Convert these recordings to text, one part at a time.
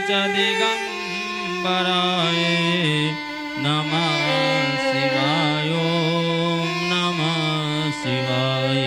च दिगंबराय नमः शिवाय। ओम नमः शिवाय।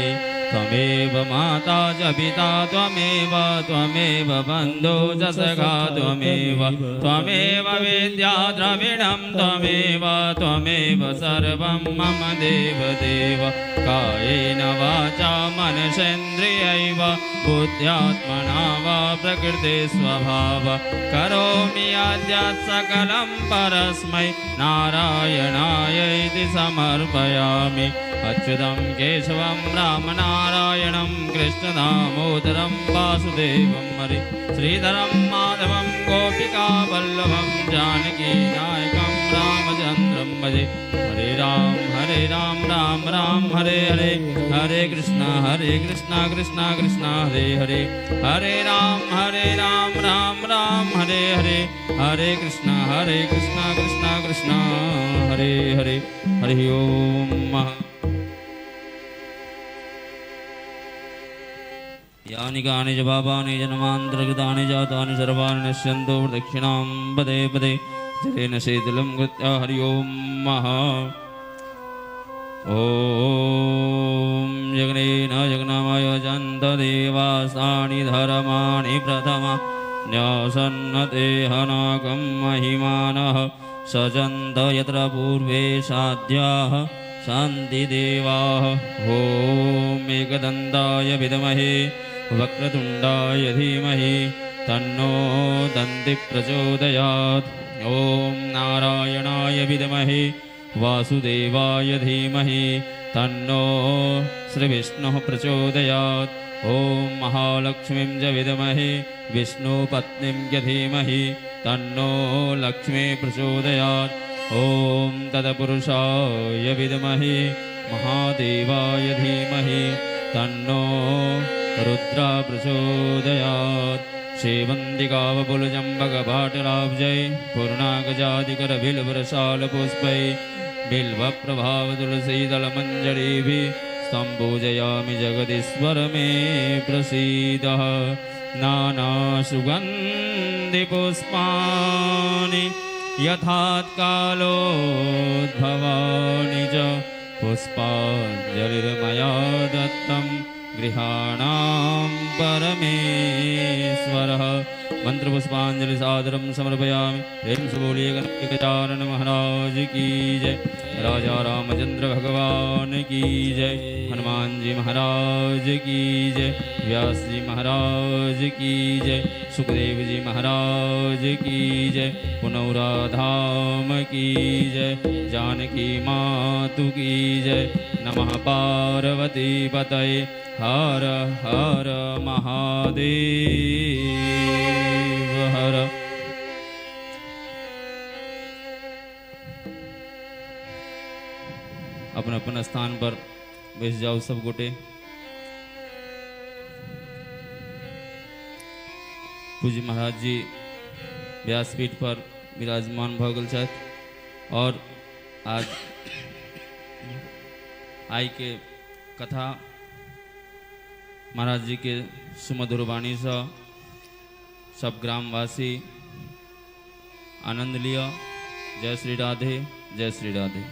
त्वमेव माता च पिता त्वमेव त्वमेव बन्धो च सखा त्वमेव त्वमेव विद्या द्रविणं त्वमेव त्वमेव सर्वं मम देवदेव। कायेन वाचा मनसेन्द्रियैव बुद्ध्यात्मना वा प्रकृते स्वभाव करोमि यद्यत् सकलं परस्मै नारायणायैति समर्पयामि। अच्युतं केशवं रामनारायणं कृष्णदामोदरं वासुदेवं हरे श्रीधरं माधवं गोपिकावल्लभं जानकीनायकं रामचन्द्रं भजे। हरे राम राम राम हरे हरे हरे कृष्णा कृष्णा कृष्णा हरे हरे हरे राम राम राम हरे हरे हरे कृष्णा कृष्णा कृष्णा हरे हरे हरि ओम। यानि कानि च पापानि जन्मान्तरकृतानि जातानि सर्वाणि नश्यन्तु प्रदक्षिणां पदे पदे जलेन शीतलं कृत्वा हरि ओम। ओम जगनेन जगनामय जन्तदेवासानि धर्माणि प्रथमा न्यासन्नते हनाकं महिमानः सजन्त यत्र पूर्वे साध्याः सन्ति देवाः। ओम एकदन्ताय विद्महे वक्रतुण्डाय धीमहि तन्नो दन्तिः प्रचोदयात्। ओम नारायणाय विद्महे वासुदेवाय धीमहि तन्नो श्रीविष्णुः प्रचोदयात्। ओम महालक्ष्मीं च विद्महे विष्णुपत्नीं च धीमहि तन्नो लक्ष्मी प्रचोदयात्। ओम तत्पुरुषाय विद्महे महादेवाय धीमहि तन्नो रुद्रा प्रचोदयात्। सेवन्तिकावपुलचम्बकपाटलाब्जै पूर्णागजादिकरबिल्वरसालपुष्पै बिल्वप्रभावतुलसीदलमञ्जरीभिः सम्पूजयामि जगदीश्वर मे प्रसीदः। नानासुगन्धिपुष्पाणि यथात्कालोद्भवानि च पुष्पाञ्जलिर्मया दत्तं गृहाणां परमेश्वरः। मंत्रपुष्पांजलि सादरं समर्पयामि। प्रेम से बोलिए गणपतिचारण महाराज की जय। राजा रामचंद्र भगवान की जय। हनुमान जी महाराज की जय। व्यास जी महाराज की जय। सुखदेव जी महाराज की जय। पुनौरा धाम की जय। जानकी मातु की जय। नमः पार्वती पतये हर हर महादेव हर। अपने अपने स्थान पर बैठ जाओ सब गोटे। पूज्य महाराज जी व्यासपीठ पर विराजमान भगल छथि और आज आई के कथा महाराज जी के सुमधुर वाणी से सब ग्रामवासी आनंद लिया। जय श्री राधे जय Shri Radhe.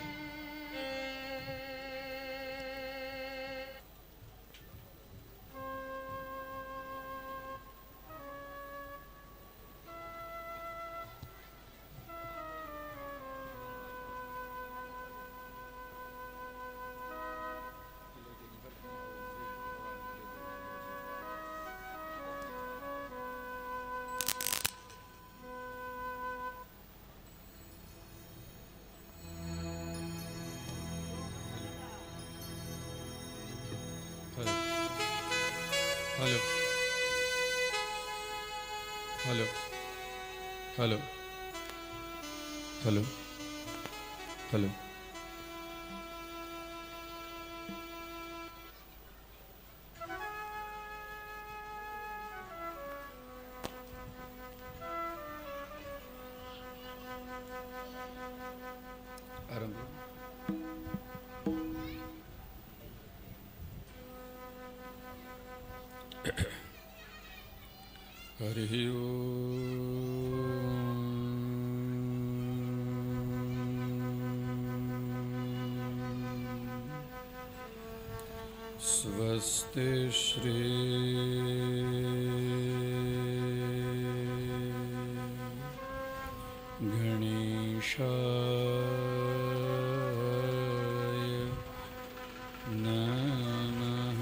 Hello hello hello hello hello आरंभ। हरि हरिः स्वस्ति श्री गणेशाय नमः।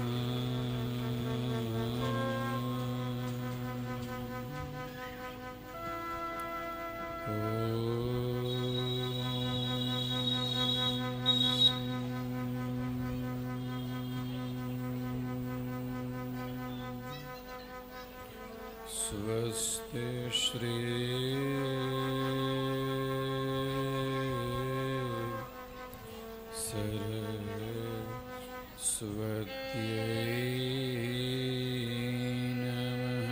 स्वस्ति श्री सरस्वत्यै नमः।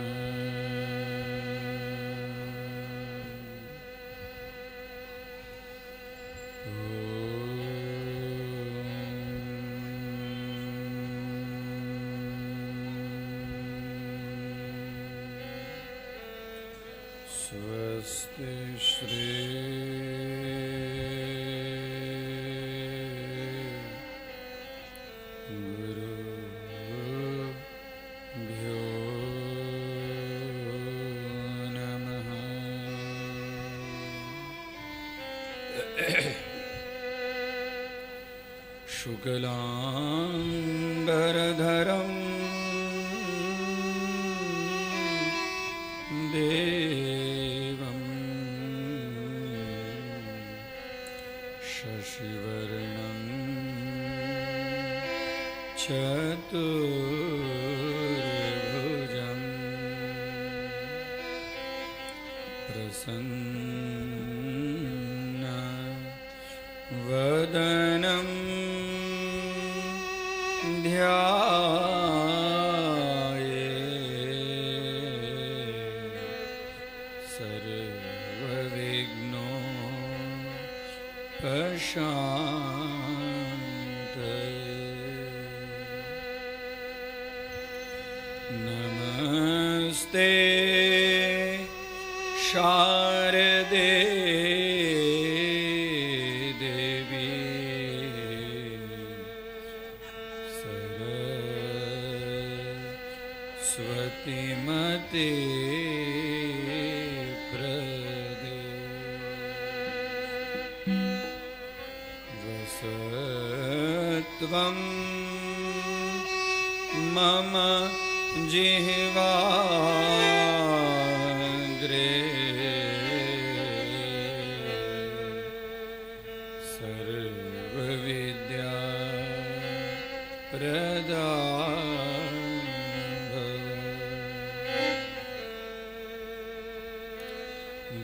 स्वस्ति श्री गुरुभ्यो नमः। शुक्लांबरधरं देवं शशिवर्णं चतुर्भुजं प्रसन्नवदनं ध्यायेत् सर्वविघ्नोपशान्तये। नमस्ते शारदे देवी सरस्वतीमते प्रदे। वसत्वं मम जिह्वाग्रे सर्वविद्या प्रदां भव।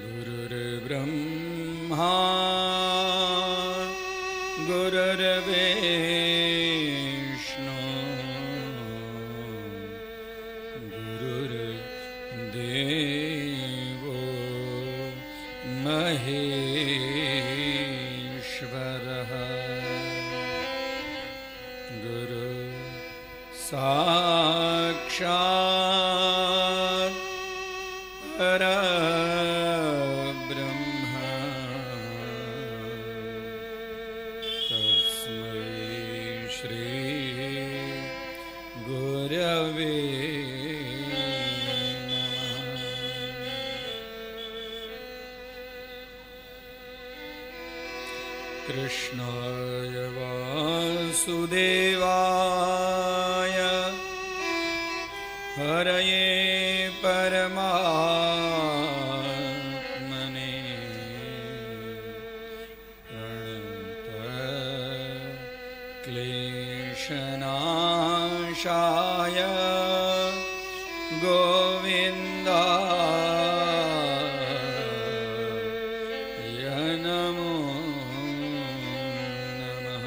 गुरुर्ब्रह्मा गुरुर्विष्णु गुरुर्देवो महेश्वरः। गुरु साक्षात् परब्रह्म तस्मै श्री गुरवे नमः। कृष्णाय वासुदेवाय हरये परमात्मने प्रणतक्लेशनाशाय गोविन्दाय नमो नमः।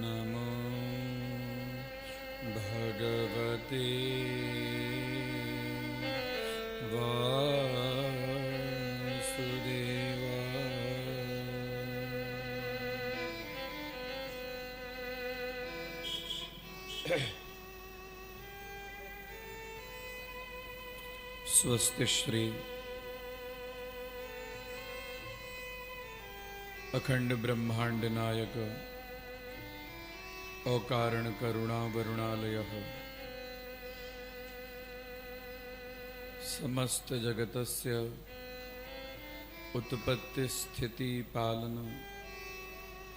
नमो भगवते वासुदेवाय। स्वस्ति श्री अखंड ब्रह्मांड नायक अकारण करुणा वरुणालय समस्त जगतस्य उत्पत्ति स्थिति पालन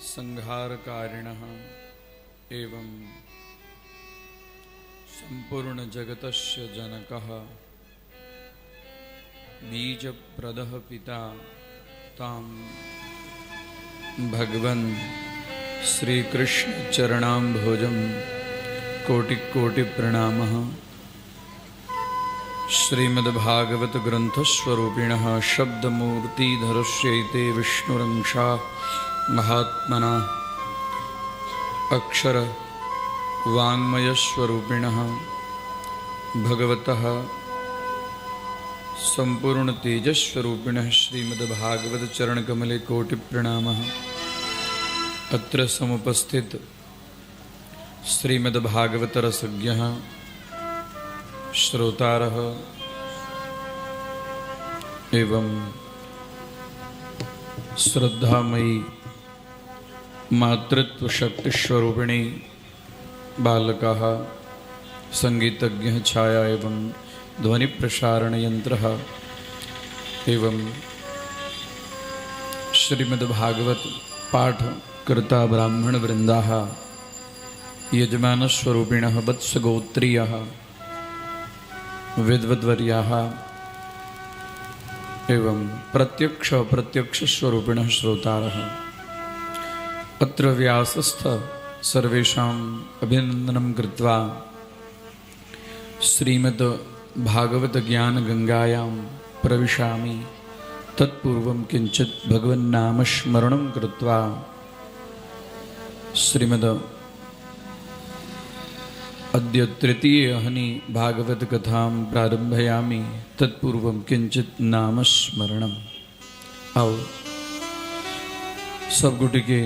संहारकारिणः एवं संपूर्ण जगतस्य जनकः बीजप्रदः पिता ताम भगवन् श्री कृष्ण चरणाम्भोजं कोटि कोटि प्रणामः। श्रीमद्भागवत ग्रंथस्वरूपिणः शब्दमूर्तिधरस्यैते विष्णुरंशा महात्मना अक्षर वाङ्मयस्वरूपिणः भगवतः संपूर्ण तेजस्वरूपिणः श्रीमद्भागवत चरणकमले कोटि प्रणामः। अत्र समुपस्थित श्रीमद्भागवत रसज्ञः श्रोतारः एवं श्रद्धामयी मातृत्व शक्ति स्वरूपिणी बालकाः संगीतज्ञः छाया एवं ध्वनि प्रसारण यंत्रः एवं श्रीमद्भागवत पाठ कर्ता ब्राह्मण वृंदाः यजमान स्वरूपिणः वत्सगोत्रीयः विद्वद्वर्याः एवं प्रत्यक्ष अप्रत्यक्ष स्वरूपिणः श्रोतारः अत्र व्यासस्थ सर्वेषाम् अभिनन्दनं कृत्वा श्रीमद् भागवत ज्ञान गंगायां प्रविशामि। तत्पूर्वं किंचित् भगवन्नाम स्मरणं कृत्वा श्रीमद् अद्य तृतीय अहनि भागवत कथां प्रारंभयामि। तत्पूर्वं किंचित् नाम स्मरणम्। आओ सब गुटी के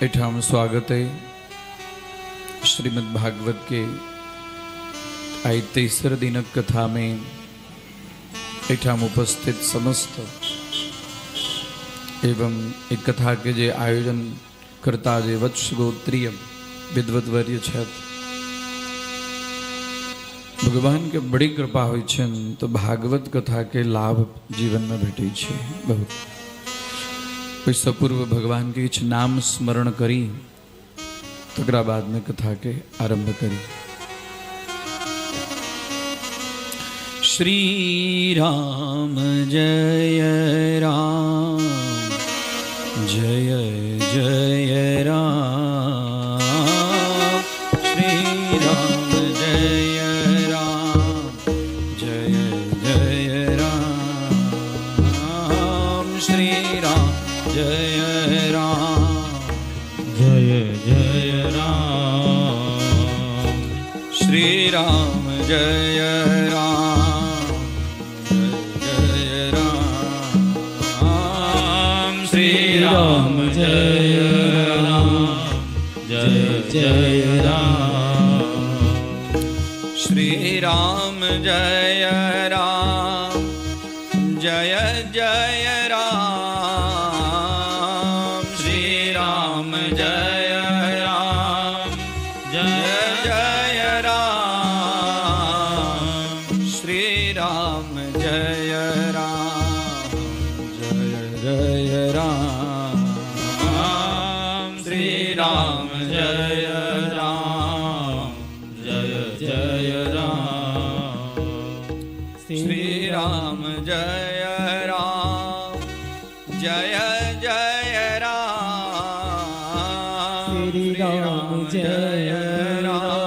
एठाम स्वागत है श्रीमद् भागवत के आई 23 दिनक कथा में एठाम उपस्थित समस्त एवं एक कथा के जे आयोजन करता जे वत्स गोत्रीय विद्वद्वर्य छत भगवान के बड़ी कृपा होय छन तो भागवत कथा के लाभ जीवन में भेटै छे बहुत। कोई सपूर्व भगवान के किछ नाम स्मरण करी तकरा बाद में कथा के आरंभ करी। श्री राम जय राम जय जय राम। श्री राम जय राम जय जय राम। श्री राम जय राम जय जय राम। श्री राम जय राम जय राम जय जय राम। श्री राम जय राम जय जय राम। श्री राम जय राम जय जय राम। श्री राम जय राम जय जय राम। श्री राम जय राम जय जय राम। श्री राम जय राम जय जय राम। श्री राम जय राम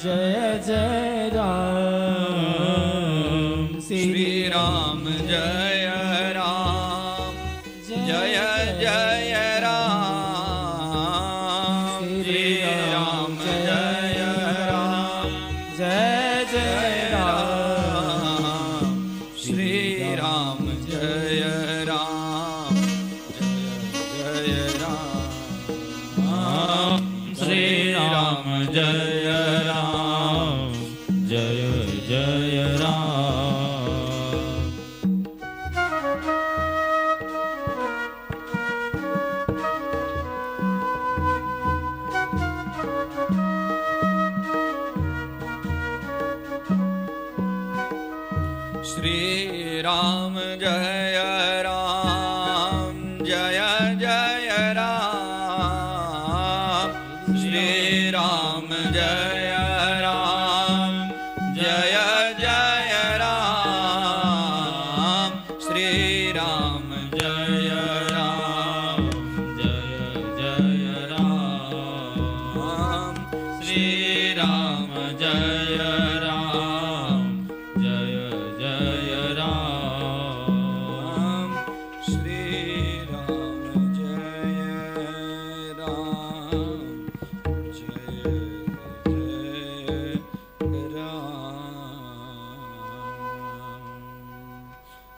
जय जय राम। श्री राम जय राम जय जय राम। श्री राम जय राम जय जय राम। श्री राम जय राम जय जय राम। श्री राम राम जय राम जय जय राम। श्री राम जय राम जय जय राम। श्री राम जय राम जय जय राम। श्री राम जय राम जय जय राम। श्री राम जय राम जय जय राम। श्री राम जय राम जय जय राम।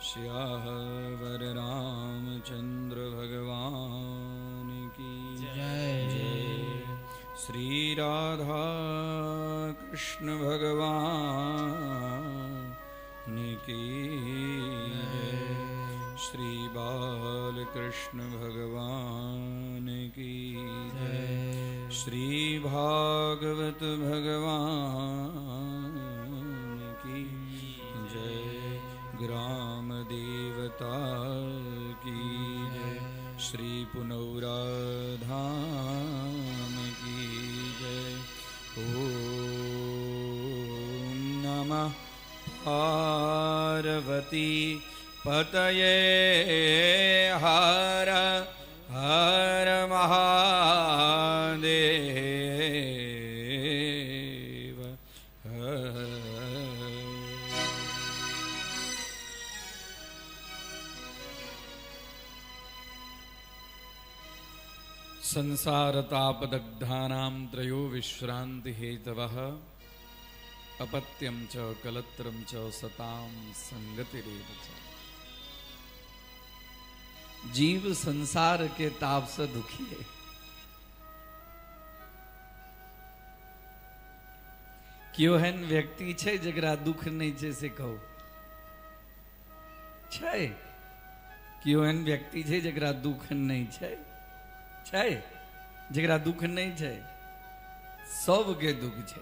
श्यावर रामचंद्र भगवान की जय। श्री राधा कृष्ण भगवान की जय। श्री बाल कृष्ण भगवान की जय। श्री भागवत भगवान की जय। ग्राम देवता की जय। श्री पुनौरा धाम की जय। ओम नमः पार्वती पतये हर हर महादेव हर। संसार तापदग्धानां त्रयो विश्रांति हेतवः अपत्यं च कलत्रं च सतां संगतिरेव च। जीव संसार के ताप से दुखी है। क्यों हेन व्यक्ति छे जकरा दुख नहीं छे से कहो छे। क्यों हेन व्यक्ति छे जकरा दुख नहीं छे छे। जकरा दुख नहीं छे सब के दुख छे।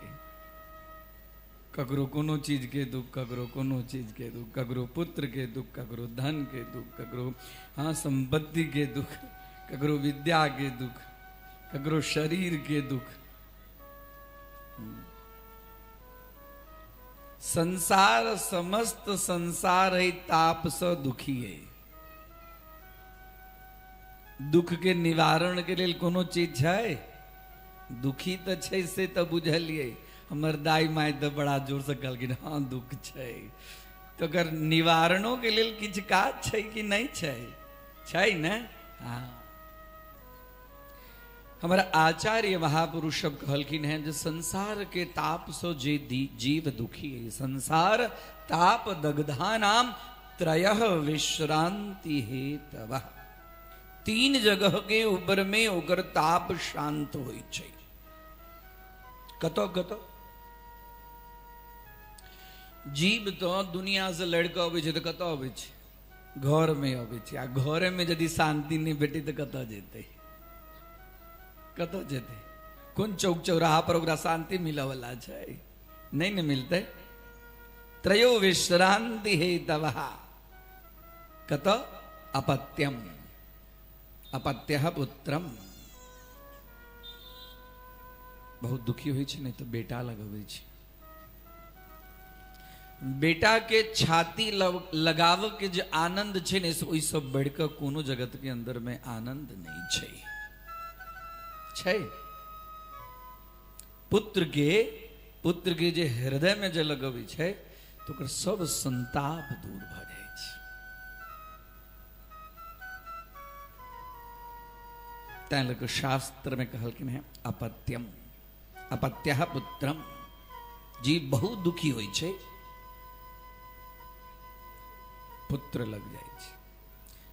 ककरो कोनो चीज के दुख, ककरो कोनो चीज के दुख, ककरो पुत्र के दुख, ककरो धन के दुख, ककरो संपत्ति के दुख, ककरो विद्या के दुख, ककरो शरीर के दुख। संसार समस्त संसार है ताप से दुखी है। दुख के निवारण के लिए कोनो चीज है। दुखी तो छे से तो बुझलिए। हमर दाई माय तो बड़ा जोर से कहलखिन हाँ दुख छे। तो अगर निवारणों के लिए किछ काज छे कि नहीं छे छे न। हाँ हमारा आचार्य महापुरुष सब कहलखिन है जो संसार के ताप सो जे जीव दुखी है। संसार ताप दग्धानाम त्रयः विश्रांति हेतवः। तीन जगह के ऊपर में ओकर ताप शांत होई छे। कतो कतो जीव तो दुनिया से लड़का अबै छे तो कतो अबै छे घर में अबै छे। आ घरे में यदि शांति नहीं भेटे तो कतो जेते कतो जेते। कौन चौक चौराहा पर ओकरा शांति मिले वाला छे नहीं न मिलते। त्रयो विश्रांति हेतवः कतो अपत्यम अपत्यः पुत्रम। बहुत दुखी होई छे नहीं तो बेटा लगबै छे। बेटा के छाती लगाव के जो आनंद छे ने ओइ सब बढ़कर कोनो जगत के अंदर में आनंद नहीं छे छे। पुत्र के जे हृदय में जे लगबै छे तो ओकर सब संताप दूर भ जाय छे। तैं लग शास्त्र में कहलखिन है अपत्यम अपत्यः पुत्रम। जीव बहुत दुखी होई छे पुत्र लग जाए छे।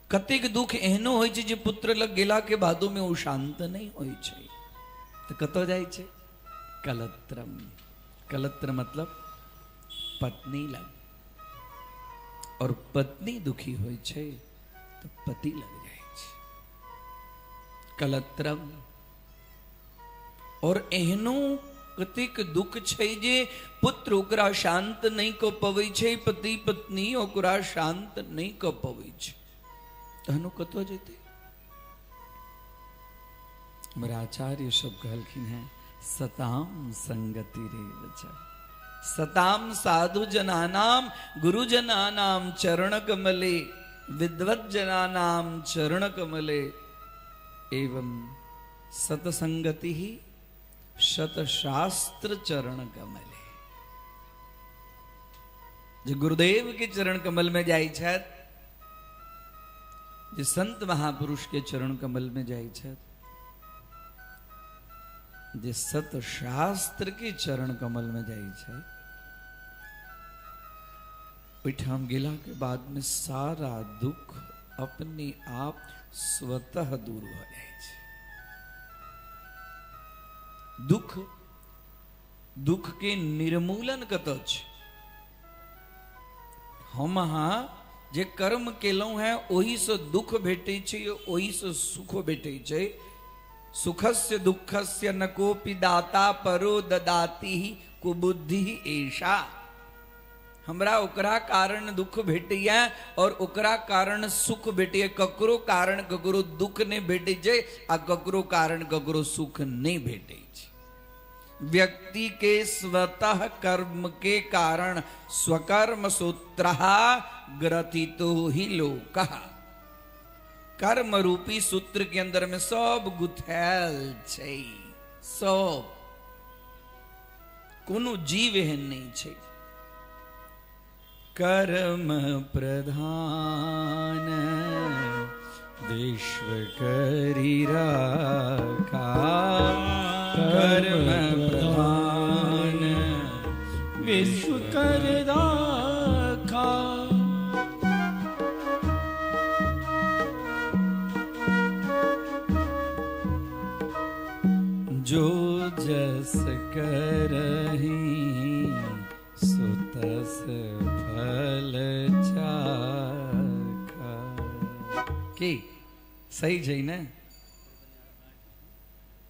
कतेक दुख एहनो होय छे जे पुत्र लग गेला के बादो में वो शांत नहीं होय छे तो कतो जाय छे कलत्रम। कलत्र मतलब पत्नी लग, और पत्नी दुखी होय छे तो पति लग जाय छे। कलत्रम। और एहनो कतिक दुख छे जे पुत्र ओकरा शांत नहीं क पवे छे, पति पत्नी ओकरा शांत नहीं क पवे छे, तहनु कतो जेते। हमारा आचार्य सब कहलखिन है सताम संगति रे बचा। सताम साधु जनानाम गुरु जनानाम चरण कमले, विद्वत जनानाम चरण कमले, एवं सतसंगति ही शतशास्त्र चरण कमले। जो गुरुदेव के चरण कमल में जाय छत, जो संत महापुरुष के चरण कमल में जाय छत, जे सत शास्त्र के चरण कमल में जाय छे, ओइठाम गेला के बाद में सारा दुख अपने आप स्वतः दूर हो जाय छे। दुख दुख के निर्मूलन कत छे। हम हाँ जे कर्म केलौ है ओही से दुख भेटे छे, ओही से सुख भेटे छे। सुखस्य दुखस्य न कोपि दाता परो ददाति कुबुद्धि ऐसा। हमरा ओकरा कारण दुख भेटिया और ओकरा कारण सुख भेटिया। ककरो कारण ककरो दुख नहीं भेटे छे आ ककरो कारण ककरो सुख नहीं भेटे छे। व्यक्ति के स्वतः कर्म के कारण स्वकर्म सूत्रः ग्रथितो ही लोकः। कर्म रूपी सूत्र के अंदर में सब गुथेल छे, सब कोनो जीव एहन नहीं छे। कर्म प्रधान विश्व करी राखा। कर्म प्रधान विश्व कर राखा। जो जस करहि सो तस फल चाखा। की सही छै ने।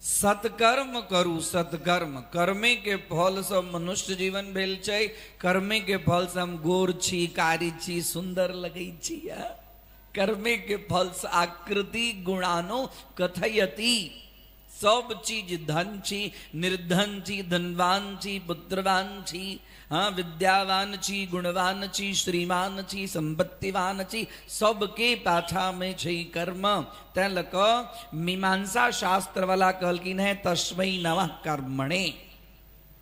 सत्कर्म करू, सत्कर्म। कर्मे के फल से मनुष्य जीवन भेल छै। कर्मे के फल से हम गोर छी, कारी छी, सुंदर लगै छी। कर्मे के फल से आकृति गुणानो कथयति। सब चीज धन छी, निर्धन छी, धनवान छी, पुत्रवान छी, हाँ विद्यावान छी, गुणवान छी, श्रीमान छी, संपत्तिवान छी, सबके पाछा में छै कर्म। तै लक मीमांसा शास्त्र वाला कहलकिन है तस्मै नमः कर्मणे।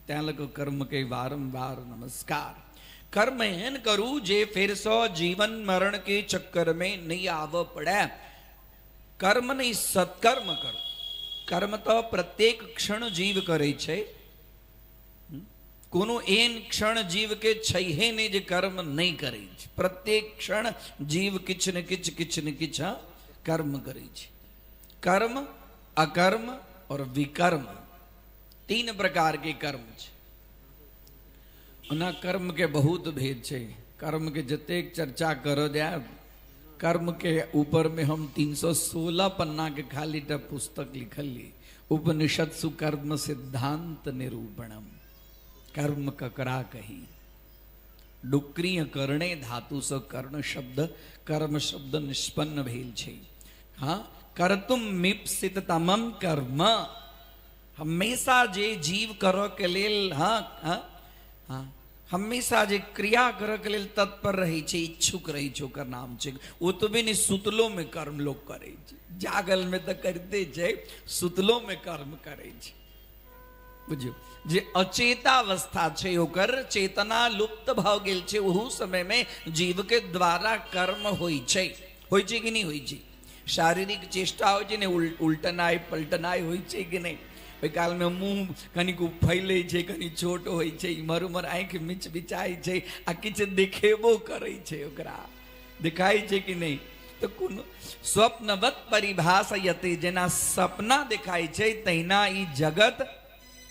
तै लक कर्म के बारंबार नमस्कार। कर्म एहन करू जे फिर सो जीवन मरण के चक्कर में नहीं आव पड़े। कर्म नहीं सत्कर्म करो। कर्म तो प्रत्येक क्षण जीव करे छे। कोनो एन क्षण जीव के छहे ने जे कर्म नहीं करे छे। प्रत्येक क्षण जीव किछ न किछ कर्म करे छे। कर्म, अकर्म और विकर्म, तीन प्रकार के कर्म छे। ओना कर्म के बहुत भेद छे। कर्म के जतेक चर्चा करो जाए, कर्म के ऊपर में हम 316 पन्ना के खाली टा पुस्तक लिखली। उपनिषत्सु कर्म सिद्धांत निरूपणम। कर्म ककरा कही। डुक्रिय करणे धातु से कर्ण शब्द, कर्म शब्द निष्पन्न भेल छे। हाँ, कर्तुम मीप्सित तमम कर्म। हमेशा जे जीव करो के लेल, हाँ हाँ हाँ, हमेशा जे क्रिया करे के लेल तत्पर रही छे, इच्छुक रही छे, ओकर नाम छे। वो तो भी नहीं सुतलो में कर्म लोग करे छे। जागल में तो करते छे, सुतलो में कर्म करे छे। बुझियो, जे अचेतावस्था छे ओकर चेतना लुप्त भ गेल छे। ओहू समय में जीव के द्वारा कर्म होई छे। होई छे कि नहीं होई छे? शारीरिक चेष्टा होई छे ने, उल्टनाय पलटनाय होई छे कि नहीं? ओहि काल में मुंह कनिक फैले छे, कनी छोट होई छे, इमहर उमहर आंख मिच बिचाई छे, आ किछ देखेबो करे छे। ओकरा दिखाई छे कि नहीं? तो कोनो स्वप्नवत परिभाषयते। जेना सपना दिखाई छे तहिना ई जगत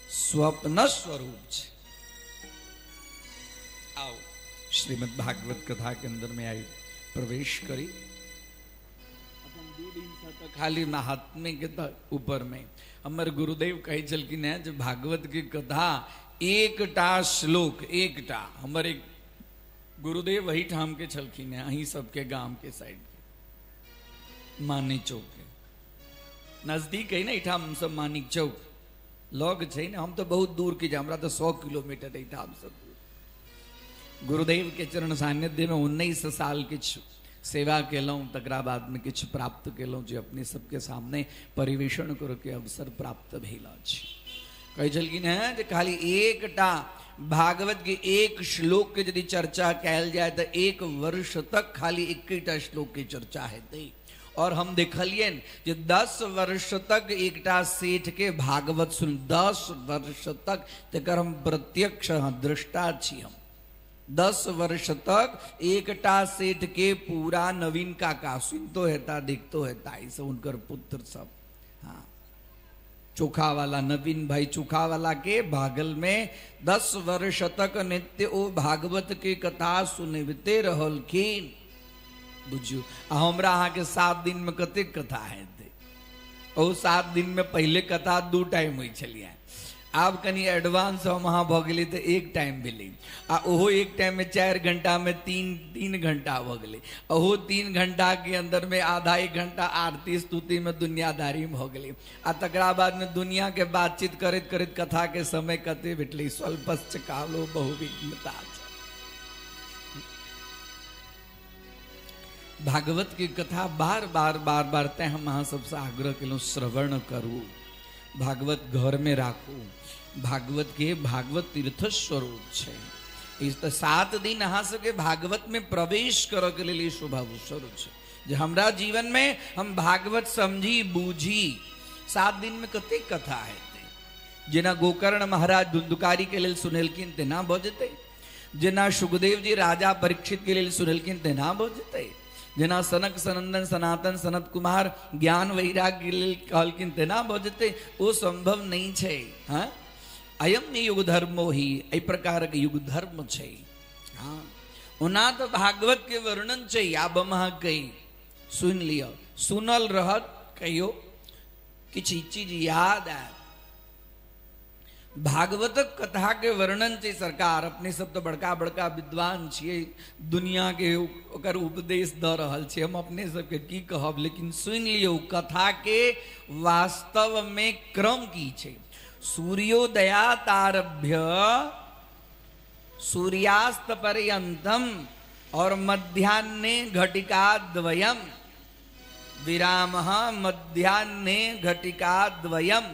स्वप्न स्वरूप છે। आओ श्रीमद् भागवत कथा के अंदर में आई प्रवेश करी। अपन 2 दिन से खाली महात्म्य के ऊपर में हमारे गुरुदेव कही चलकिन है जो भागवत की कथा एकटा श्लोक एकटा हमारे गुरुदेव वही ठाम के छलखिन है अही सबके गांव के साइड के मानिक चौक के नजदीक है ना ठाम सब मानिक चौक लग है ना। हम तो बहुत दूर की जा हमरा तो 100 किलोमीटर है ठाम सब गुरुदेव के चरण सानिध्य में 19 साल की सेवा केलौं तकरा बाद में किछ प्राप्त केलौं जो अपने सबके सामने परिवेशन करके अवसर प्राप्त भेला छै। कही छलखिन है जे खाली एकटा भागवत के एक श्लोक के यदि चर्चा कैल जाए तो 1 वर्ष तक खाली एकटा श्लोक की चर्चा हेतै। और हम देखलिए जे 10 वर्ष तक एकटा सेठ के भागवत सुन 10 वर्ष तक तेकर हम प्रत्यक्ष दृष्टा छी। हम 10 वर्ष तक एकटा सेठ के पूरा नवीन काका सुनतो हेता देखतो हेता ऐसे उनकर पुत्र सब। हाँ चोखा वाला नवीन भाई चोखा वाला के भागल में 10 वर्ष तक नित्य ओ भागवत के कथा सुनते रहलखिन। बुझियो हमरा अहाँ के 7 दिन में कते कथा हेते ओ 7 दिन में पहले कथा 2 टाइम होई छलिए आब कनी एडवांस हम वहाँ भ गेली तो 1 टाइम भेलै आ ओहो 1 टाइम में 4 घंटा में 3 घंटा भ गेलै। ओहो 3 घंटा के अंदर में आधा 1 घंटा आरती स्तुति में दुनियादारी में हो गेलै आ तकरा बाद में दुनिया के बातचीत करत करत कथा के समय कते भेटलै स्वल्पश्च कालो बहुविघ्नता। भागवत की कथा बार बार तैं हम अहाँ सबसे आग्रह केलहुँ श्रवण करू भागवत घर में राखू। भागवत के भागवत तीर्थ स्वरूप है। इस 7 दिन अहाँ सबके भागवत में प्रवेश करऽ के लिए शुभ अवसर है जे हमरा जीवन में हम भागवत समझी बूझी। 7 दिन में कते कथा है जेना गोकर्ण महाराज धुंधुकारी के लिए सुनेलखिन तेना बजते जेना सुखदेव जी राजा परीक्षित के लिए सुनेलखिन तेना बजते जेना सनक सनंदन सनातन सनत कुमार ज्ञान वैराग्य के लिए कहलखिन तेना बजते वो संभव नहीं है। हाँ अयम युग धर्मो ही ए प्रकार के युग धर्म है। हाँ ओना तो भागवत के वर्णन है आब अहाँ कही सुन लियो सुनल रहत कहियो किछ चीज याद आए। भागवत कथा के वर्णन से सरकार अपने सब तो बड़का बड़का विद्वान छिए दुनिया के ओकर उपदेश द रहल छे हम अपने सबके की कहब लेकिन सुन लियो कथा के वास्तव में क्रम की छे। सूर्योदयातारभ्य सूर्यास्त पर्यंतम और मध्याह्ने घटिका द्वयम विरामः मध्याह्ने घटिका द्वयम।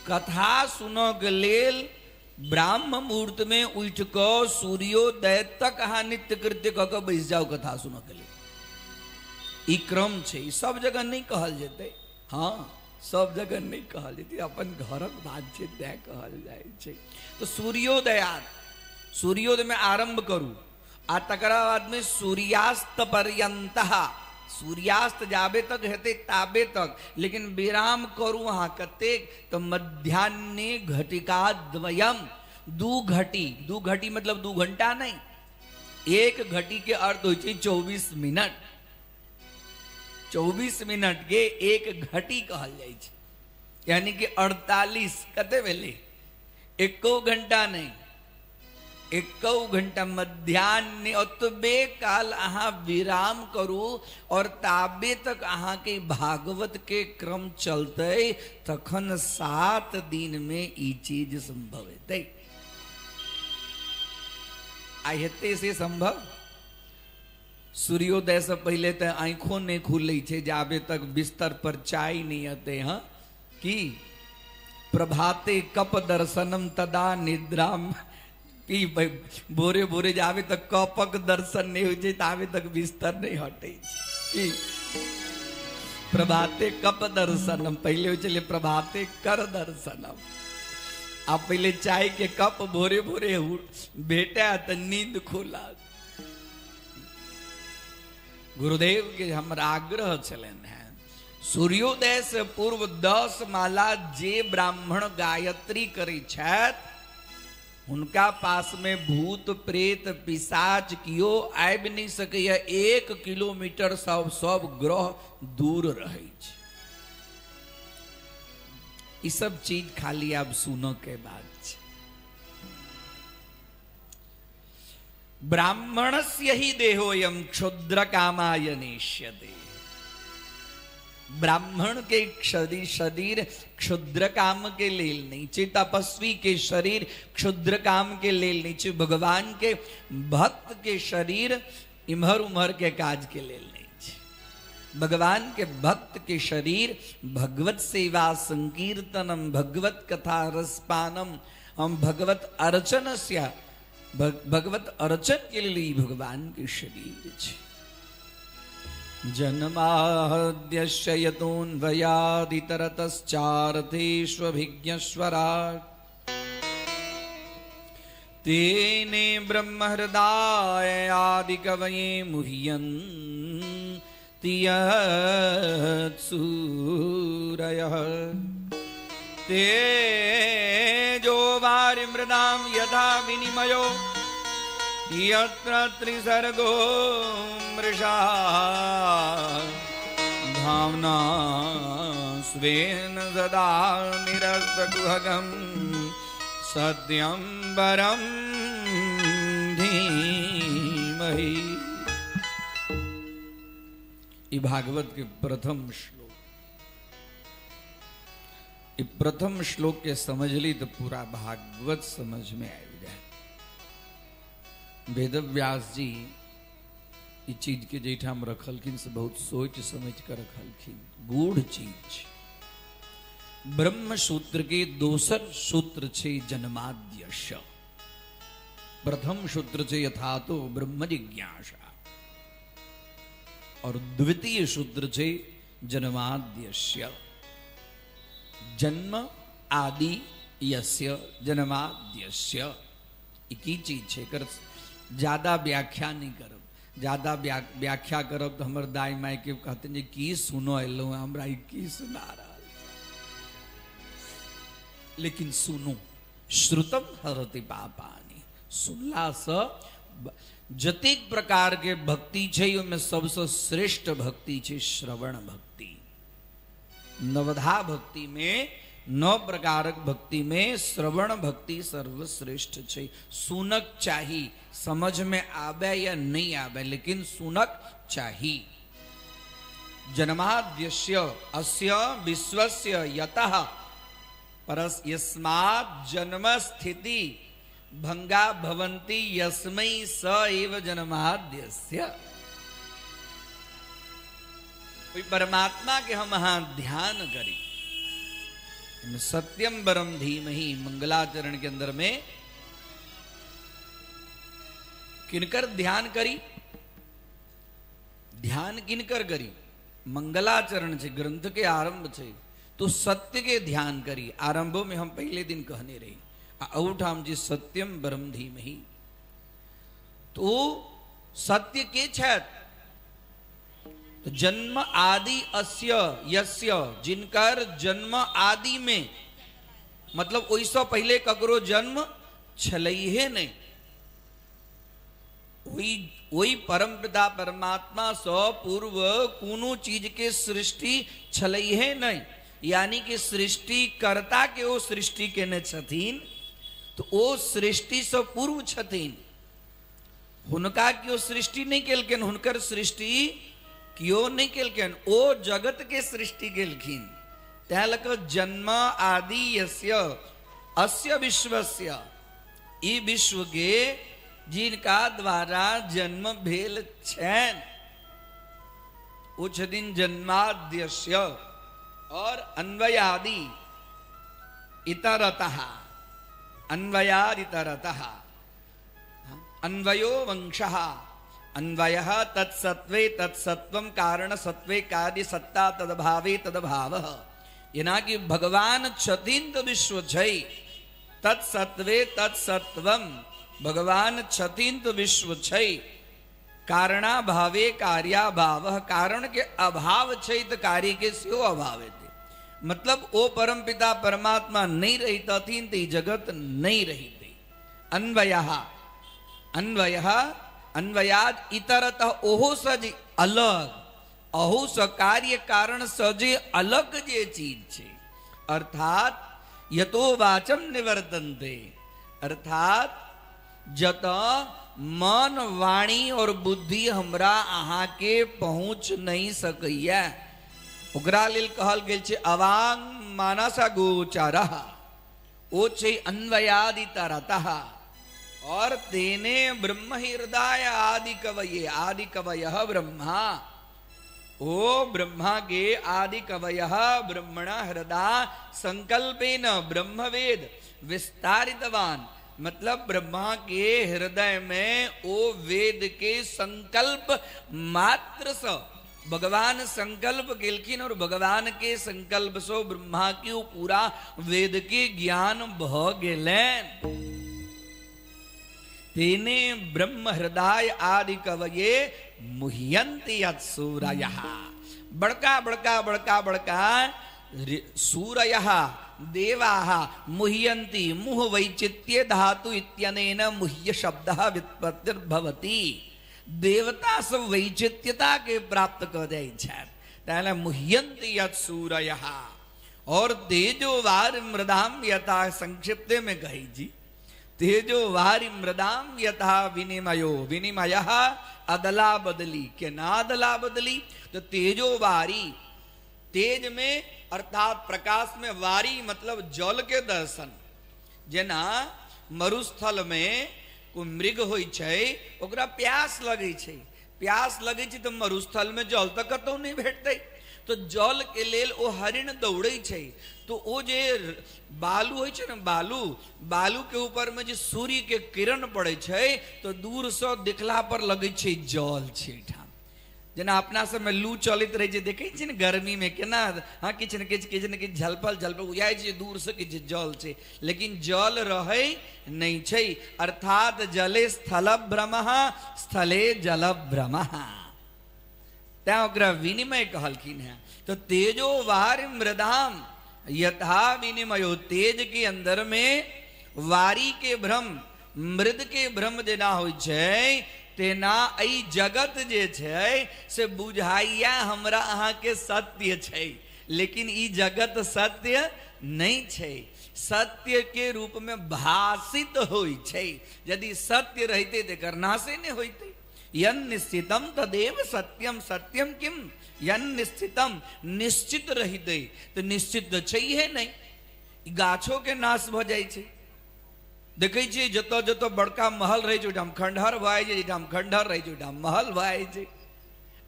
कथा सुनो के लेल ब्राह्म मुहूर्त में उठ को सूर्योदय तक अहाँ नित्य कृत्य कऽ बैस जाओ कथा सुनो के लिए। ई क्रम छे सब जगह नहीं कहल जेते। हाँ सब जगह नहीं कहल जेते अपन घरक बात छे तै कहल जाय छे। तो सूर्योदय में आरंभ करू आ तकरा बाद में सूर्यास्त पर्यंतः सूर्यास्त जाबे तक हेते ताबे तक लेकिन विराम करू अहाँ कते तो मध्याह्ने घटिका द्वयम 2 घटी मतलब 2 घंटा नहीं 1 घटी के अर्थ हो 24 मिनट 24 मिनट के 1 घटी कहल जाय छै यानी कि 48 कते भेले 1 घंटा नहीं 1 घंटा मध्याह्न ओतबे काल अहाँ विराम करू और ताबे तक अहाँ के भागवत के क्रम चलते तखन 7 दिन में ई चीज संभव हेतै। आई हेतै से संभव सूर्योदय से पहले तो आंखों नहीं खुले छे जाबे तक बिस्तर पर चाय नहीं आते। हाँ कि प्रभाते कप दर्शनम तदा निद्राम कि भोरे भोरे जावे तक कपक दर्शन नहीं हो तावे तक बिस्तर नहीं हटे। प्रभाते कप दर्शनम पहले हो चले प्रभाते कर दर्शनम। आप पहले चाय के कप भोरे भोरे बेटा तो नींद खोला। गुरुदेव के हमारा आग्रह चलन है सूर्योदय से पूर्व 10 माला जे ब्राह्मण गायत्री करे छत उनका पास में भूत प्रेत पिशाच कियो आबि नहीं सके। 1 किलोमीटर सब ग्रह दूर रहे छे। ई सब चीज खाली आप सुनो के बाद छे। ब्राह्मणस्य ही देहोयम क्षुद्र कामाय नेष्यते। ब्राह्मण के शरीर क्षुद्र काम के लेल नहीं चे। तपस्वी के शरीर क्षुद्र काम के लेल नहीं चे। भगवान के भक्त के शरीर इम्हर उम्हर के काज के लेल नहीं चे। भगवान के भक्त के शरीर भगवत सेवा संकीर्तनम भगवत कथा रसपानम हम भगवत अर्चनस्य भगवत अर्चन के लिए भगवान के शरीर छे। जन्माद्यस्य यतोऽन्वयादितरतश्चार्थेष्वभिज्ञस्वराट् तेने ब्रह्महृदाय आदिकवये मुह्यन्ति यत्सूरयः तेजो वारिमृदां यथा विनिमयो यत्र त्रिसर्गो मृषा भावना स्वेन सदा निरस्तकुहकं सत्यं परं धीमहि। ये भागवत के प्रथम श्लोक। ये प्रथम श्लोक के समझ ली तो पूरा भागवत समझ में आ जाए। वेदव्यास जी इस चीज के जेठाम रखलखिन से बहुत सोच समझ कर रखलखिन। गूढ़ चीज ब्रह्म सूत्र के दोसर सूत्र छे जन्माद्यश। प्रथम सूत्र छे यथा तो ब्रह्म जिज्ञासा और द्वितीय सूत्र छे जन्माद्यस्य। जन्म आदि यस्य जन्माद्यस्य एक ही चीज छे। कर ज्यादा व्याख्या नहीं करब। ज्यादा व्याख्या करब तो हमर दाई माई के कहते हैं की सुनो एलो हमरा की सुना रहा। लेकिन सुनो श्रुतम हरति पापानि। सुनला से जतेक प्रकार के भक्ति छे ओमे सबसे श्रेष्ठ भक्ति छे श्रवण भक्ति। नवधा भक्ति में 9 प्रकारक भक्ति में श्रवण भक्ति सर्वश्रेष्ठ छे। सुनक चाही, समझ में आवे या नहीं आवे लेकिन सुनक चाही। जन्माद्यस्य अस्य विश्वस्य यतः परस यस्मात् जन्म स्थिति भंगा भवन्ति यस्मै स एव जन्माद्यस्य। कोई परमात्मा के हम यहाँ ध्यान करी। सत्यम परम धीमहि मंगलाचरण के अंदर में किनकर ध्यान करी? ध्यान किनकर करी? मंगलाचरण से ग्रंथ के आरंभ से तो सत्य के ध्यान करी। आरंभों में हम पहले दिन कहने रही औठाम जी सत्यम परम धीमहि। तो सत्य के छत तो जन्म आदि अस्य यस्य जिनकर जन्म आदि में मतलब ओइसो पहले ककरो जन्म छलैहे नहीं। वही परम पिता परमात्मा सो पूर्व कोनो चीज के सृष्टि छलैहे नहीं। यानी कि सृष्टि कर्ता के ओ सृष्टि के न छथिन तो ओ सृष्टि से पूर्व छथिन। हुनका क्यों सृष्टि नहीं केलखिन, हुनकर सृष्टि क्यों नहीं केलखिन, ओ जगत के सृष्टि केलखिन। तै लक जन्म आदि यस्य अस्य विश्वस्य ई विश्व के जिनका द्वारा जन्म भेल छेन ओ छथिन जन्माद्यस्य और अन्वयादि इतरतः। अन्वयाद इतरतः अन्वयो वंशः अन्वयः तत्सत्वे तत्सत्वं कारण सत्वे कार्य सत्ता तदभावे तदभावः। यानी कि भगवान छथिन तो विश्व छै तत्सत्वे तत्सत्वम। भगवान छथिन तो विश्व छै कारणाभावे कार्याभाव, कारण के अभाव छे तो कार्य के स्यो अभाव है। मतलब ओ परम पिता परमात्मा नहीं रहता थी तो जगत नहीं रही थी। अन्वयाद इतरतः ओहो सज अलग, अहो स कार्य कारण सजे अलग जे चीज छे। अर्थात यतो वाचम निवर्तन्ते, अर्थात जत मन वाणी और बुद्धि हमरा अहाँ के पहुँच नहीं सकैया, ओकरा लेल कहल गेल छे अवांग मानस गोचरः, ओ छे अन्वयादि तरतः। और तेने ब्रह्म हृदय आदि कवये, आदि कवयः ब्रह्मा, ओ ब्रह्मा के आदि कवयः ब्रह्मणा हृदय संकल्पेन ब्रह्मवेद विस्तारितवान। मतलब ब्रह्मा के हृदय में ओ वेद के संकल्प मात्र से भगवान संकल्प केलखिन, और भगवान के संकल्प सो ब्रह्मा के पूरा वेद के ज्ञान भ गेलेन। तेने ब्रह्म हृदय आदि कवये मुह्यन्ति सूरयः, बड़का बड़का बड़का बड़का सूरयः देवाः मुह्यन्ति, मुह वैचित्य धातु इत्यनेन मुह्य शब्दः व्युत्पत्तिर्भवति। देवता सब वैचित्यता के प्राप्त कर जाय छथि, मुह्यन्ति यत् सूरयः। और तेजो वारि मृदाम यथा, संक्षिप्त में कही जी, तेजो वारि मृदाम यथा विनिमयो, विनिमयः अदला बदली, के ना अदला बदली तो तेजो वारी, तेज में अर्थात प्रकाश में, वारी मतलब जल के दर्शन। जेना मरुस्थल में कोई मृग होय छै, ओकरा प्यास लगे छै, प्यास लगे छै तो मरुस्थल में जल तो कतौ नहीं भेटतै, तो जल के लेल ओ हरिण दौड़े छै। तो ओ जे बालू होय छै ने, बालू, बालू के ऊपर में जे सूर्य के किरण पड़े छै तो दूर से देखला पर लगे छै जल छै ठाम। जेना अपना सब में लू चलित रहे, देखे छी ने गर्मी में केना, हाँ किछ न किछ झलपल झलपल बुझाय छै दूर से कि जल छै, लेकिन जल रहे नहीं छै। अर्थात जले स्थल भ्रमः, स्थले जल भ्रमः, त्या ओकरा विनिमय कहलखिन है। तो तेजो वारि मृदाम यथा विनिमयो, तेज के अंदर में वारी के भ्रम, मृद के भ्रम जेना होय छै, तेना ई जगत जे छै से बुझाइया हमरा अहाँ के सत्य छै, लेकिन ई जगत सत्य नहीं छै, सत्य के रूप में भाषित होय छै। यदि सत्य रहते तो एकर नाशे नहीं होते। यन निश्चितम तदेव सत्यम, सत्यम किम यन निश्चितम, निश्चित रहते तो निश्चित तो छै नहीं, गाछो के नाश भ जाय छै। देखे छी जत जत बड़का महल रहे छै, खंडहर भए छै, खंडहर रहे छै महल भए छै।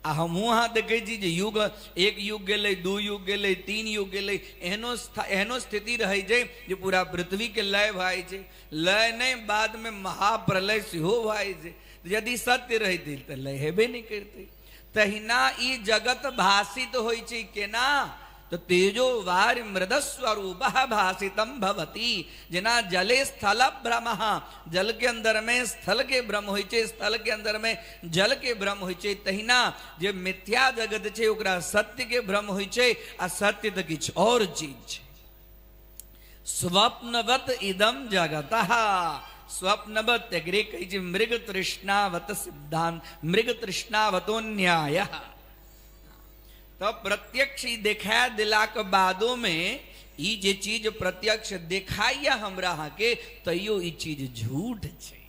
आ हम वहाँ देखे छी जे युग, एक युग गेले, दू युग गेले, तीन युग गेले, एहनो स्थिति रहे छै जे पूरा पृथ्वी के लय भए छै। लय नहीं, बाद में महाप्रलय सेहो भए छै। यदि सत्य रहते तो लय हेबे नहीं करते। तहिना ई जगत भाषित होय छै केना, तो तेजो वारि मृद स्वरूपः भाषितम भवति। जेना जले स्थल भ्रमः, जल के अंदर में स्थल के भ्रम होय छै, स्थल के अंदर में जल के भ्रम होय छै, तहिना जे मिथ्या जगत छै ओकरा सत्य के भ्रम होय छै, आ सत्य तो किछ और चीज छै। स्वप्नवत इदम जगतः, स्वप्नवत एकरे कही छै मृग तृष्णावत सिद्धांत, मृग तृष्णावतो न्याय। तो प्रत्यक्ष देखा दिला के बादों में ई जे चीज प्रत्यक्ष देखाइया हमरा के, तैयो ई चीज झूठ छै।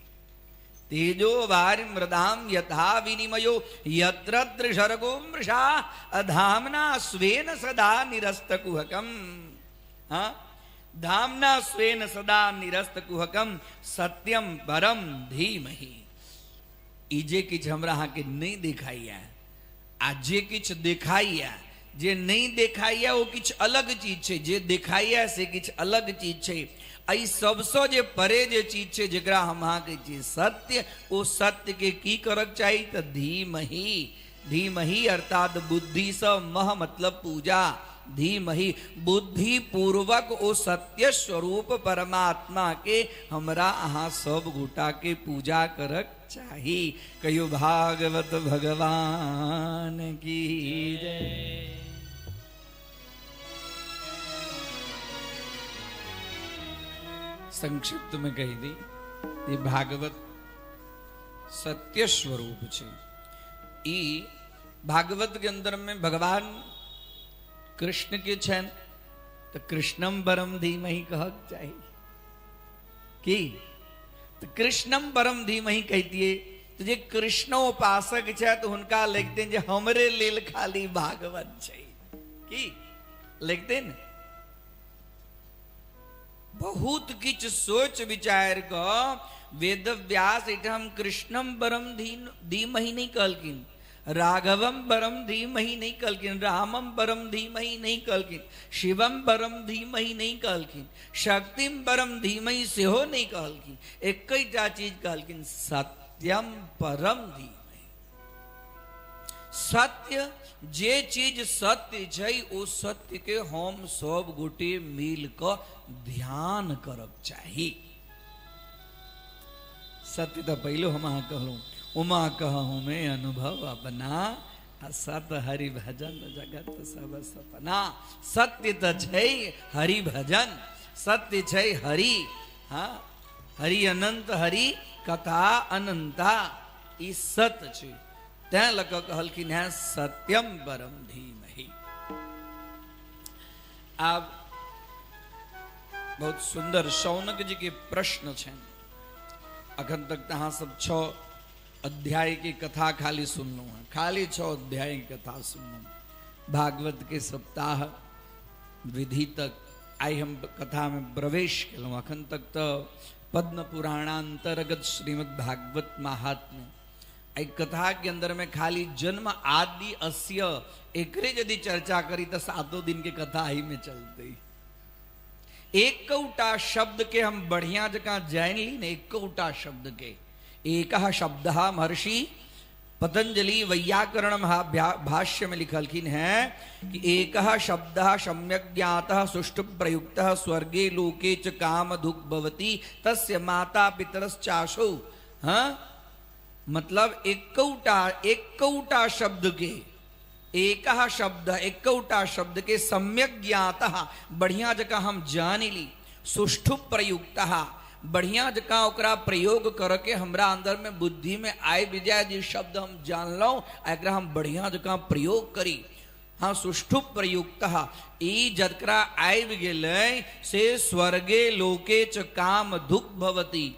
तेजो वारि मृदाम यथा विनिमयो यत्र त्रिशर्गो मृषा अधामना स्वेन सदा निरस्त कुहकम। हाँ, धामना स्वेन सदा निरस्त कुहकम सत्यम परम धीमहि। ई जे किछ हमरा के नहीं दिखाइया, आज जे किछ दिखाइया, जे नहीं दिखाइया वो किछ अलग चीज छे, जे दिखाइया से किछ अलग चीज छे। आई सबसे जे परे जे चीज छे जेकरा हम अहाँ के छी सत्य, वो सत्य के की करक चाहिए तो धीमहि। धीमहि अर्थात बुद्धि से मह मतलब पूजा, धीमहि। बुद्धि पूर्वक ओ सत्य स्वरूप परमात्मा के हमरा अहाँ सब गोटा के पूजा करक चाही। कहियो भागवत भगवान की जय। संक्षिप्त में कही दी, ये भागवत सत्य स्वरूप छे। ई भागवत के अंदर में भगवान कृष्ण के छन तो कृष्णम परम धीमहि कहक चाहिए कि तो कृष्णम परम धीमहि कहती है। तो जे कृष्ण उपासक छे तो उनका लिखते हैं जे हमरे लेल खाली भागवत छे कि लिखते न। बहुत किछ सोच विचार क वेद व्यास हम कृष्णम परम धीमहि नहीं कहलकिन, राघवम परम धीमहि नहीं कहलकिन, रामम परम धीमहि नहीं कहलकिन, शिवम परम धीमहि नहीं कहलकिन, शक्तिम परम धीमहि सेहो नहीं कहलकिन। एक चीज कहलकिन, सत्यम परम धीमहि। सत्य जे चीज सत्य छै ओ सत्य के हम सब गोटे मिल क ध्यान करक चाही। सत्य तो पहले हम कहलू, उमा कहूँ मैं अनुभव अपना, सत हरि भजन जगत सब सपना। सत्य तो छै हरि भजन, सत्य छै हरि, हाँ हरि अनंत हरि कथा अनंता, ई सत्य छै। तैं लग कहलखिन है सत्यम परम धीमहि। अब बहुत सुंदर शौनक जी के प्रश्न छन। अखन तक तहाँ सब 6 अध्याय की कथा खाली सुनलू है, खाली 6 अध्याय की कथा सुनलू। भागवत के सप्ताह विधि तक आई हम कथा में प्रवेश कलू। अखन तक तो पद्म पुराणांतर्गत श्रीमद् भागवत महात्म्य एक कथा के अंदर में खाली जन्म आदि अस्य एकरे यदि चर्चा करी तो 7 दिन के कथा ही में चलते। एक कौटा शब्द के हम बढ़िया जगह जान ली ने। एक कौटा शब्द के एक शब्द महर्षि पतंजलि वैयाकरण भाष्य में लिखलखिन है कि एक शब्द सम्यक ज्ञात सुष्ठु प्रयुक्त स्वर्गे लोके च काम दुख भवति तस्य माता पितरश्चाशो। हाँ मतलब एक कौटा शब्द के एक शब्द के सम्यक ज्ञात बढ़िया जगह हम जान ली, सुष्ठु प्रयुक्त बढ़िया जगह ओकरा प्रयोग करके हमरा अंदर में बुद्धि में आए विजय जी शब्द हम जान लो, एकरा हम बढ़िया जगह प्रयोग करी। हाँ सुष्ठु प्रयुक्त ई जकरा आबि गेलै से स्वर्गे लोके च काम दुख भवति।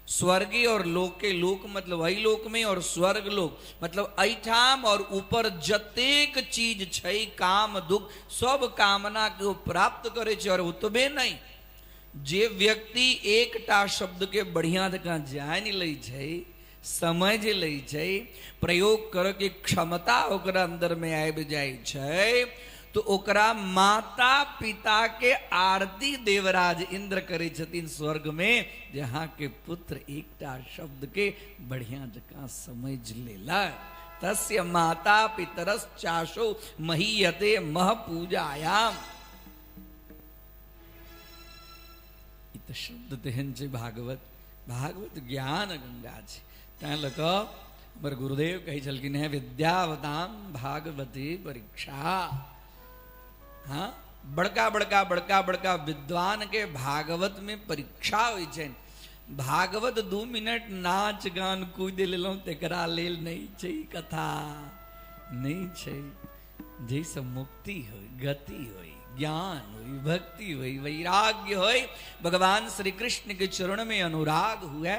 स्वर्गी और लोके, लोक मतलब वही लोक में और स्वर्ग लोक मतलब ऐठाम और ऊपर जतेक चीज छै काम दुख सब कामना के प्राप्त करे छै। और उतबे नहीं, जे व्यक्ति एकटा शब्द के बढ़िया जगह जान लै छै, समझ लै छै, प्रयोग करे के क्षमता ओकरा अंदर में आबि जाय छै, तो ओकरा माता पिता के आरती देवराज इंद्र करे छथिन स्वर्ग में, जहाँ के पुत्र एकटा शब्द के बढ़िया जगह समझ लेला। तस्य माता पितरश्चाशो महीयते मह पूजायाम। इत शब्द तेहन छै भागवत। भागवत ज्ञान गंगा छै। तैं लऽ कऽ हमर गुरुदेव कहै छलखिन है विद्यावताम भागवती परीक्षा। हाँ बड़का बड़का विद्वान के भागवत में परीक्षा होइ छै। भागवत 2 मिनट नाच गान कूद लेलहुँ तेकरा लेल नहीं छै कथा, नहीं छै। जैसे मुक्ति हो, गति हो, ज्ञान हो, भक्ति हो, वैराग्य हो, भगवान श्री कृष्ण के चरण में अनुराग हुए,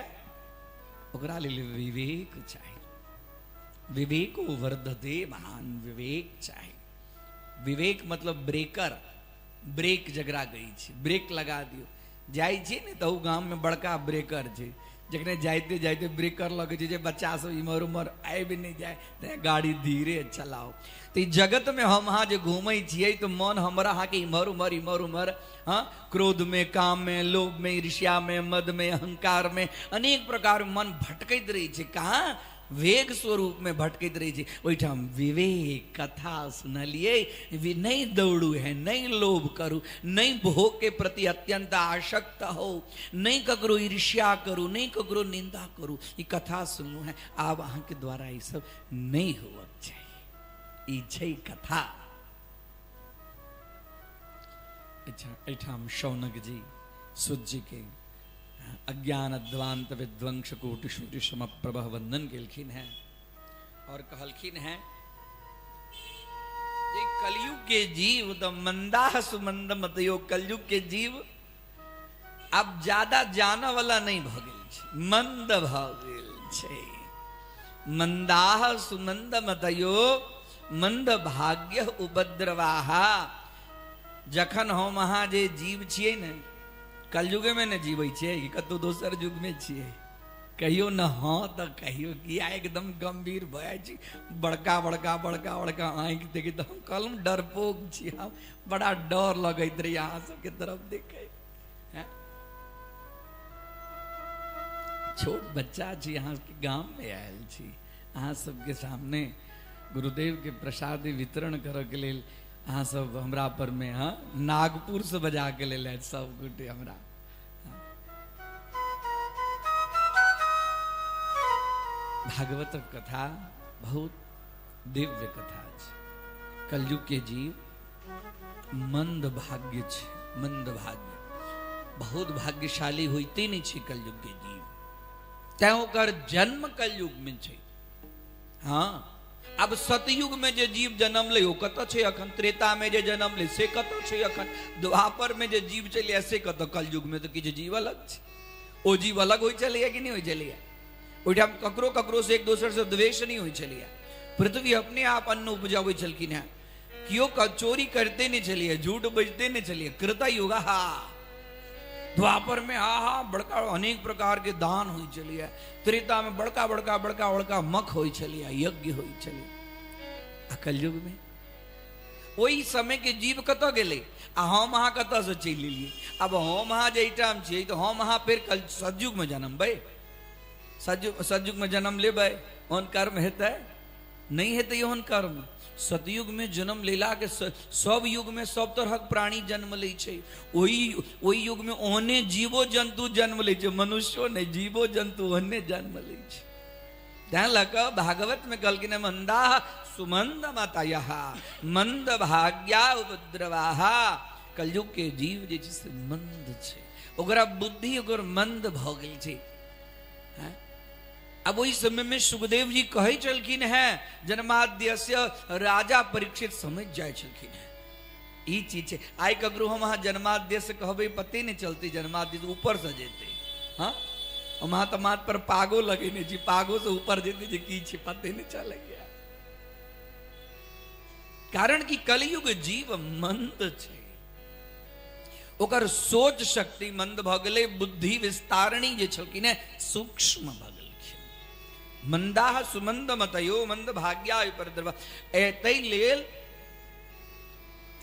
ओकरा लेल विवेक चाहिए। विवेको वर्धते महान, विवेक चाहिए। विवेक मतलब ब्रेकर, ब्रेक जकरा गई छै, ब्रेक लगा दियो। जाय छै ने तो गांव में बड़का ब्रेकर छै, जखने जाते जाते ब्रेकर लगे छै जे बच्चा सब इमहर उमहर आबि नहीं जाए, ते गाड़ी धीरे चलाओ। तो जगत में हम अहाँ जे घूमै छियै तो मन हमरा अहाँ के इमहर उमहर हाँ क्रोध में, काम में, लोभ में, ईर्ष्या में, मद में, अहंकार में, अनेक प्रकार मन भटकैत रही छै। कहाँ वेग स्वरूप में भटकत रही थी ओठाम विवेक कथा सुनलिए नहीं दौड़ू है, नहीं लोभ करू, नहीं भोग के प्रति अत्यंत आसक्त हो, नहीं ककरो ईर्ष्या करू, नहीं ककरो निंदा करू, ये कथा सुनू है। आप अहाँ के द्वारा ये सब नहीं हो चाहिए, ई कथा। अच्छा एठाम शौनक जी सूत जी के अज्ञान अध्वांत विध्वंस कोटि श्रुति सम प्रभ वंदन केलखिन है और कहलखिन है जे कलयुग के जीव तो मंदाह सुमंद मतयो, कलयुग के जीव अब ज्यादा जाना वाला नहीं भगेल छे, मंद भगेल छे। मंदाह सुमंद मतयो मंद भाग्य उपद्रवाहा। जखन हम अहाँ जे जीव छियै ने कलयुगे में न जीवै छियै कि कतौ दोसर युग में छियै, कहियो न हाँ तो कहियो किया एकदम गंभीर भय छी, बड़का बड़का बड़का बड़का आँखि देखी तो हम कहलहुँ डरपोक छी, हम बड़ा डर लगैत रही अहाँ सबके तरफ देखे। छोट बच्चा छी, अहाँ के गाँव में आयल छी, अहाँ सबके सामने गुरुदेव के प्रसादी वितरण करऽ के लेल अहाँ सब हमरा पर में हाँ नागपुर से बजा के ले सब गोटे हमरा। भागवत कथा बहुत दिव्य कथा है। कलयुग के जीव मंद भाग्य छे, मंद भाग्य बहुत भाग्यशाली होते नहीं छे कलयुग के जीव, तैं ओकर जन्म कलयुग में छे। हाँ अब सतयुग में जे जीव जन्म ले कत छे अखन, त्रेता में जे जन्म ले से कत छे अखन, द्वापर में जे जीव चले से कत, कलयुग में तो किछु जीव अलग छे। ओ जीव अलग होई चलिए कि नहीं होई चलिए, ओठाम ककरो ककरो से एक दोसर से द्वेष नहीं होई चलिए। पृथ्वी अपने आप अन्न उपजावे छलखिन है, कियो चोरी करते नहीं चलिए, झूठ बजते नहीं चलिए। कृत युग हा द्वापर में हा हा बड़का अनेक प्रकार के दान हुई चलिए, त्रेता में बड़का बड़का बड़का बड़का मख हुई चलिए, यज्ञ हुई चलिए। कलयुग में वही समय के जीव कत गेले, हम अहाँ कत से चल लिए। अब हम अहाँ जैठाम छियै तो हम अहाँ फिर कल सतयुग में जन्म बे, सतयुग में जन्म लेबै, ओहन कर्म हेतै नहीं हेतै ओहन कर्म। सतयुग में जन्म लेला के सब युग में सब तरह प्राणी जन्म ले छे, ओही युग में ओहने जीवो जंतु जन्म ले छे, मनुष्यो नहीं जीवो जंतु ओहने जन्म ले छे। ध्यान लग भागवत में कहलखिन मंदा सुमंद मतयः मंद भाग्या उपद्रवाहा। कलयुग के जीव जे छे से मंद छे, ओकरा बुद्धि ओकर मंद भ गेल छे। अब वही समय में सुखदेव जी कहे चलखिन है जन्माद्यस्य राजा परीक्षित समझ जाए चलखिन है ई चीज है। आइ ककरो हम वहां जन्माद्य से कहबे पते नहीं चलती, जन्माद्य ऊपर से जेते हाँ वहां तो माथ पर पागो लगे नहीं जी, पागो से ऊपर जेते जी की छे पते नहीं चले गया। कारण कि कलयुग जीव मंद छे, ओकर सोच शक्ति मंद भ गेलै, बुद्धि विस्तारणी जे छलखिन है सूक्ष्म भ गेलखिन। मंदाह सुमंद मतयो मंद भाग्या उपद्रवा। एतै लेल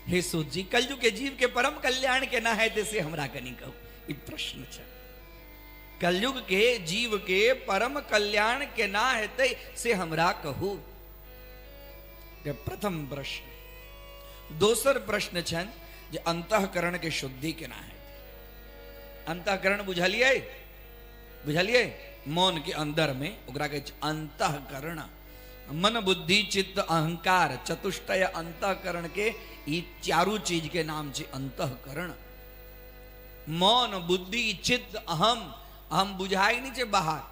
हे सूत जी कलयुग के जीव के परम कल्याण केना है से हमरा कनी कहू, ई प्रश्न छै। कलयुग के जीव के परम कल्याण केना हेतै से हमरा कहू। प्रथम प्रश्न। दोसर प्रश्न छन जे अंतःकरण के शुद्धि केना है। अंतःकरण बुझलिए, बुझलिए मन के अंदर में ओकरा के अंतःकरण, मन बुद्धि चित्त अहंकार चतुष्टय अंतःकरण के ई चारू चीज के नाम छे अंतःकरण। मन बुद्धि चित्त अहम, अहम बुझाई नहीं छे बाहर,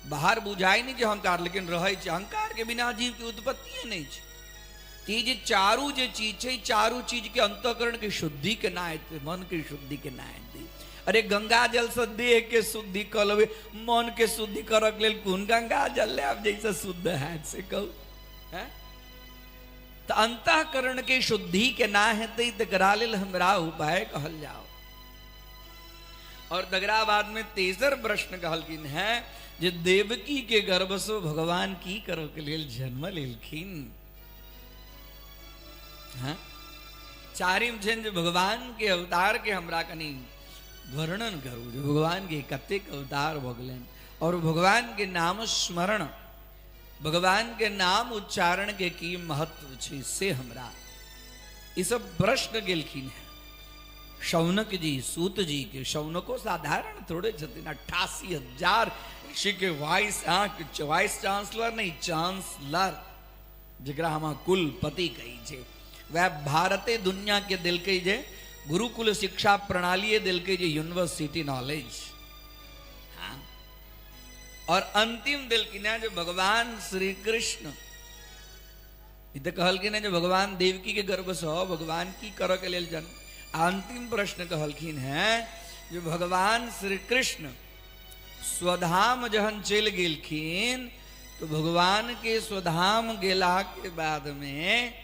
बाहर बुझाई नहीं छे अहंकार, लेकिन रहे छे। अहंकार के बिना जीव की उत्पत्ति नहीं छे। ती जे चारू जे चीज छे, चारू चीज के अंतःकरण के शुद्धि के ना हेतै, मन के शुद्धि के ना हेतै। अरे गंगा जल से देह के शुद्धि कर लेबे, मन के शुद्धि करक लेल कोन गंगा जल ले आप जैसे शुद्ध है से कहू है। तो अंतःकरण के शुद्धि के ना हेतै तकरा लेल हमरा उपाय कहल जाओ। और तकरा बाद में तेसर प्रश्न कहलखिन है जे देवकी के गर्भ से भगवान की करो के लेल जन्म लेलखिन। हाँ चारिम छन भगवान के अवतार के हमरा कनी वर्णन करू, जो भगवान के कतेक अवतार भ गेलनि और भगवान के नाम स्मरण भगवान के नाम उच्चारण के की महत्व छे से हमरा ये सब प्रश्न गेलखिन है शौनक जी सूत जी के शौनको साधारण थोड़े छथिन 88,000 ऋषि के वाइस चांसलर नहीं चांसलर जरा हम कुलपति कही छे वह भारते दुनिया के दिल के जे गुरुकुल शिक्षा प्रणाली दिल के जे यूनिवर्सिटी नॉलेज हाँ और अंतिम दिल की ना जो भगवान श्री कृष्ण इत कहलखिन जो भगवान देवकी के गर्भ से भगवान की कर के लेल जन अंतिम प्रश्न कहलखिन है जो भगवान श्री कृष्ण स्वधाम जहन चल गेलखिन तो भगवान के स्वधाम गेला के बाद में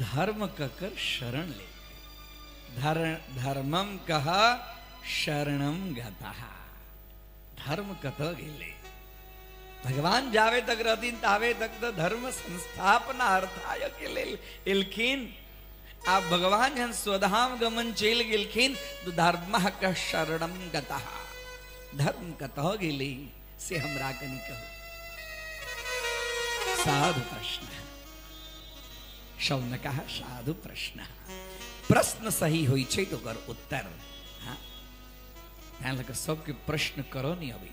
धर्म ककर शरण ले धर्मम कह शरणम गतः धर्म कत गेले भगवान जावे तक रहतीन तावे तक तो धर्म संस्थापना अर्थाय के लेल एलखिन आप भगवान जन स्वधाम गमन चल गेलखिन तो धर्म का शरणम गतः धर्म कतः गेले से हमरा कनी कहो साधु प्रश्न शौनक साधु प्रश्न प्रश्न सही होई छे तो कर उत्तर हाँ यहाँ लग सबके प्रश्न करो नहीं अभी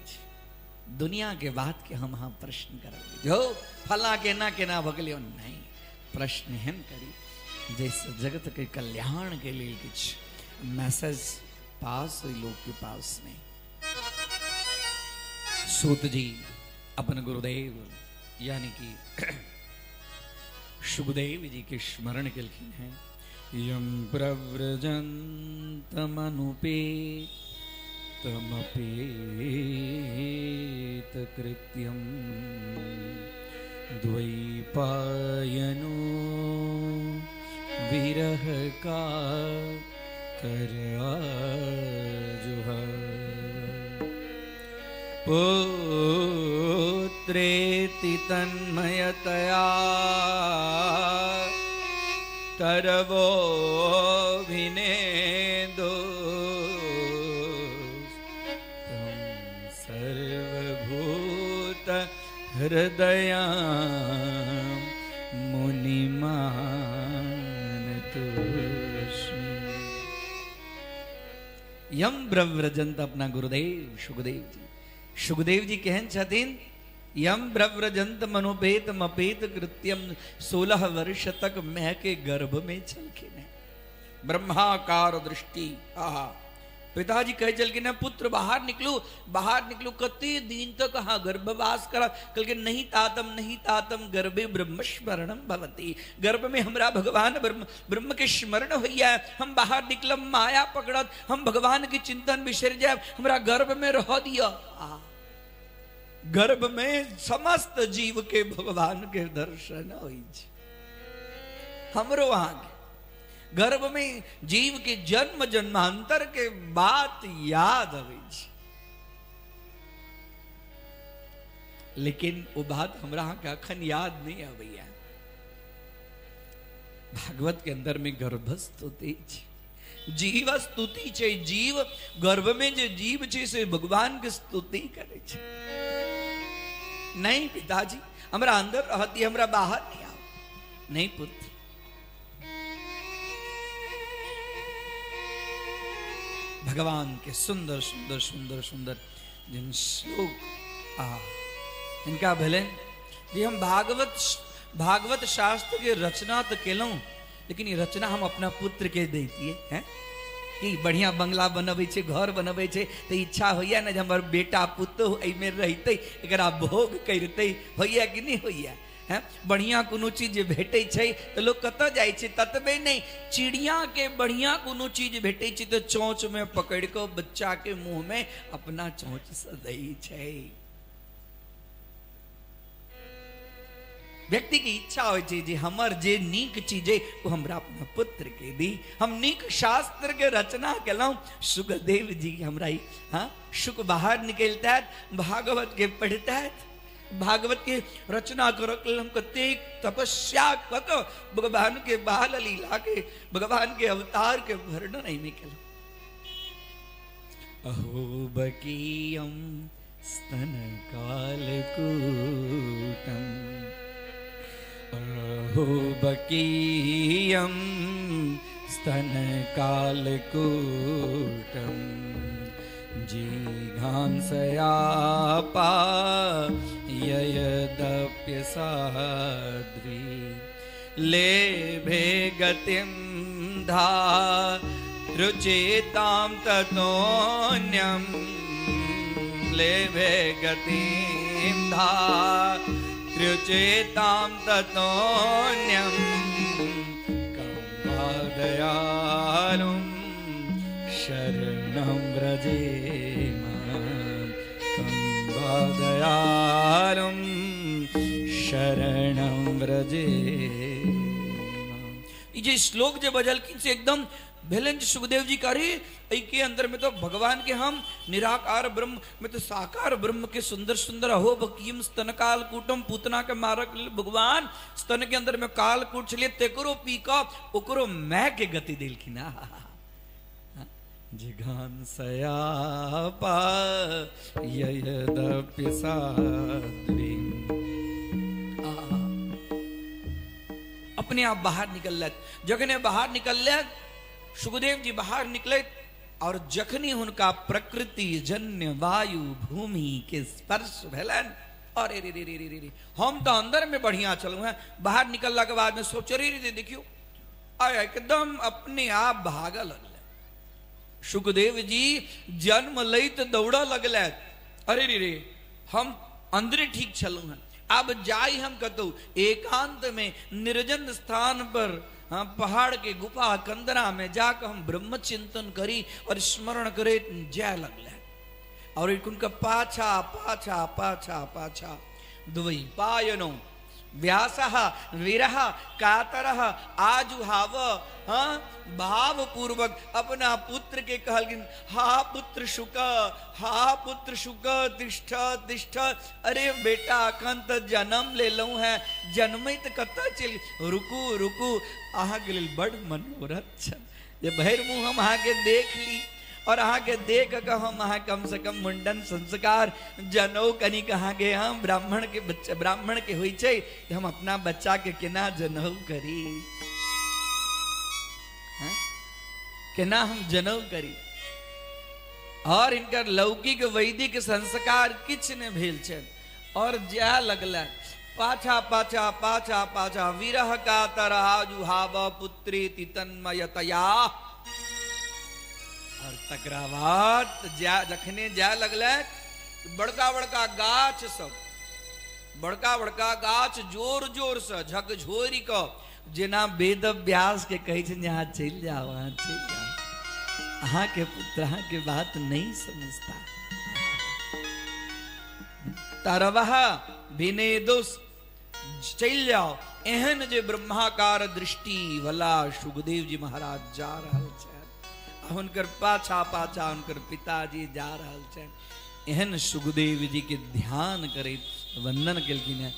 दुनिया के बात के हम हाँ प्रश्न करेंगे जो फला के ना भगलियो नहीं प्रश्न हम करी जैसे जगत के कल्याण के लिए कुछ मैसेज पास हुई लोग के पास में सूत जी अपन गुरुदेव यानी कि सुखदेव जी के स्मरण के लिखिन है यम प्रव्रजंत मनुपे तमपेत कृत्यम द्वैपायनो विरह का करजुहा पुत्रेति तन्मयतया तरवो विनेदो सर्वभूत हृदया मुनिमान तुष्णि यम ब्रव्रजंत अपना गुरुदेव सुखदेव जी कहन छथिन यम ब्रव्रजंत मनोपेत मपेत कृत्यम 16 वर्ष तक मैं के गर्भ में छलखिन ब्रह्माकार दृष्टि आहा पिताजी कहे चल के ना पुत्र बाहर निकलो कते दिन तक हाँ गर्भवास करा कल के नहीं तातम गर्भे ब्रह्म स्मरणम भवती गर्भ में हमरा भगवान ब्रह्म के स्मरण होइया हम बाहर निकलम माया पकड़त हम भगवान के चिंतन बिसर जाए हमरा गर्भ में रह दिया गर्भ में समस्त जीव के भगवान के दर्शन होई हमरो वहां के गर्भ में जीव के जन्म जन्मांतर के बात याद आवे लेकिन वो बात हमरा के अखन याद नहीं आवे भागवत के अंदर में गर्भ स्तुति जीव स्तुति छे जीव गर्भ में जो जीव छे से भगवान के स्तुति करे छे नहीं पिताजी हमरा अंदर रहती हमरा बाहर नहीं आओ नहीं पुत्र भगवान के सुंदर सुंदर सुंदर सुंदर जिन श्लोक इनका भले जी हम भागवत शास्त्र के रचना तो केलूं लेकिन ये रचना हम अपना पुत्र के देती है कि बढ़िया बंगला बनबे छे घर बनबे छे तो इच्छा होइया ना हमर बेटा पुत्र एमे रहते एकरा भोग करते होइया कि नहीं होइया है बढ़िया कोनो चीज भेटे छे तो लोग कत जाय छे ततबे नहीं चिड़िया के बढ़िया कोनो चीज भेटे छे तो चोंच में पकड़ को बच्चा के मुंह में अपना चोंच सदई छे व्यक्ति की इच्छा हो जी हमर जे नीक चीजे वो हमरा अपना पुत्र के दी हम नीक शास्त्र के रचना केलौं सुखदेव जी हमरा हाँ सुख बाहर निकलता है भागवत के पढ़ता है भागवत के रचना कर हम कते तपस्या कक भगवान के बाल लीला के भगवान के अवतार के वर्णन नहीं निकल अहो बकीयम स्तनकालकूटम् अहोबकीयं स्तनकालकूटम् जिघांसयापाययदप्यसाद्री लेभे गतिं धातृचेतां ततोऽन्यं लेभे गतिं धातृचेतां ततोऽन्यं कम्बादयालुं शरणं व्रजेम कम्बादयालुं शरणं व्रजेम। ये श्लोक जो बजल की से एकदम भेलन सुखदेव जी का रे के अंदर में तो भगवान के हम निराकार ब्रह्म में तो साकार ब्रह्म के सुंदर सुंदर अहो बकीम स्तन काल कूटम पूतना के मारक भगवान स्तन के अंदर में काल कूट चलिए तेकरो पीका ओकरो मैं के गति दिल की ना जिघान सयापा यदप्यसाद्री अपने आप बाहर निकल ले जखने बाहर निकल ले सुखदेव जी बाहर निकले और जखनी उनका प्रकृति जन्य वायु भूमि के स्पर्श भेलन और रे हम तो अंदर में बढ़िया चलू हैं बाहर निकलने के बाद में सोच रे देखियो एकदम अपने आप भागा लगल सुखदेव जी जन्म लैत दौड़ा लगल अरे रे हम अंदर ठीक चलू हैं अब जाई हम कतौ एकांत में निर्जन स्थान पर हाँ पहाड़ के गुफा कंदरा में जाकर हम ब्रह्म चिंतन करी और स्मरण करे जय लगल और उनका पाछा पाछा पाछा पाछा द्वै पायनो व्यासः विरह कातरः आजुहाव हाँ भाव पूर्वक अपना पुत्र के कहलगिन हा पुत्र शुक तिष्ठ तिष्ठ अरे बेटा कंत जन्म ले लूं है जन्मित कत चल रुकू रुकू अहा के लिए बड़ मनोरथ ये बहिर मुंह हम अहा के देख ली और अहा के देख कर हम अहा कम से कम मुंडन संस्कार जनौ कनी कहा के हम ब्राह्मण के बच्चे ब्राह्मण के हुई छे हम अपना बच्चा के केना जनौ करी केना हम जनौ करी और इनका लौकिक वैदिक संस्कार किछ ने भेल छे और जा लगला पाछा पाछा पाछा पाछा विरह का तरह जुहाव पुत्री तन्मयतया और तकरा बाद जखने जा लगला बड़का बड़का गाछ सब बड़का बड़का गाछ जोर जोर से झकझोरी क जेना वेद व्यास के कहे छे यहाँ चल जाओ वहां चल जाओ अहाँ के पुत्र अहाँ के बात नहीं समझता तरवह विनेदुस चल जाओ एहन जे ब्रह्माकार दृष्टि वाला सुखदेव जी महाराज जा रहल छे उनकर पाछा पाछा उनकर पिताजी जा रहल छे एहन सुखदेव जी के ध्यान करे वंदन केलखिन है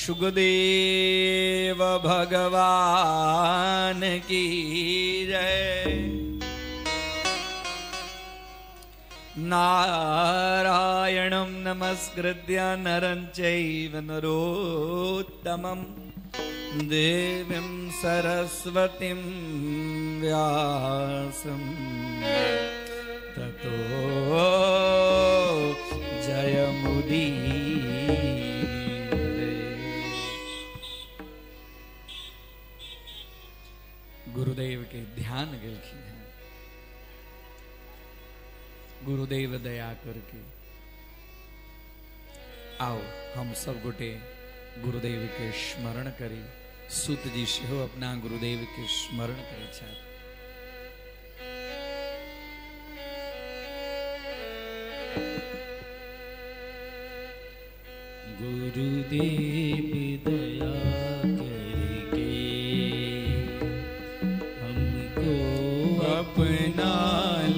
सुखदेव भगवान की जय नारायणं नमस्कृत्य नरं चैव नरोत्तमं देवीं सरस्वतीं व्यासं ततो जयमुदीरये। गुरुदेव के ध्यान गेलखिन हैं गुरुदेव दया करके आओ हम सब गोटे गुरुदेव के स्मरण करी सूत जी से हो अपना गुरुदेव के स्मरण करे छथि गुरुदेव दया करके हमको अपना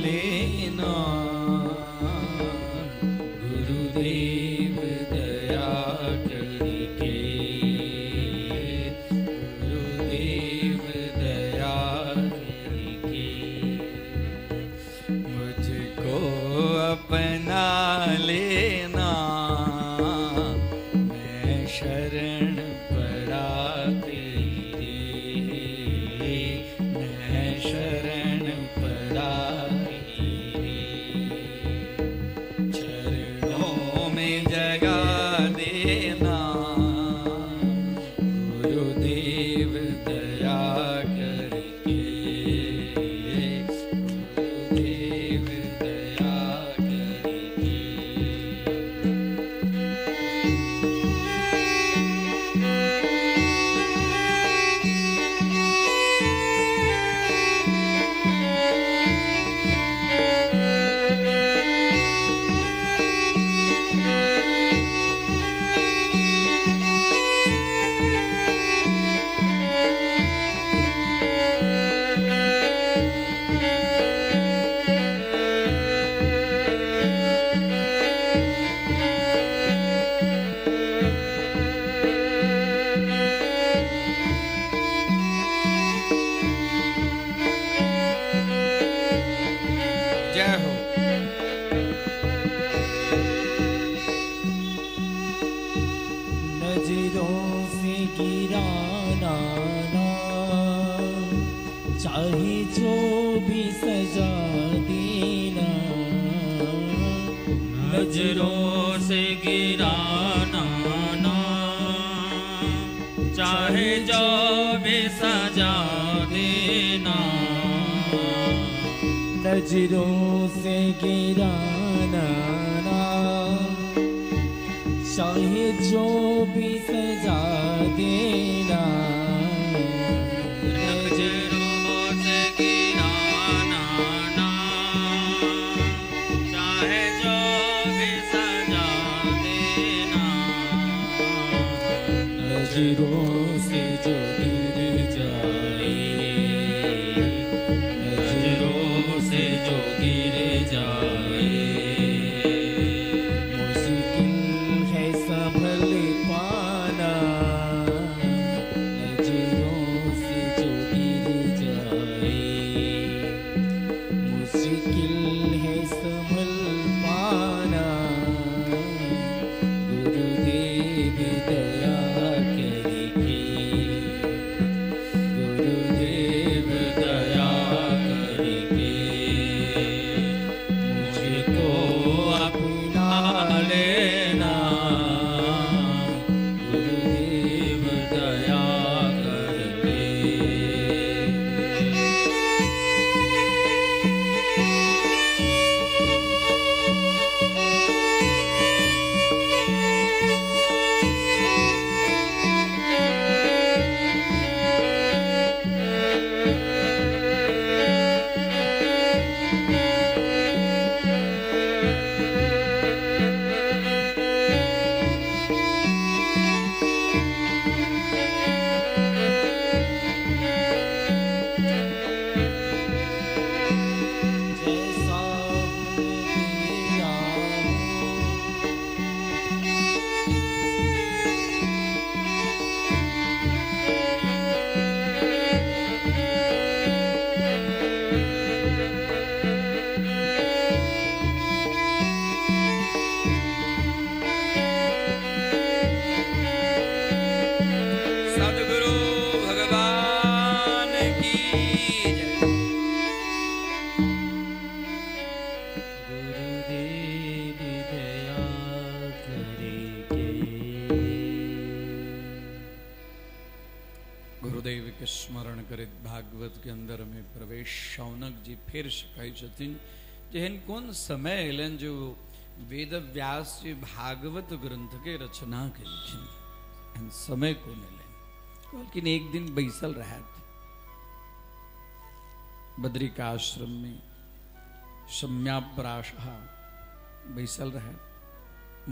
लेना गुरुदेव दया करके गुरुदेव दया करके मुझको अपना लेना चाहे जो भी सजा देना, नजरों से गिराना ना, चाहे जो भी सजा देना, नजरों से गिराना ना, चाहे जो भी सजा देना, नजरों से गिराना ना, चाहे जो भी सजा देना, नजरों से जो गिर जाए, नजरों से जो गिर जाए, मुश्किल है संभल पाना, नजरों से जो गिर जाए, मुश्किल है संभल पाना, गुरुदेव दया करके, गुरुदेव दया करके मुझको अपना लेना, गुरुदेव दया करके। जैसा तेरा सद्गुरु भगवान की जय। गुरुदेव दया करेंगे। गुरुदेव के स्मरण करे भागवत के अंदर में प्रवेश शौनक जी फिर कही छथिन जेहन कौन समय एलन जो वेद व्यास जी भागवत ग्रंथ के रचना केलखिन एहन समय को एलन लेकिन एक दिन बैसल रहत बद्रिकाश्रम में सम्याप्राशः बैसल रहत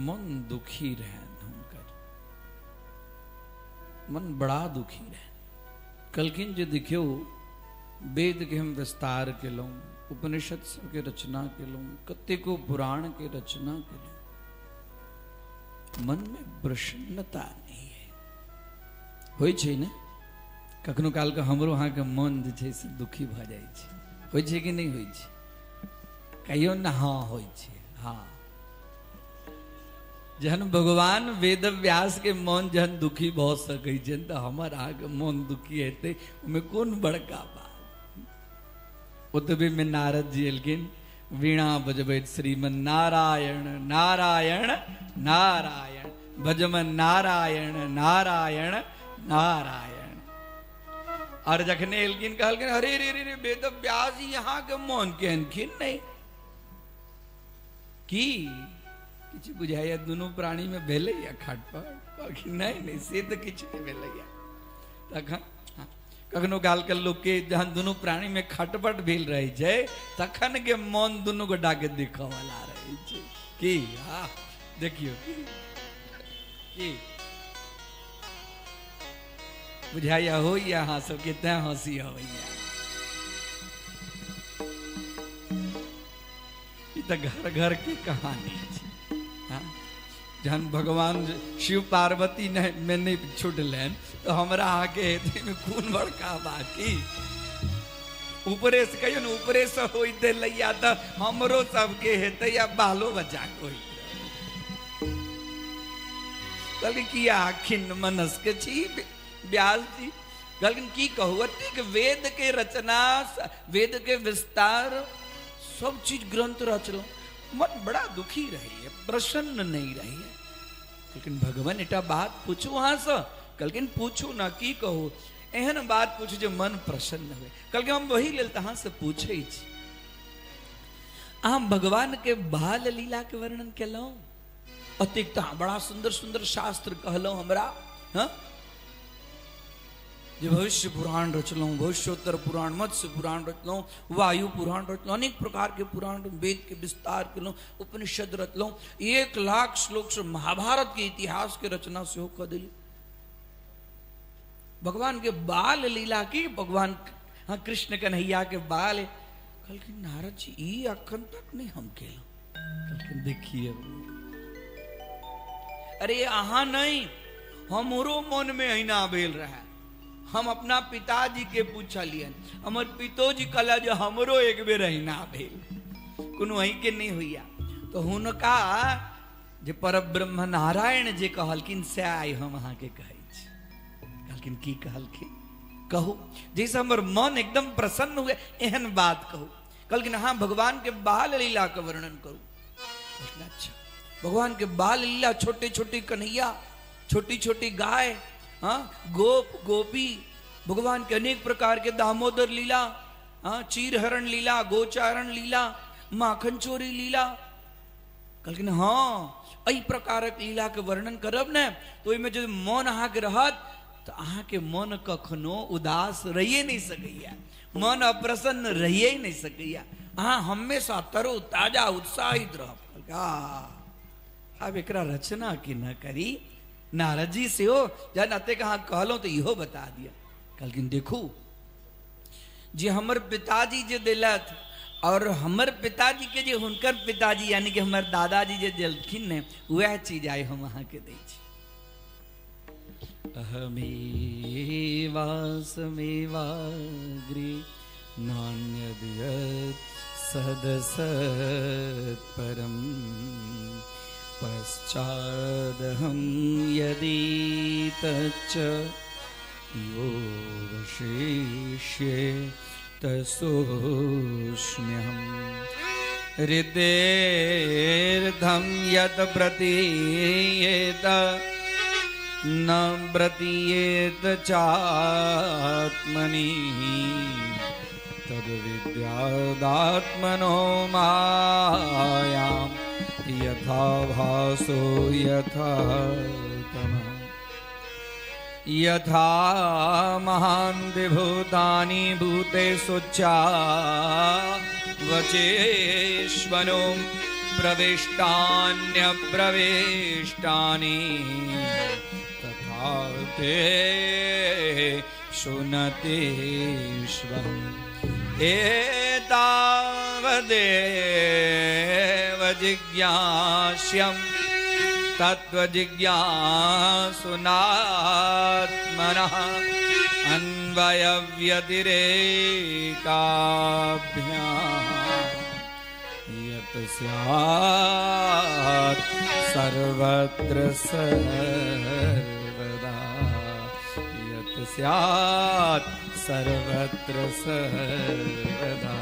मन दुखी रहन हुनकर मन बड़ा दुखी रहन कलकिन जो देखियो वेद के हम विस्तार केलौं उपनिषद सबके रचना केलौं कतेको पुराण के रचना केलौं मन में प्रसन्नता नहीं है होय छै ने कखनो काल के हमरो अहाँ के मन जे छै से दुखी भ जाइ छै होय छै कि नहीं होय छै कहियो ना हाँ होय छै हाँ जहन भगवान वेद व्यास के मन जहन दुखी भ सकै छै तो हमर अहाँ के मन दुखी हेतै ओमे कोन बड़का बात ओतबे में नारद जी एलखिन वीणा बजबैत श्रीमन नारायण नारायण नारायण भजमन नारायण नारायण नारायण और जखने एलखिन कहलखिन अरे रे रे रे वेद व्यास जी यहाँ के मन केहनखिन नहीं की किछु बुझाइया दुनू प्राणी में भेलैया खटपट कहलखिन नहीं नहीं से तो किछु नहीं भेलैया तखन कखनो काल के लोग के जहन दुनू प्राणी में खटपट भेल रहे छै तखन के मन दुनू गोटा के देखऽ वाला रहे छै की हाँ देखियो की बुझाइया हो यहाँ सबके तैं हंसी अबैया ई तो घर घर के कहानी छै हाँ? जहन भगवान शिव पार्वती में नहीं छुटलन तो हमरा आगे में खून बड़का बाकी ऊपरे से कहियो न ऊपरे से होई दे लैया तो हमरो सबके हेते या बालो बच्चा कोई कहली कि खिन्न मनस के छी व्यास जी लेकिन की कहू कि वेद के रचना, वेद के विस्तार, सब चीज ग्रंथ रचलो, मन बड़ा दुखी रही है, प्रसन्न नहीं रही है। लेकिन भगवान एटा बात पूछू वहां से, कल पूछू ना की कहू, एहन बात पूछू जो मन प्रसन्न हुए। कल हम वही लेल तहां से पूछे छी, हम भगवान के बाल लीला के वर्णन केलौ, अतिक बड़ा सुंदर सुंदर शास्त्र कहलो हमरा, हाँ? जो भविष्य पुराण रचलो, भविष्योत्तर पुराण, मत्स्य पुराण रचलो, वायु पुराण रचलो, अनेक प्रकार के पुराण, वेद के विस्तार केलो, उपनिषद रचलो, 1,00,000 श्लोक से महाभारत के इतिहास के रचना से हो कर दिली। भगवान के बाल लीला की, भगवान हाँ कृष्ण कन्हैया के बाल, कल की नारद जी ई अखन तक नहीं हम केलो, कल देखिए अरे अहा नहीं, हमरो मन में अहिना भेल रहा, हम अपना पिताजी के पूछलिए, हमर पितोजी कहला जो हमरो एक बेर अहिना भेल, कोनो अही के नहीं हुआ। तो हुनका जे परब्रह्म नारायण जे कहलखिन से आई हम अहाँ के कहै छी, कहलखिन की कहलखिन कहू, जैसे हमर मन एकदम प्रसन्न हुए एहन बात कहू। कहलखिन हाँ भगवान के बाल लीला का वर्णन करू। अच्छा, भगवान के बाल लीला, छोटे छोटे कन्हैया, छोटी छोटी गाय, हाँ गोप गोपी, भगवान के अनेक प्रकार के दामोदर लीला, हाँ चीरहरण लीला, गोचारण लीला, माखन चोरी लीला। कहलखिन हाँ एहि प्रकारक लीला के वर्णन करब ने तो ओहिमे जो मन अहाँ के रहत तो अहाँ के मन कखनो उदास रहिए नहीं सकैया, मन अप्रसन्न रहिए नहीं सकैया, अहाँ हमेशा तरो ताजा उत्साहित रहब। अब एकरा रचना की न करी, नारद जी से हो जन अते कहा कहलो तो इहो बता दिया। कहलखिन देखू जे हमर पिताजी जे दिलत और हमर पिताजी के जे हुनकर पिताजी यानी कि हमर दादाजी जे दिलखिन ने वह चीज आई हम अहाँ के दै छी। अहमेवासमेवाग्रे नान्यद्यत् सदसत् परम् पश्चादहं यदि तच्च योगशेष्ये तसोऽस्म्यहम् हृदेर्धं यत् प्रतीयेत न प्रतीयेत चात्मनि तद्विद्यादात्मनो मायाम् यथा भासो यथा तमः यथा महान्ति भूतानि भूतेषु वचेष्वनो प्रविष्टान्यप्रविष्टानि तथा ते शुनतेष्वम् एतावदेव जिज्ञास्यम् तत्त्वजिज्ञासुनात्मनः अन्वयव्यतिरेकाभ्याम् यत् स्यात् सर्वत्र सर्वदा यत् स्यात् सर्वत्र सर्वदा।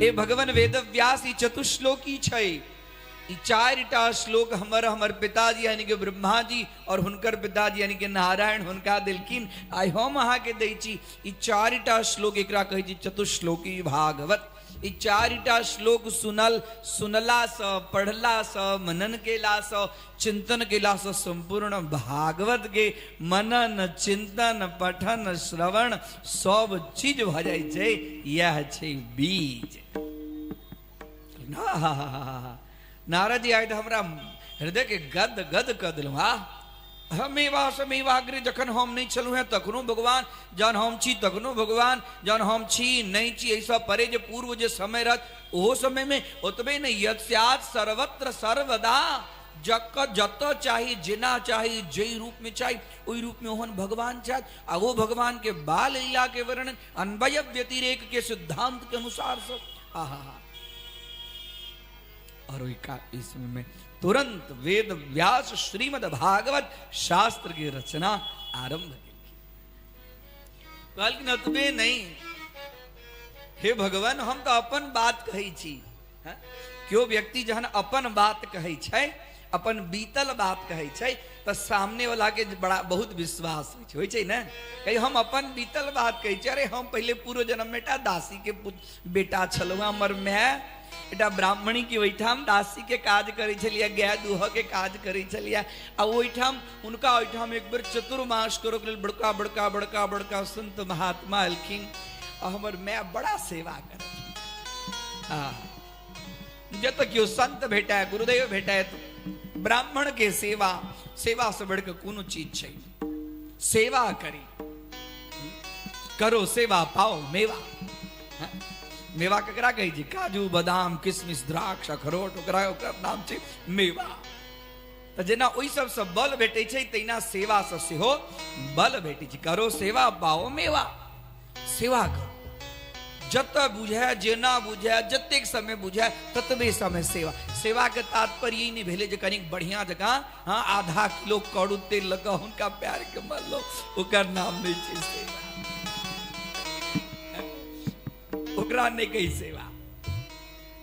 ए भगवान वेद व्यास ई चतुश्लोकी छै, ई 4टा श्लोक हमर पिताजी यानी कि ब्रह्मा जी और हुनकर पिताजी यानी कि नारायण हुनका दिलखिन, आई हम अहाँ के दै छी। ई 4टा श्लोक एकरा कहै छी चतुश्लोकी भागवत। ई 4टा श्लोक सुनला सँ, पढ़ला सँ, मनन केला सँ, चिंतन केला सँ संपूर्ण भागवत के मनन चिंतन पठन श्रवण सब चीज भ जाइ छै। यह छै बीज। नारद जी आए तो हमरा हृदय के गद गद कर दिलहुँ। हमेवा समेवाग्रे, जखन हम नहीं छलू हैं तखनो भगवान, जन हम छी तखनो भगवान, जन हम छी नहीं छी ऐसा परे जे पूर्व जे समय रहत ओहो समय में ओतबे नहीं। यत्स्यात् सर्वत्र सर्वदा, जत चाही जेना चाही जय रूप में चाही ओई रूप में ओहन भगवान चाहत। आ वो भगवान के बाल लीला के वर्णन अन्वय व्यतिरेक के सिद्धांत के अनुसार सब आहा। और इसमें तुरंत वेद व्यास श्रीमद् भागवत शास्त्र की रचना आरंभ की। कहलखिन ओतबे नहीं, हे भगवान हम तो अपन बात कहै छी। हाँ? क्यों व्यक्ति जहन अपन बात कहै छै, अपन बीतल बात कहै छै, तो सामने वाला के बड़ा बहुत विश्वास होइ छै ना। कहीं हम अपन बीतल बात कहै छै, अरे हम पहले पूर्व जन्म में एकटा दासी के बेटा छलहुँ, हमर माय एकटा ब्राह्मणी के ओहिठाम दासी के काज करै छलियै, गाय दूह के काज करै छलियै। आ ओहिठाम उनका ओहिठाम एक बेर चतुर्मास करो के लेल बड़का बड़का बड़का बड़का संत महात्मा एलखिन, आ हमर माय बड़ा सेवा करथिन। जत क्यों संत भेटाए, गुरुदेव भेटाए, तो ब्राह्मण के सेवा, सेवा से बढ़ के कोनो चीज छै। सेवा करी, करो सेवा पाओ मेवा। हाँ? मेवा ककरा कहै छै? काजू बादाम किशमिश द्राक्ष अखरोट, ओकरा नाम छै मेवा। तो जेना ओहि सब से बल भेटै छै, तहिना सेवा से सेहो बल भेटै छै। करो सेवा पाओ मेवा। सेवा करो, जत बुझे, जेना बुझे, जतेक समय बुझे ततबे समय सेवा। सेवा के तात्पर्य ई नहीं भेले जे कनिक बढ़िया जगह हाँ आधा किलो कड़ू तेल लगा हुनका पैर के मल लो, ओकर नाम नहीं छै सेवा। ओकरा नहीं कही सेवा।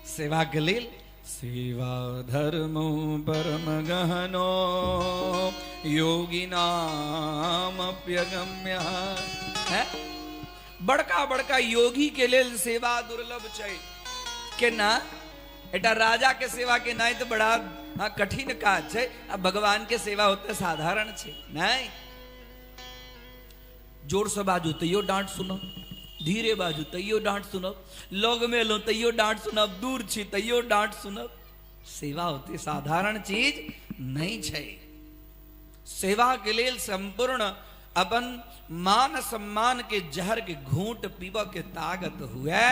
सेवा के लेल सेवा धर्मो परम गहनो योगी नाम अप्यगम्य है। बड़का बड़का योगी के लेल सेवा दुर्लभ छै। केना एटा राजा के सेवा के नहीं तो बड़ा हाँ कठिन काज छै। अब भगवान के सेवा होते साधारण छै नहीं। जोर से बाजू तैयो डांट सुनो, धीरे बाजू तैयो डांट सुनो, लग में लो तैयो डांट सुनब, दूर छी तैयो डांट सुनब। सेवा होती साधारण चीज नहीं छै। सेवा के लेल संपूर्ण अपन मान सम्मान के जहर के घूंट पीब के ताकत हुए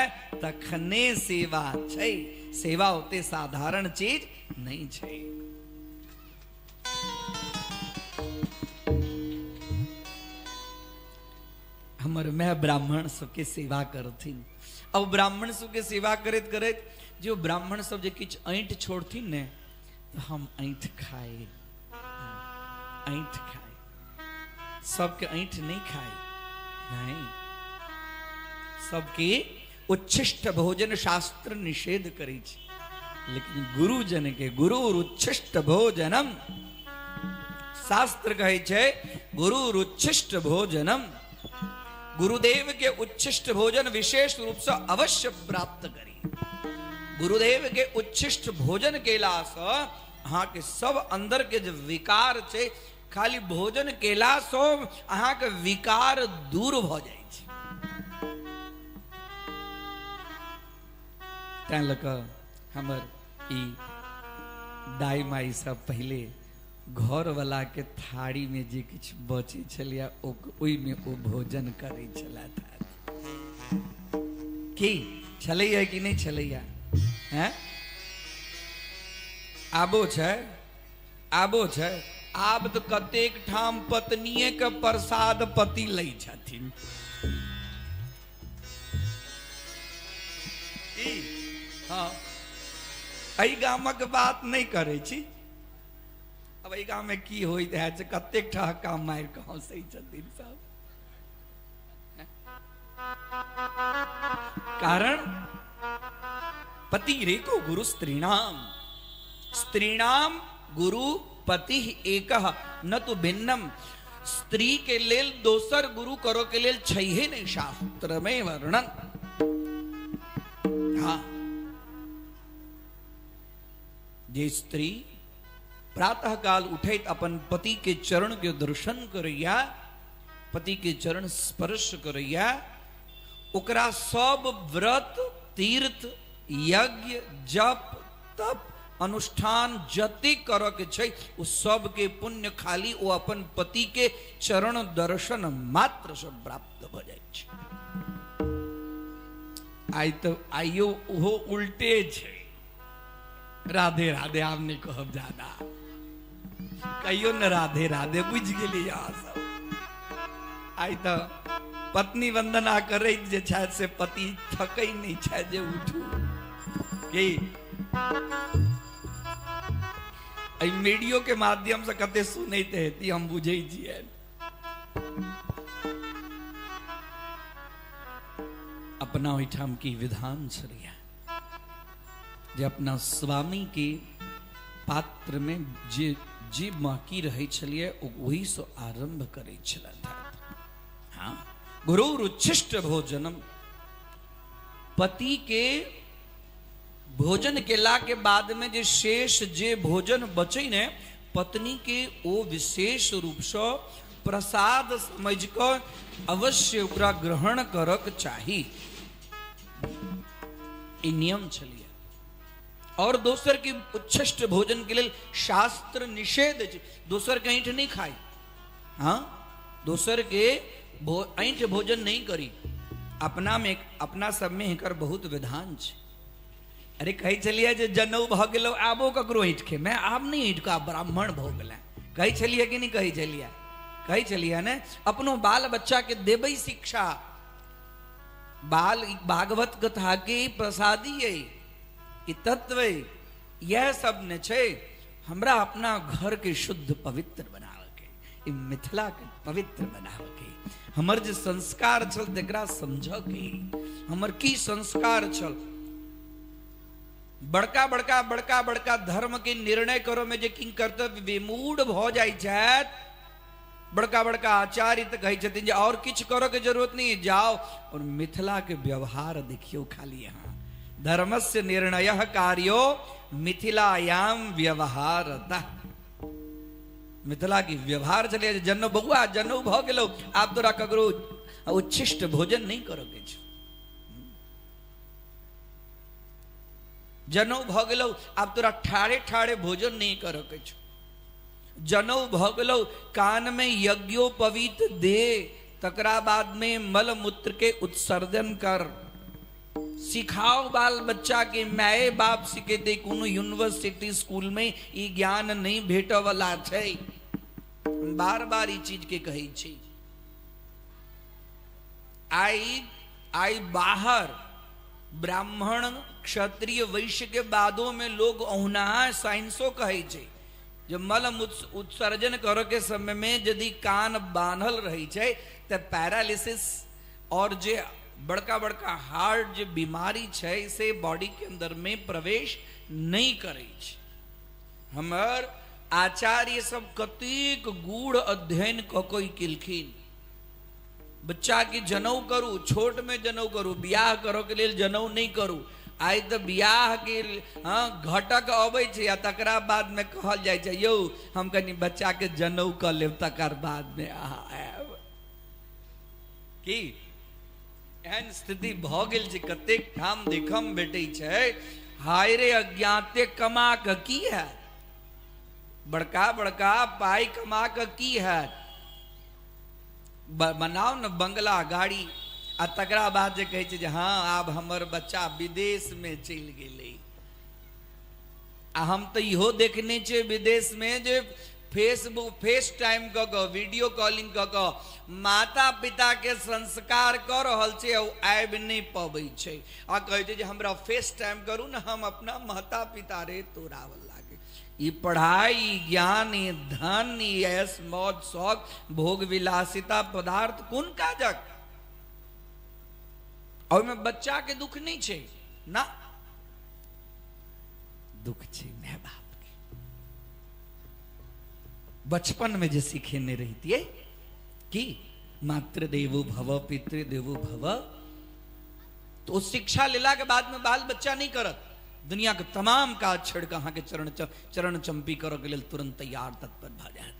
तखने सेवा छै। सेवा होते साधारण चीज नहीं छै। हमर मैं ब्राह्मण सबके सेवा करथिन। अब ब्राह्मण सबके सेवा करैत करैत जो ब्राह्मण सब जे किछ ऐंठ छोड़थिन ने, तो हम ऐंठ खाए, ऐंठ खाए। सबके ऐंठ नहीं खाए, नहीं। सबके उच्छिष्ट भोजन शास्त्र निषेध करै छै, लेकिन गुरुजन के गुरुर उच्छिष्ट भोजनम शास्त्र कहै छै। गुरुर उच्छिष्ट भोजनम, गुरुदेव के उच्छिष्ट भोजन विशेष रूप से अवश्य प्राप्त करी। गुरुदेव के उच्छिष्ट भोजन केला से अहाँ के सब अंदर के जो विकार छै, खाली भोजन केला सो अहाँ के विकार दूर भ जाय छै। तैं लऽ कऽ हमर ई दाई माई सब पहले घर वाला के थारी में जे किछ बचे छलिया ओहि में ओ भोजन करै छलैथ। की छलैया कि नहीं छलैया? हैं? आबो छै, आबो छै। आब तो कतेक ठाम पत्निये के प्रसाद पति लै छथिन। हाँ, एहि गामक बात नहीं करे छी। अब एहि गाम में की होइत है से कतेक ठहका मारि के हंसै छथिन सब। कारण पति रेको गुरु स्त्रीणाम, स्त्रीणाम गुरु पति एक न तो भिन्नम। स्त्री के लेल दोसर गुरु करो के लेल छैहे नहीं शास्त्र में वर्णन। हाँ, जे स्त्री प्रातः काल उठैत अपन पति के चरण के दर्शन करैया, पति के चरण स्पर्श करैया, ओकरा सब व्रत तीर्थ यज्ञ जप तप अनुष्ठान जते करऽ के छै ओ सब के पुण्य खाली ओ अपन पति के चरण दर्शन मात्र से प्राप्त भ जाय छै। आइ तो आइयो ओहो उल्टे छै। राधे राधे आब नहीं कहब ज्यादा, कहियो न राधे राधे, बुझ गेली अहाँ सब। आइ तो पत्नी वंदना करे जे छथि से पति थकै नहीं छै जे उठू की। एहि मीडियो के माध्यम से कते सुनैत हेती हम बुझै छियै। अपना ओहिठाम की विधान छलिए जे अपना स्वामी के पात्र में जे बाकी रहे छलिए वही से आरंभ करे छलथि। हाँ, गुरुर उच्छिष्ट भोजनम, पति के भोजन केला के बाद में जे शेष जे भोजन बचे ने पत्नी के ओ विशेष रूप से प्रसाद समझ कर अवश्य ओकरा ग्रहण करक चाही, ई नियम छलिए। और दोसर के उच्छिष्ट भोजन के लिए शास्त्र निषेध छै, दोसर के ऐंठ नहीं खाई। हाँ, दोसर के ऐंठ भोजन नहीं करी। अपना में अपना सब में एकर बहुत विधान छै। अरे कही चलिए जे जनऊ भ गेलो आबो ककरो ऐंठ के, मैं आब नहीं ऐंठ का ब्राह्मण भ गेला, कही चलिए कि नहीं कही चलिए, कही चलिए ने अपनो बाल बच्चा के देबै शिक्षा। बाल भागवत कथा के प्रसादी है, ई तत्व यह सब ने छे हमरा अपना घर के शुद्ध पवित्र बनावे के, ई मिथिला के पवित्र बनावे के, हमर जे संस्कार छल तेकरा समझ के, हमर की संस्कार छल। बड़का बड़का बड़का बड़का धर्म के निर्णय करो में जे किंग कर्तव्य विमूढ़ भ जाय छथि, बड़का बड़का आचार्य तो कही छथिन जे और किछ करो के जरूरत नहीं, जाओ और मिथिला के व्यवहार देखियो खाली। यहाँ धर्मस्य निर्णय कार्यो मिथिलायाम व्यवहारता, मिथिला की व्यवहार चले। जन्म बउआ जन्म भ गेलो आप तोरा ककरो उच्छिष्ट भोजन नहीं करोगे, जनऊ भ गेलो आप तोरा ठाड़े ठाड़े भोजन नहीं करोगे, जनऊ भ गेलो कान में यज्ञोपवीत दे, तकरा बाद में मल मूत्र के उत्सर्जन कर, सिखाओ बाल बच्चा के। माए बाप सिखेते कोनो यूनिवर्सिटी स्कूल में ई ज्ञान नहीं भेट वाला छै, बार बार ई चीज के कही छी। आई बाहर ब्राह्मण क्षत्रिय वैश्य के बादों में लोग औना साइंसो कहे छे, जब मल उत्सर्जन करो के समय में यदि कान बांधल रही छे तो पैरालिसिस और जे बड़का बड़का हार्ट जो बीमारी छे से बॉडी के अंदर में प्रवेश नहीं करे छे। हमर आचार्य सब कतेक गूढ़ अध्ययन कई केलखिन। बच्चा के जनऊ करू, छोट में जनऊ करू, बियाह करो के लिए जनऊ नहीं करू। आई तो बियाह के घटक अबै छै या तकरा बाद में कहल जाय छै यौ हम कनी बच्चा के जनऊ क लेब तकर बाद में आयब। की एहन स्थिति भ गेल छै, कतेक ठाम देखम भेटै छै, हाय रे अज्ञाते कमा क की है, बड़का बड़का पाई कमा क की है, बनाओ न बंगला गाड़ी आ तकरा बाद जे कहै छै जे हाँ आब हमर बच्चा विदेश में चलि गेलै। आ हम तो इहो देखने छै विदेश में जे फेसबुक फेस टाइम क क वीडियो कॉलिंग क क माता पिता के संस्कार कर रहल छै, आबि नहीं पबै छै आ कहै छै जे हमरा फेस टाइम करू न हम अपना माता पिता रे तोरावल लागे। ई पढ़ाई ज्ञान ई धन ई ऐश मौज शौक भोग विलासिता पदार्थ कोन काजक, और में बच्चा के दुख नहीं छे ना, दुख छे माँ बाप के। बचपन में जे सीखेने रहती है कि मातृदेवो भव पितृदेवो भव, तो शिक्षा लेला के बाद में बाल बच्चा नहीं करत, दुनिया के तमाम काज छोड़ के अहाँ के चरण चंपी करो के लिए तुरंत तैयार तत्पर भ जाए।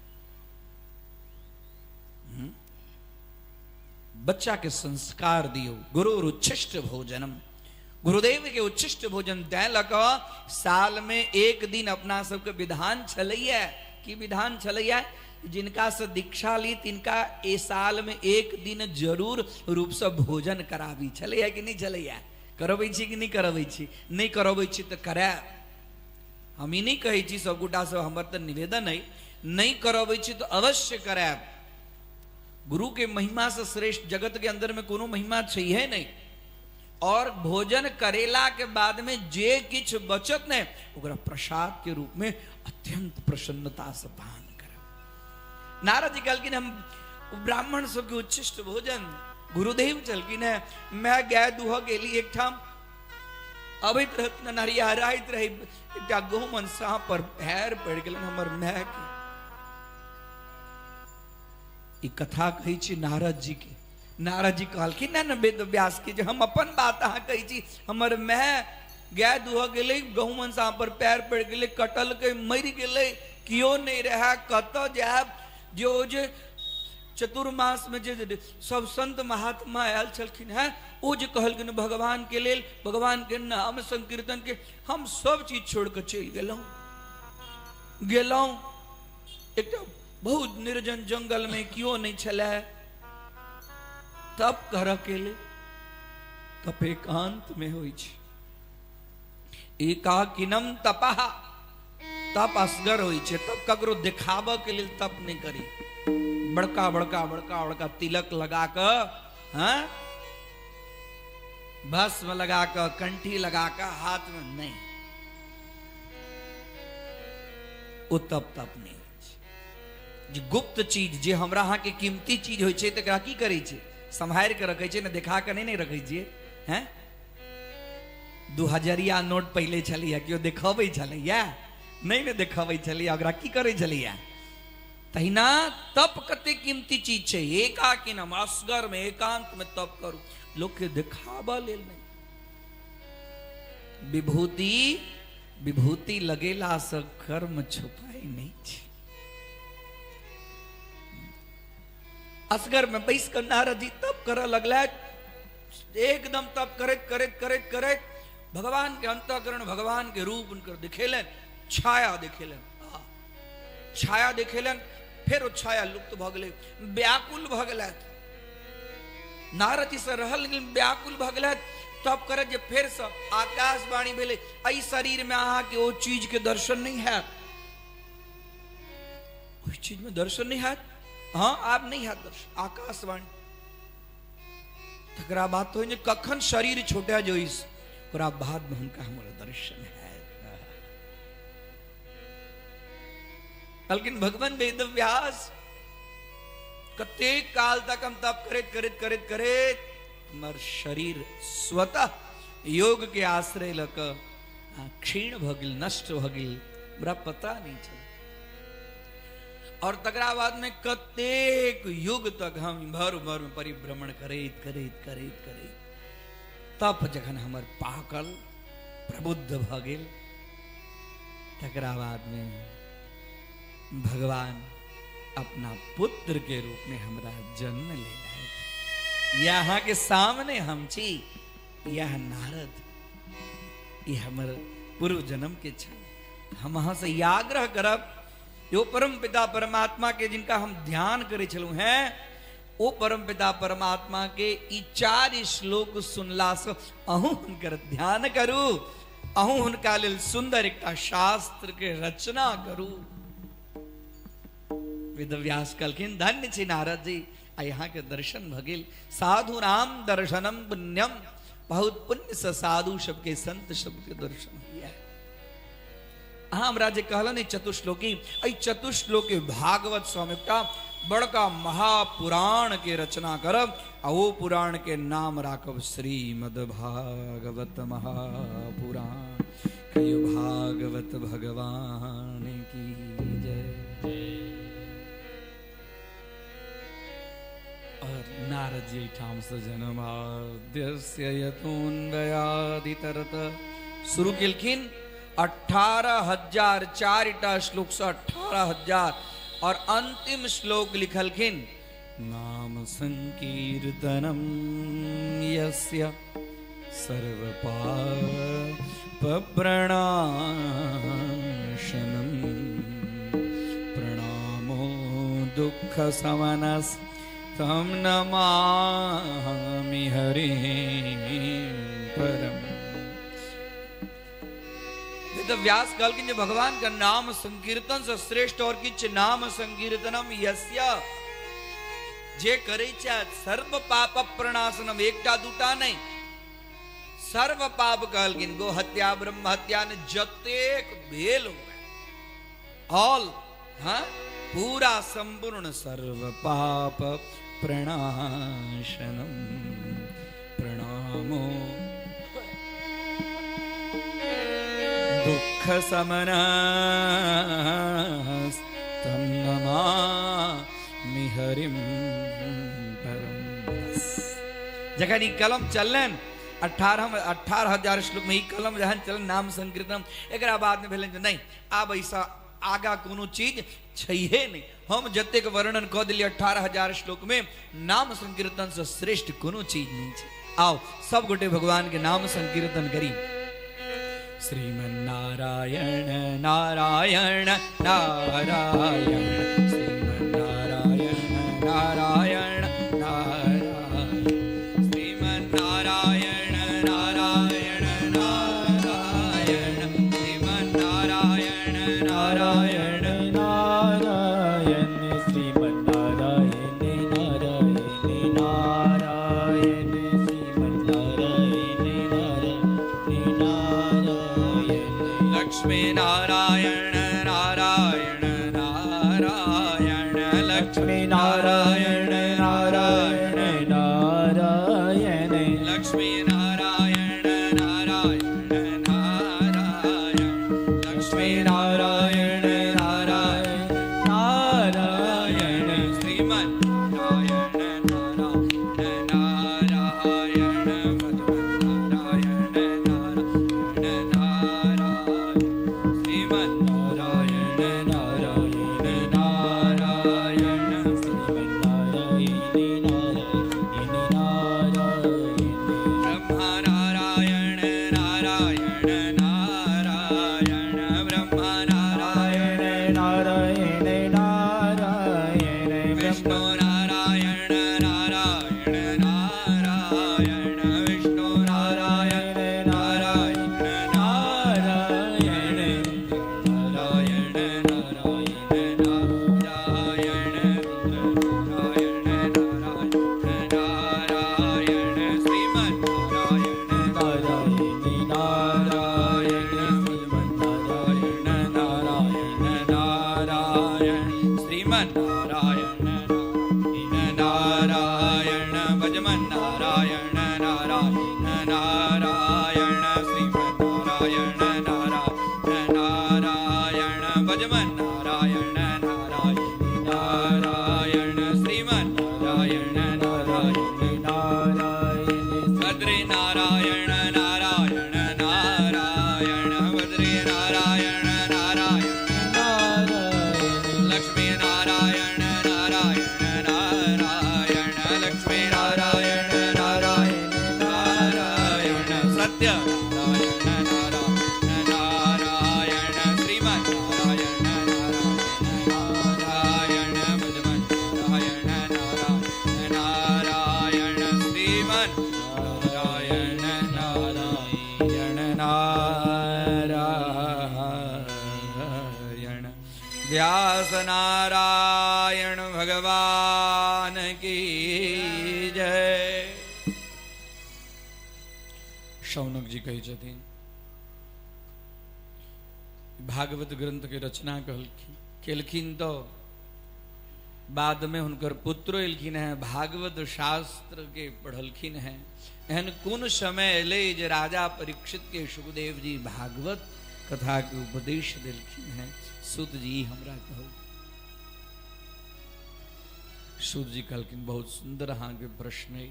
बच्चा के संस्कार दियो। गुरुर उच्छिष्ट भोजनम, गुरुदेव के उच्छिष्ट भोजन तै लक साल में एक दिन अपना सबके विधान छलैया। की विधान छलैया? जिनका से दीक्षा ली तिनका ए साल में एक दिन जरूर रूप से भोजन कराबी छलैया कि नहीं छलैया? करबै छी कि नहीं करबै छी? नहीं करबै छी तो करायब। हम ही नहीं कहै छी सबगोटा से, हमर तो निवेदन है नहीं करबै छी तो अवश्य करायब। गुरु के महिमा से श्रेष्ठ जगत के अंदर में कोनो महिमा चाहिए नहीं। और भोजन करेला के बाद में जे किछ बचत ने ओकरा प्रसाद के रूप में अत्यंत प्रसन्नता से पान करब। नारद जी कहलखिन हम ब्राह्मण सबके उच्छिष्ट भोजन गुरुदेव चलकिन है मैं गाय दुह गेली एक ठाम अबैत रहत नरिया राइत रही एकटा गौ मनसा पर पैर पड़ गेलन हमर माय के ई कथा कही छी नारद जी के। नारद जी कहलखिन ना वेद व्यास के जे हम अपन बात अहाँ कही छी हमर माय गाय दुह गेलै गहू मनसा पर पैर पड़ गेलै कटल के मरि गेलै कियो नहीं रहा कत जाब जो जे चतुर्मास में जे सब संत महात्मा आयल छलखिन है ओ जे कहलखिन भगवान के लेल भगवान के नाम संकीर्तन के हम सब चीज छोड़ के चल गेलौं एक बहुत निर्जन जंगल में क्यों नहीं छलै तप कर अकेले तप एकांत में होई छै एकाकिनम तपः तप असगर होई छै तब ककरो दिखावा के लिए तप नहीं करी बड़का बड़का बड़का बड़का तिलक लगा कर हाँ भस्म लगा कर कंठी लगा कर हाथ में नहीं ओ तप नहीं जे गुप्त चीज जे हमरा अहाँ के कीमती चीज होय छै तकरा की करै छै संभाल के रखे छै ना दिखा के नहीं रखे छियै हैं 2000 नोट पहले छलिए क्यों दिखाबै छलिए नहीं ने दिखाबै छलिए ओकरा की करै छलिए तहिना तप कते कीमती चीज छै एकाकिन हम असगर में एकांत में तप करू लोग के दिखावा लेल नहीं विभूति विभूति लगेला से कर्म छुपाई नहीं छै असगर में बैस कर नारद जी तप कर लगला एकदम तप करत करत करत करत भगवान के अंतःकरण भगवान के रूप उनकर दिखेलन छाया दिखेलन छाया दिखेलन फिर वो छाया लुप्त भ गेलै व्याकुल भ गेलैथ नारद जी से रहल व्याकुल भ गेलैथ तब करत जे फिर से आकाशवाणी भेलै एहि शरीर में अहाँ के ओ चीज के दर्शन नहीं है उस चीज में दर्शन नहीं है हाँ आप नहीं है दर्शन आकाशवाणी तकरा बात तो कखन शरीर छोटा जो इस बाद में उनका हमारा दर्शन है लेकिन भगवान वेद व्यास कते काल तक हम तप करेत करेत करेत करेत हमार शरीर स्वतः योग के आश्रय लक क्षीण भ गेल नष्ट भ गेल हमरा पता नहीं चल और तकरा बाद में कतेक युग तक हम भर भर में परिभ्रमण करेत करेत करेत करेत तप जखन हमर पाकल प्रबुद्ध भ गेल तकरा बाद में भगवान अपना पुत्र के रूप में हमरा जन्म ले यहाँ के सामने हम छी यह नारद ये हमर पूर्व जन्म के छल हम अहाँ से आग्रह करब यो परम पिता परमात्मा के जिनका हम ध्यान करे छलू हैं ओ परम पिता परमात्मा के ई 4 श्लोक सुनला से अहूँ हुनकर ध्यान करू अहूँ हुनका लेल सुंदर एकटा शास्त्र के रचना करू वेद व्यास कहलखिन धन्य छी नारद जी आ यहाँ के दर्शन भगिल साधु राम दर्शनम पुण्यम बहुत पुण्य से साधु सबके संत सबके दर्शन हुआ हमरा जे कहलन चतुश्लोकी चतुश्लोकी भागवत स्वामी का बड़का महापुराण के रचना करब आ वो पुराण के नाम राखब श्रीमद भागवत महापुराण कयो भागवत भगवान की जय। और नारद जी ठाम से जन्माद्यस्य यतोन्वयादितरत शुरू केलखिन 18,004 श्लोक से 18,000 और अंतिम श्लोक लिखलखिन नाम संकीर्तनम यस्य सर्वपापप्रणाशनम प्रणामो दुःख समनस तम नमामि हरि परम। तो व्यास कहलखिन जे भगवान का नाम संकीर्तन से श्रेष्ठ और किछ नाम संकीर्तनम यस्य जे करे छै सर्व पाप प्रणाशनम एकटा दूटा नहीं सर्व पाप कहलखिन गो हत्या ब्रह्म हत्या ने जतेक भेल हुए ऑल हाँ पूरा संपूर्ण सर्व पाप प्रणाशनम प्रणामो दुख समनस्तं नमामि हरिं परम। जखन ई कलम चलन 18,000 श्लोक में ई कलम जहन चलन नाम संकीर्तन एकरा बाद में भेलन जे नहीं आब ऐसा आगा कोनो चीज छैहे नहीं। हम जतेक वर्णन कऽ देलिए 18,000 श्लोक में नाम संकीर्तन से श्रेष्ठ कोनो चीज नहीं छै। आओ सब गोटे भगवान के नाम संकीर्तन करी। श्रीमन्नारायण नारायण नारायण श्रीमन्नारायण नारायण नारायण श्रीमन्नारायण नारायण नारायण श्रीमन्नारायण नारायण नारायण श्रीमन्नारायण नारायण नारायण श्रीमन्नारायण नारायण लक्ष्मी नारायण नारायण नारायण लक्ष्मी नारायण नारायण नारायण लक्ष्मी नारायण नारायण नारायण लक्ष्मी नारायण नारायण नारायण श्रीमन् नारायण नारायण नारायण नारायण नारायण श्रीमन् नारायण नारायण नारायण श्रीमन्नारायण नारायण ब्रह्मा नारायण नारायण नारायण ब्रह्मा नारायण नारायण नारायण विष्णु नारायण नारायण नारायण विष्णु नारायण नारायण नारायण नारायण नारायण नारायण नारायण नारायण श्रीमन् नारायण नारायण नारायण नारायण श्रीमन् नारायण नारायण भजमन् नारायण नारायण नारायण श्रीमन् नारायण नारायण नारायण भजमन् नारायण नारायण नारायण श्रीमन् नारायण नारायण भद्रे नारायण नारायण नारायण भद्रे नारायण नारायण लक्ष्मी नारायण नारायण नारायण लक्ष्मी नारायण नारायण नारायण सत्य नारायण नारायण नारायण श्रीमन् नारायण नारायण भजमन् नारायण नारायण नारायण श्रीमन् नारायण नारायण नारायण व्यास नारायण भगवान की जय। शौनक जी कही छथिन भागवत ग्रंथ के रचना केलखिन तो बाद में हुनकर पुत्र एलखिन है भागवत शास्त्र के पढ़लखिन है। एहन कोन समय अले जे राजा परीक्षित के सुखदेव जी भागवत कथा के उपदेश दिलखिन है। सूत जी हमरा कहो। सूत जी कहलखिन बहुत सुंदर हाँ के प्रश्न है।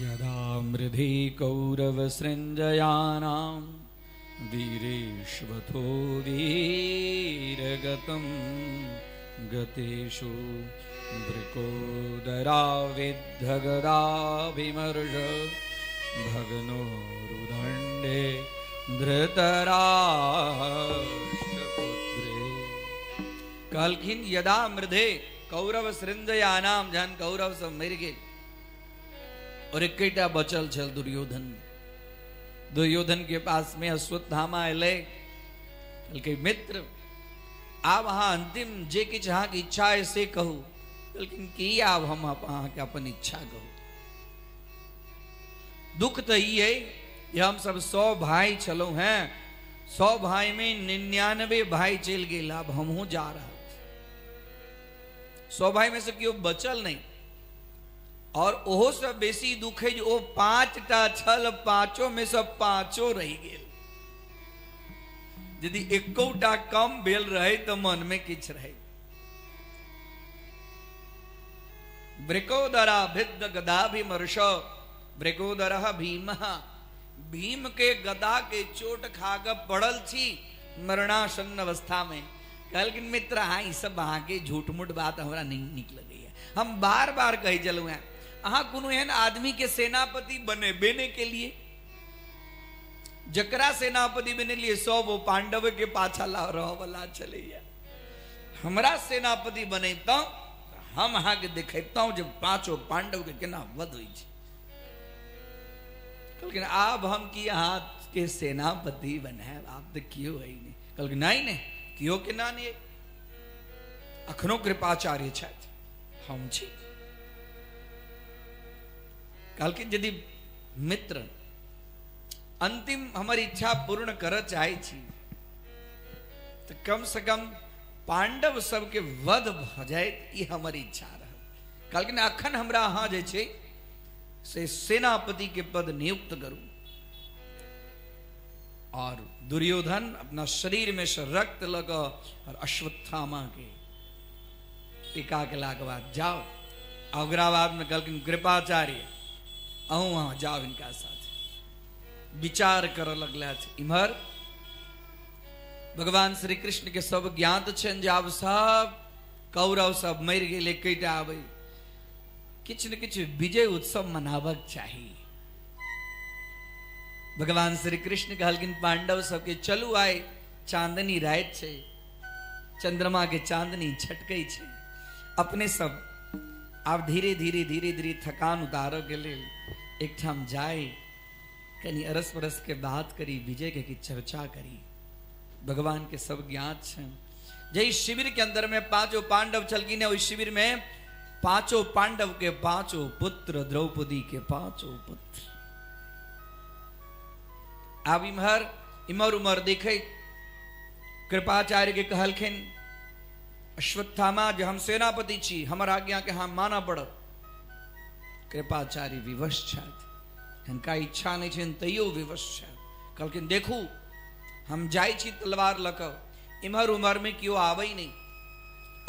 यदा मृधि कौरव सृंजयानां वीरेष्वथो वीरगतं गतेषु वृकोदरा विद्धगदाभिमर्श भगनो रुदण्डे धृतराष्ट्रपुत्रे। कहलखिन यदा मृधे कौरव सृंजयानाम जहन कौरव सब मर गेल और एकटा बचल छल दुर्योधन। दुर्योधन के पास में अश्वत्थामा अयले कहलकै मित्र आब अहाँ अंतिम जे किछु अहाँके इच्छा है से कहू। कहलखिन कि आब हम अहाँके अपन इच्छा कहू। दुख तो ई है कि हम सब 100 भाई छलौ हैं 100 भाई में 99 भाई चल गेल अब हमहू जा रहा 100 भाई में से क्यों बचल नहीं। और ओहो से बेसी दुख है जो 5टा छल, पांचों में से पांचों रही गेल। यदि एकोटा कम भेल रहे तो मन में किछ रहे। ब्रिकोदरा भिद्ध गदा भी मर्ष, ब्रिकोदरा भीम, भीम के गदा के चोट खाकर पड़ल छी मरणासन्न अवस्था में। कहलकिन मित्र हाँ ई सब अहाँ के झूठ मूठ बात हमरा नहीं निक लगे है। हम बार बार कही चलू हैं अहाँ कोनो एहन आदमी के सेनापति बने बेने के लिए जकरा सेनापति बने लिए 100 वो पांडव के पाछा ला रह वाला चले। हमरा सेनापति बने तो हम अहाँ के दिखेता हूं जब 5 पांडव के केना वध हुई। कहलकिन आब हम की अहाँ के सेनापति बने आप तो क्यों है नहीं। कहलकिन नहीं ने क्यों के ना नहीं अखनो कृपाचार्य छथि हम छी। कहलकिन यदि मित्र अंतिम हमारी इच्छा पूर्ण कर चाहे छी तो कम से कम पांडव सबके वध भ जाए ये हमारी इच्छा रह। कहलकिन अखन हमरा अहाँ जे छै से सेनापति के पद नियुक्त करू। और दुर्योधन अपना शरीर में से रक्त लगा और अश्वत्थामा के टीका के लाके बाद जाओ। अग्रावाद में कहलकिन कृपाचार्य अहूँ वहां जाओ इनका साथ विचार कर लगला। इम्हर भगवान श्री कृष्ण के सब ज्ञात छन जे आब सब कौरव सब मर गेले कईटा आबे किछ न किछ विजय उत्सव मनाबक चाहिए। भगवान श्री कृष्ण कहलकिन पांडव सबके चलू आए चांदनी रात छे, चंद्रमा के चांदनी छटके छे। अपने सब आप धीरे धीरे थकान उतारो के लिए एक ठाम जाए कनी अरस परस के बात करी विजय के की चर्चा करी। भगवान के सब ज्ञात छन। जय शिविर के अंदर में 5 पांडव चलकिन है। उस शिविर में 5 पांडव के 5 पुत्र, द्रौपदी के 5 पुत्र। अब इमर उमर देखे कृपाचार्य के कहलखिन अश्वत्थामा जो हम सेनापति छी हमर आज्ञा के हम माना पड़त। कृपाचार्य विवश छथि, हिनका इच्छा नहीं छनि तैयो विवश छथि। कहलखिन देखू हम जाय छी तलवार लऽ कऽ, इम्हर उमर में क्यों आबै नहीं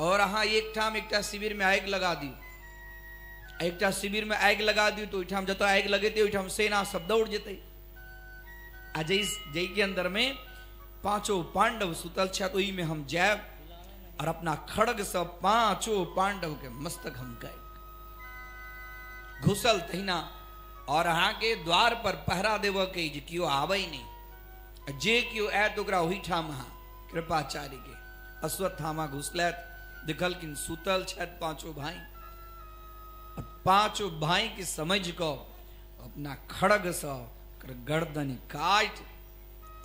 और अहाँ एक ठाम एकटा शिविर में आगि लगा दियौ। एकटा शिविर में आगि लगा दियौ तो ओहिठाम जतऽ आगि लगेतै ओहिठाम सेना सब दौड़ जेतै। आ जय के अंदर में 5 पांडव सुतल छथि ओहि में हम जायब और अपना खड़ग से 5 पांडव के मस्तक हम काटि घुसल तहिना और अहाँ के द्वार पर पहरा देव के जे कियो आबै नहीं। जे कियो आयत ओकरा ओहि ठाम अहाँ कृपाचार्य के अश्वत्थामा घुसलैत देखलखिन सुतल छथि 5 भाई। 5 भाई के समझ को अपना खड़ग से गर्दन काट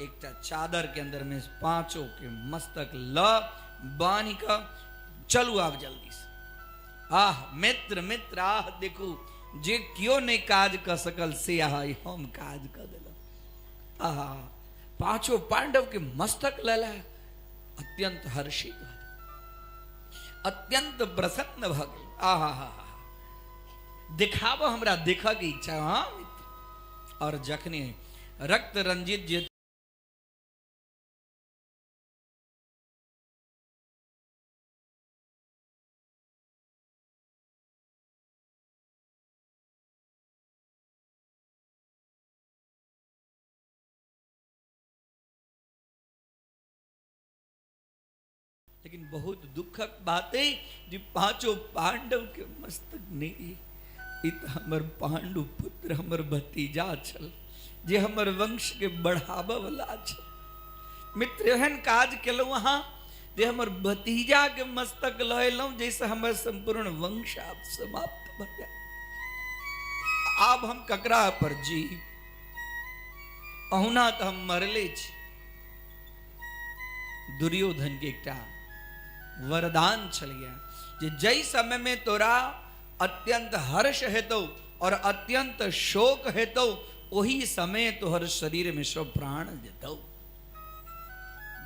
एक चादर के अंदर में 5 के मस्तक ल बांध कर चलू आप जल्दी से। आह मित्र मित्र आह देखू जे क्यों नहीं काज कर सकल से आह हम काज कर दिल। आह 5 पांडव के मस्तक लला अत्यंत हर्षित अत्यंत प्रसन्न भ गेल। आहा दिखाबो हमरा देखा के इच्छा। हाँ मित्र और जखने रक्त रंजित जे लेकिन बहुत दुखक बात है जो 5 पांडव के मस्तक नहीं इत हमर पांडु पुत्र हमर भतीजा छल जे हमर वंश के बढ़ाबा वाला छल। मित्र एहन काज केलहुं वहां जे हमर भतीजा के मस्तक लएलहुं जैसे हमर संपूर्ण वंश आप समाप्त भ जाए। आब हम ककरा पर जी अहुना तो हम मरले छी। दुर्योधन के एकटा वरदान चल गया जे जय समय में तोरा अत्यंत हर्ष हेतु और अत्यंत शोक हेतु वही समय तोहर शरीर में सब प्राण जेतौ।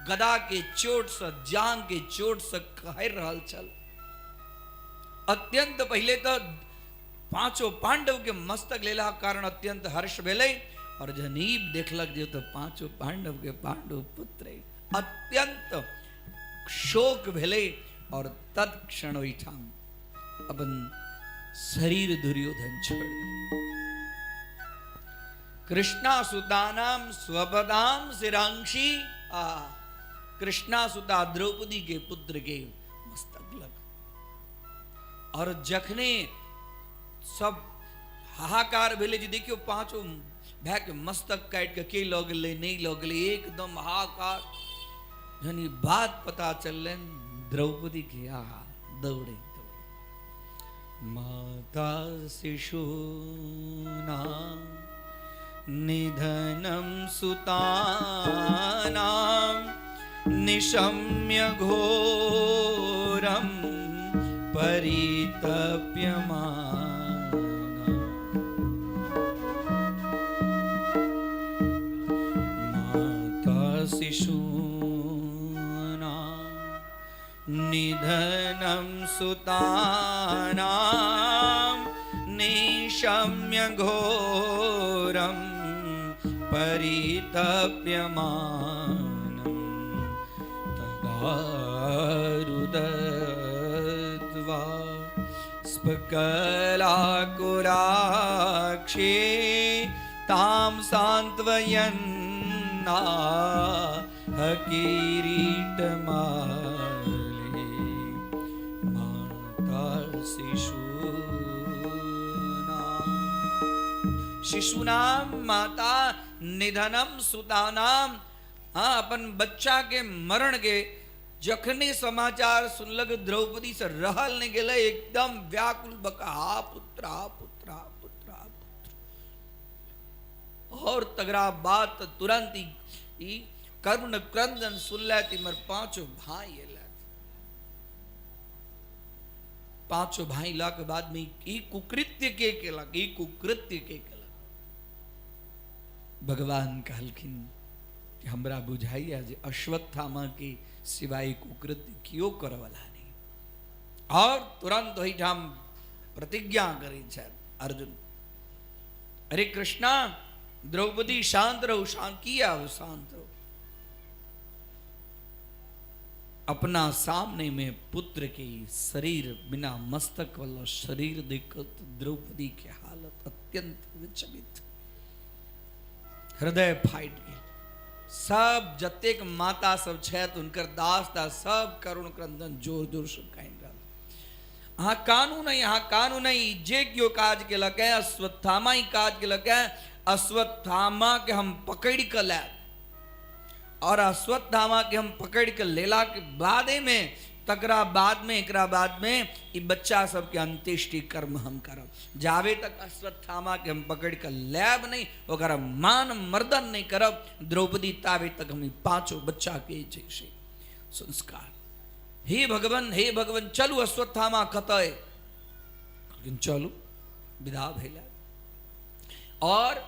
गदा के चोट से जांग के चोट से कहर रहल चल अत्यंत पहले तो पांचों पांडव के मस्तक लेला कारण अत्यंत हर्ष भेले और जनीब देखलक जो तो पांचों पांडव के पांडव पुत्र अत्यंत शोक भेले और तत्क्षण ओइठाम अपन शरीर दुर्योधन छोड़ कृष्णा सुतानाम स्वपदाम सिरांशी कृष्णा सुता द्रौपदी के पुत्र के मस्तक लग और जखने सब हाहाकार भेले जी देखियो पांचों भै के मस्तक काट के लगले नहीं लगले एकदम हाहाकार यानी बात पता चल द्रौपदी के दौड़े माता शिशूना निधनम सुतानाम निशम्य घोरम परितप्यमाना माता शिशूना निधनम सुतानाम निशम्य घोरम परितप्यमानं तदारुदत्वा स्फकलाकुराक्षे तां सान्त्वयन्ना किरीटमाले माता शिशुनाम माता निधनम सुतानाम अपन बच्चा के मरण के जखने समाचार सुनलक द्रौपदी से रहल नहीं गेले एकदम व्याकुल बका हा पुत्र हा पुत्र हा पुत्र हा पुत्र और तगड़ा बात तुरंत ही कर्ण क्रंदन सुन लेती मर पांचों भाई पांचों भाई ला के बाद में ई कुकृत्य के केलक ई कुकृत्य के केलक भगवान कहलखिन कि हमरा बुझाइया जे अश्वत्थामा के सिवाय कुकृत्य क्यों करवला नहीं और तुरंत ही हम प्रतिज्ञा करी छे अर्जुन अरे कृष्णा द्रौपदी शांत रहो शांत किया शांत रहो अपना सामने में पुत्र के शरीर बिना मस्तक वाला शरीर देखकर द्रौपदी की हालत अत्यंत विचलित हृदय फाइट गए सब जतेक माता सब छत उनकर दास दास सब करुण क्रंदन जोर जोर से कह यहाँ कानून नहीं जे क्यों काज के लगे अश्वत्थामा ही काज के लगे अश्वत्थामा के हम पकड़ कर ले और अश्वत्थामा के हम पकड़ कर लेला के बादे में तकरा बाद में एकरा बाद में ई बच्चा सब के अंत्येष्टि कर्म हम करब जावे तक अश्वत्थामा के हम पकड़ कर लेब नहीं ओकरा मान मर्दन नहीं करब द्रौपदी तावे तक हम पांचों बच्चा के जैसे संस्कार हे भगवान चलू अश्वत्थामा कतय लेकिन चलू विदा भेला और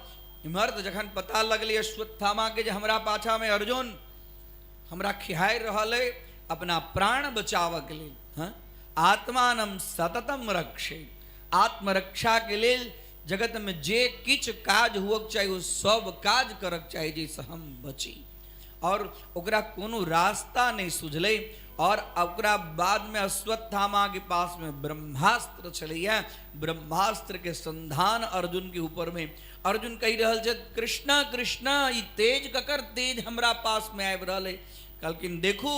इमहर जखन पता लगले अश्वत्थामा के जे हमरा पाछा में अर्जुन हमरा खिहाय रहल है अपना प्राण बचाव के लिए हाँ? आत्मानम सततम रक्षे आत्मरक्षा के लिए जगत में जे किच काज हुआ चाहिए वो सब काज करक चाहिए जैसे हम बची और ओकरा कोनो रास्ता नहीं सुझले और ओकरा बाद में अश्वत्थामा के पास में ब्रह्मास्त्र चले ब्रह्मास्त्र के संधान अर्जुन के ऊपर में अर्जुन कही रहल छे कृष्णा कृष्णा ई तेज ककर तेज हमरा पास में आबि रहल कहलखिन देखू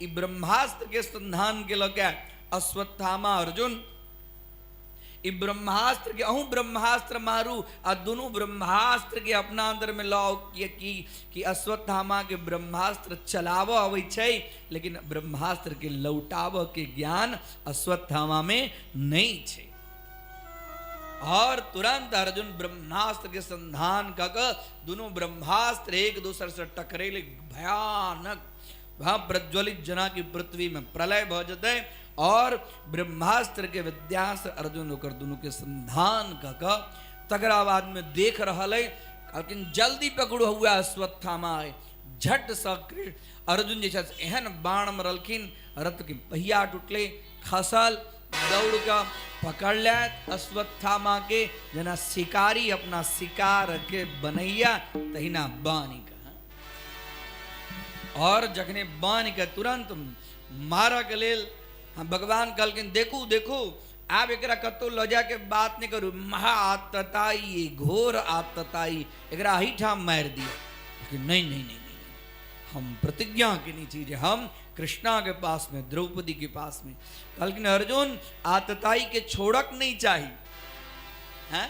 ई ब्रह्मास्त्र के संधान के लगे अश्वत्थामा अर्जुन ई ब्रह्मास्त्र के अहू ब्रह्मास्त्र मारू आ दोनों ब्रह्मास्त्र के अपना अंदर में लाओ कि अश्वत्थामा के ब्रह्मास्त्र चलाव अबै छै लेकिन ब्रह्मास्त्र के लौटाव के ज्ञान अश्वत्थामा में नहीं छे और तुरंत अर्जुन ब्रह्मास्त्र के संधान कक दोनों ब्रह्मास्त्र एक दूसरे से टकरेले भयानक वहां प्रज्वलित जना की पृथ्वी में प्रलय भ जते और ब्रह्मास्त्र के विद्यास्त्र अर्जुन होकर दोनों के संधान कक तकरा बाद में देख रहा है लेकिन जल्दी पकड़ो हुआ अश्वत्थामा झट सा अर्जुन जैसा एहन बाण मरलखिन रथ के पहिया टूटले खसल दौड़ का पकड़ लिया अश्वत्थामा के जना शिकारी अपना शिकार के बनैया तहिना बानी का और जखने बानी का तुरंत मारा के लेल भगवान कहलखिन देखू देखू आब एकरा कतो लजा के बात नहीं करू, महा आतताई घोर आतताई एकरा ही ठाम मार दिया। लेकिन नहीं नहीं नहीं नहीं हम प्रतिज्ञा की नहीं चीज, हम कृष्णा के पास में द्रौपदी के पास में। कहलखिन अर्जुन आतताई के छोड़क नहीं चाहिए, हैं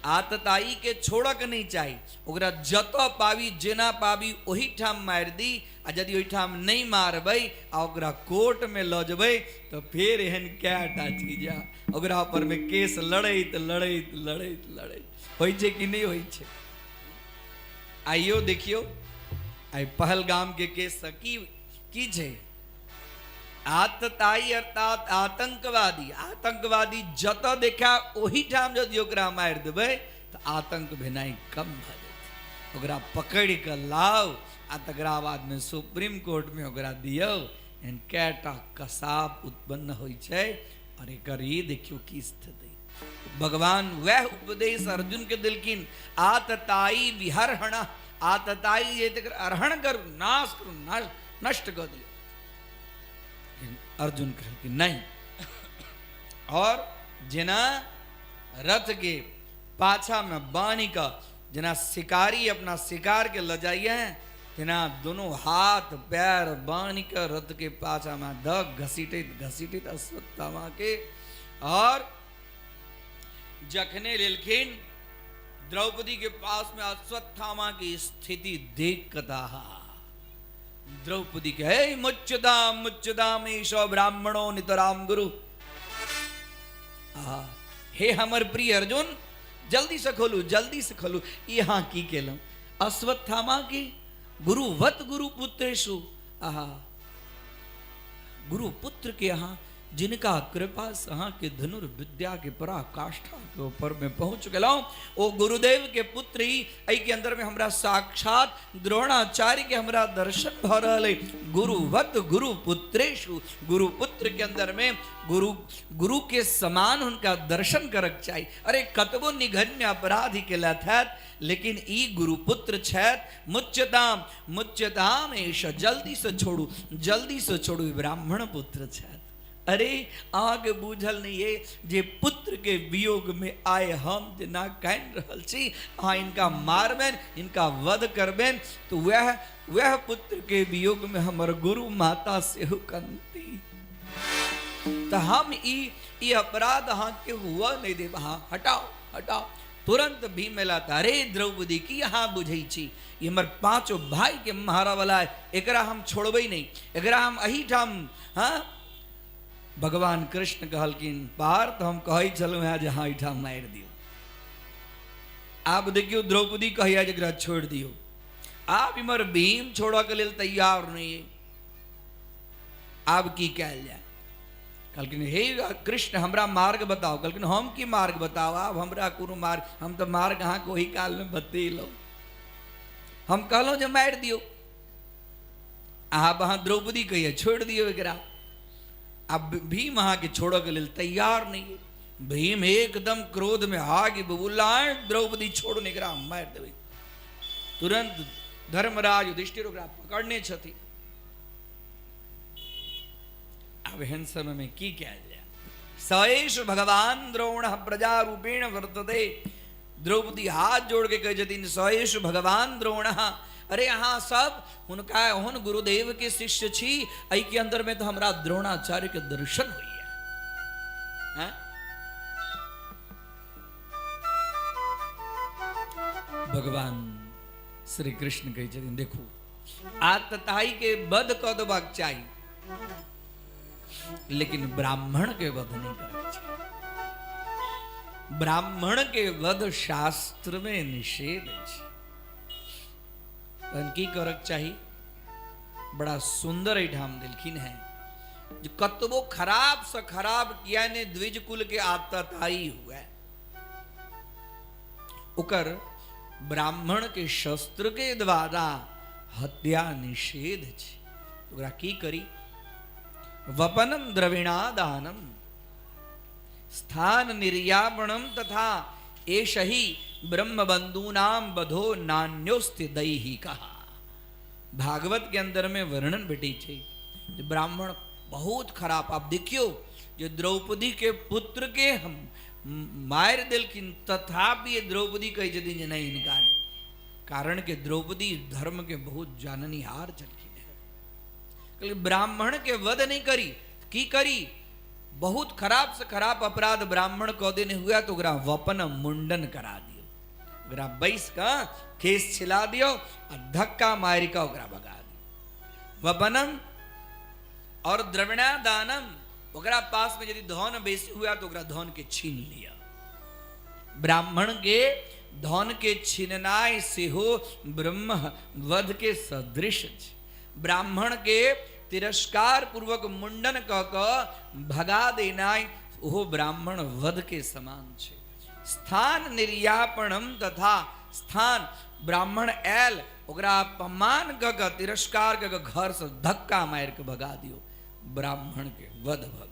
आतताई के छोड़क नहीं चाहिए, ओकरा जत पावी जेना पावी ओही ठाम मार दी। आ यदि ओही ठाम नहीं मारबै आ ओकरा कोर्ट में ल जेबै तो फिर एहन कैटा चीज ओकरा पर में केस लड़ैत लड़ैत लड़ैत लड़ैत होइ छै कि नहीं होइ छै। आइयो देखियो आई पहलगाम के केस की छै, आतताई अर्थात आतंकवादी, आतंकवादी जत देखा ओही ठाम यदि ओकरा मार देबै तो आतंक भेनाइ कम भ जेतै। ओकरा पकड़ के लाओ आ तकरा बाद में सुप्रीम कोर्ट में ओकरा दियो, एहन कैटा कसाब उत्पन्न होइ छै। और एकर ई देखियो की स्थिति भगवान वह उपदेश अर्जुन के दिलखिन, आतताई विहरहण, आतताई ये अरहण कर नाश करो, नष्ट कर दियो। अर्जुन कहे कि नहीं, और जना रथ के पाछा में बानी का जना शिकारी अपना शिकार के लजाइए हैं, जना दोनों हाथ पैर बानी का रथ के पाछा में द घसीटित घसीटित अश्वत्थामा के। और जखने लेलखिन द्रौपदी के पास में अश्वत्थामा की स्थिति देख कता द्रौपदी के हे मुच्यताम मुच्यताम ईशो ब्राह्मणो नितराम गुरु। हे हमर प्रिय अर्जुन जल्दी से खोलू जल्दी से खोलू, यहाँ की केलम अश्वत्थामा की गुरुवत गुरु पुत्रेशु। गुरु पुत्र के यहाँ जिनका कृपा से अहाँ के धनुर्विद्या के पराकाष्ठा के ऊपर में पहुंच गया, ओ गुरुदेव के पुत्र ही आई के अंदर में हमरा साक्षात द्रोणाचार्य के हमरा दर्शन भ रहा है। गुरुवत गुरु पुत्रेशु, गुरु पुत्र के अंदर में गुरु के समान उनका दर्शन करक चाहिए। अरे कतबो निघन्य अपराधी के लथैत, लेकिन ई गुरु पुत्र छैत। मुच्यताम मुच्यताम एष, जल्दी से छोड़ू जल्दी से छोड़ू, ब्राह्मण पुत्र छैत। अरे आगे बूझल नहीं है जे पुत्र के वियोग में आए हम जना कह रहल छी, इनका मारबेन इनका वध करबेन तो वह पुत्र के वियोग में हमर गुरु माता सेहो कंती। तो हम ई अपराध अहाँ के हुआ नहीं देब, हटाओ हटाओ। तुरंत भीम लाता, अरे द्रौपदी की यहाँ बुझे छी, ये हमर पांचों भाई के मारा वाला है, एकरा हम छोड़बे नहीं, एकरा हम अही ठाम। हाँ भगवान कृष्ण कहलकिन पार तो हम कही चलू है जहाँ ठाम मार दियो। आप देखियो द्रौपदी कहिया जरा छोड़ दियो, आप इमर भीम छोड़ा के लिए तैयार नहीं है, आप की कह जाए। कहलकिन हे कृष्ण हमरा मार्ग बताओ। कहलकिन हम की मार्ग बताओ, आप हमरा कोनो मार्ग, हम तो मार्ग अहाँ को ही काल में बतेलो, हम कहलो जो मार दियो। आप वहां द्रौपदी कहिए छोड़ दियो एकरा। अब भीम वहां के छोड़ के लिए तैयार नहीं है। भीम एकदम क्रोध में आगे बोला द्रौपदी छोड़ निकरा मार देवे। तुरंत धर्मराज युधिष्ठिर पकड़ने छथि। अब हेन समय में की कह जाए, सएष भगवान द्रोण प्रजा रूपेण वर्तते। द्रौपदी हाथ जोड़ के कह जतीन सएष भगवान द्रोण। अरे यहाँ सब उनका उन गुरुदेव के शिष्य छी, आई के अंदर में तो हमरा द्रोणाचार्य के दर्शन हुई है। भगवान श्री कृष्ण कहे छथिन देखो आतताई के वध कऽ देबाक चाहिए, लेकिन ब्राह्मण के वध नहीं करना चाहिए। ब्राह्मण के वध शास्त्र में निषेध है। की करक चाहिए, बड़ा सुंदर ठाम दिलखिन है जो कतबो खराब से खराब किया ने द्विज कुल के आतताई हुआ, उकर ब्राह्मण के शस्त्र के द्वारा हत्या निषेध है। की करी, वपनम द्रविणा दानम, स्थान निर्यापणम तथा एष ही ब्रह्म बंधूनाम बधो नान्योस्ति दही कहा। भागवत के अंदर में वर्णन बेटी छे ब्राह्मण बहुत खराब। आप देखियो जो द्रौपदी के पुत्र के हम मार दिलखिन तथापि द्रौपदी कही जदी जे नहीं इनका नहीं, कारण के द्रौपदी धर्म के बहुत जाननीहार चलखिन है। ब्राह्मण के वध नहीं करी की करी, बहुत खराब से खराब अपराध ब्राह्मण को दिन हुआ तो ओकरा वपन मुंडन करा दियो, ओकरा बैस का केस छिला दियो और धक्का मारी का ओकरा भगा दियो। वपनम और द्रविणा दानम, ओकरा पास में यदि धन बेसी हुआ तो ओकरा धन के छीन लिया। ब्राह्मण के धन के छीननाय से हो ब्रह्म वध के सदृश। ब्राह्मण के तिरस्कार पूर्वक मुंडन क भगा देनाय वो ब्राह्मण वध के समान छे। स्थान निर्यापणम तथा स्थान ब्राह्मण एल ओकरा अपमान क तिरस्कार क घर से धक्का मार के भगा दियो, ब्राह्मण के वध भ गेल।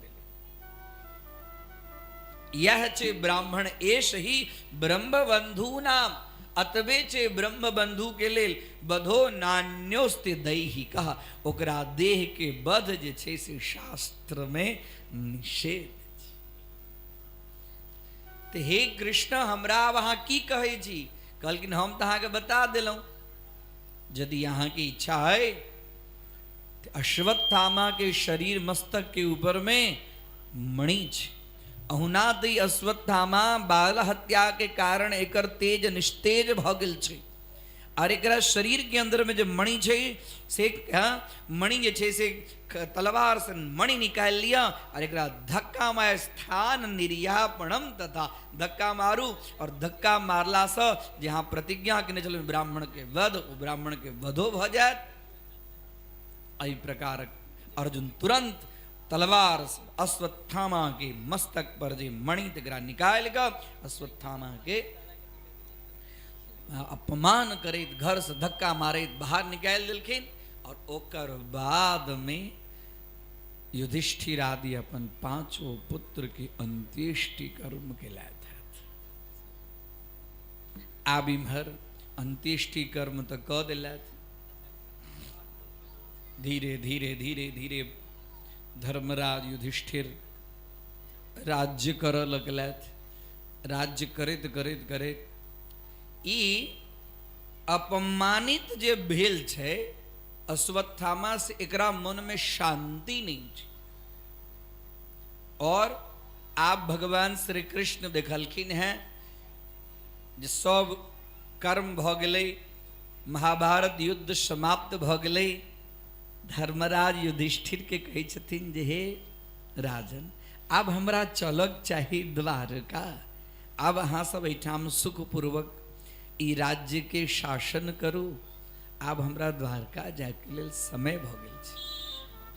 यह चे ब्राह्मण एष ही ब्रह्म बंधु नाम, अतबे चे ब्रह्म बंधु के लेल बधो नान्योस्ति दैही कहा। ओकरा देह के बध जे छे से शास्त्र में निषेध। तो हे कृष्ण हमरा वहां की कहे जी, कहलकिन हम तो के बता दिलों, यदि यहाँ की इच्छा है तो अश्वत्थामा के शरीर मस्तक के ऊपर में मणि छे। अहुनादि अश्वत्थामा बाल हत्या के कारण एकर तेज निस्तेज भ गेल छे और एकरा शरीर के अंदर में जो मणि छे से मणि जे छे से तलवार से मणि निकाल लिया और एकरा धक्का मार स्थान निर्यापणम तथा धक्का मारू और धक्का मारला से जहां प्रतिज्ञा के चलो ब्राह्मण के वध, वो ब्राह्मण के वधो भ जाए। एहि प्रकार अर्जुन तुरंत तलवार से अश्वत्थामा के मस्तक पर जे मणि तकरा निकाल का अश्वत्थामा के अपमान करे, घर से धक्का मारे बाहर निकाल दिलखिन। और ओकर बाद में युधिष्ठिर आदि अपन पांचों पुत्र के अंत्येष्टि कर्म के लायक। आबिमहर अंत्येष्टि कर्म तो क दिलत। धीरे धीरे धीरे धीरे धर्मराज युधिष्ठिर राज्य कर लगलत। राज्य करत करत करत ई अपमानित जे भेल छे अश्वत्थामा से एकरा मन में शांति नहीं छे। और आप भगवान श्री कृष्ण देखलखिन हैं जे सब कर्म भ गेलै, महाभारत युद्ध समाप्त भ गेलै। धर्मराज युधिष्ठिर के कहे छथिन जे हे राजन अब हमरा चलक चाहिए द्वारका, अब अहाँ सब एठाम सुखपूर्वक ई राज्य के शासन करू, अब हमरा द्वारका जाए के लेल समय भ गेल छै।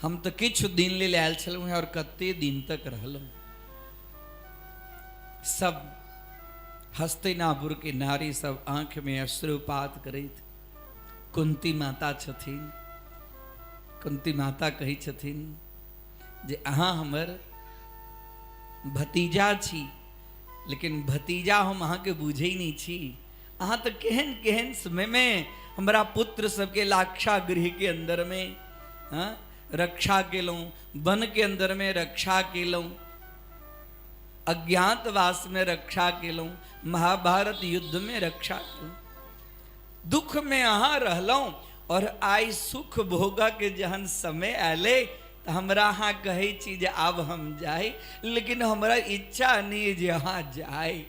हम तो किछु दिन लेल आयल छलहुँ और कते दिन तक रहलहुँ। सब हस्तिनापुर के नारी सब आंख में अश्रुपात करैत। कुंती माता छथिन, कुंती माता कही छथिन जे अहाँ हमर भतीजा छी, लेकिन भतीजा हम अहाँ के बुझे नहीं छी। अहाँ तो केहन केहन समय में हमारा पुत्र सबके लाक्षा गृह के अंदर में रक्षा केलौं, वन के अंदर में रक्षा केलौं, अज्ञातवास में रक्षा केलौं, महाभारत युद्ध में रक्षा केलौं। दुख में अहाँ रहलौं और आई सुख भोगा के जहन समय आले तो हमरा हाँ कहे छी जे अब हम जाए, लेकिन हमरा इच्छा नहीं जे हाँ जाए।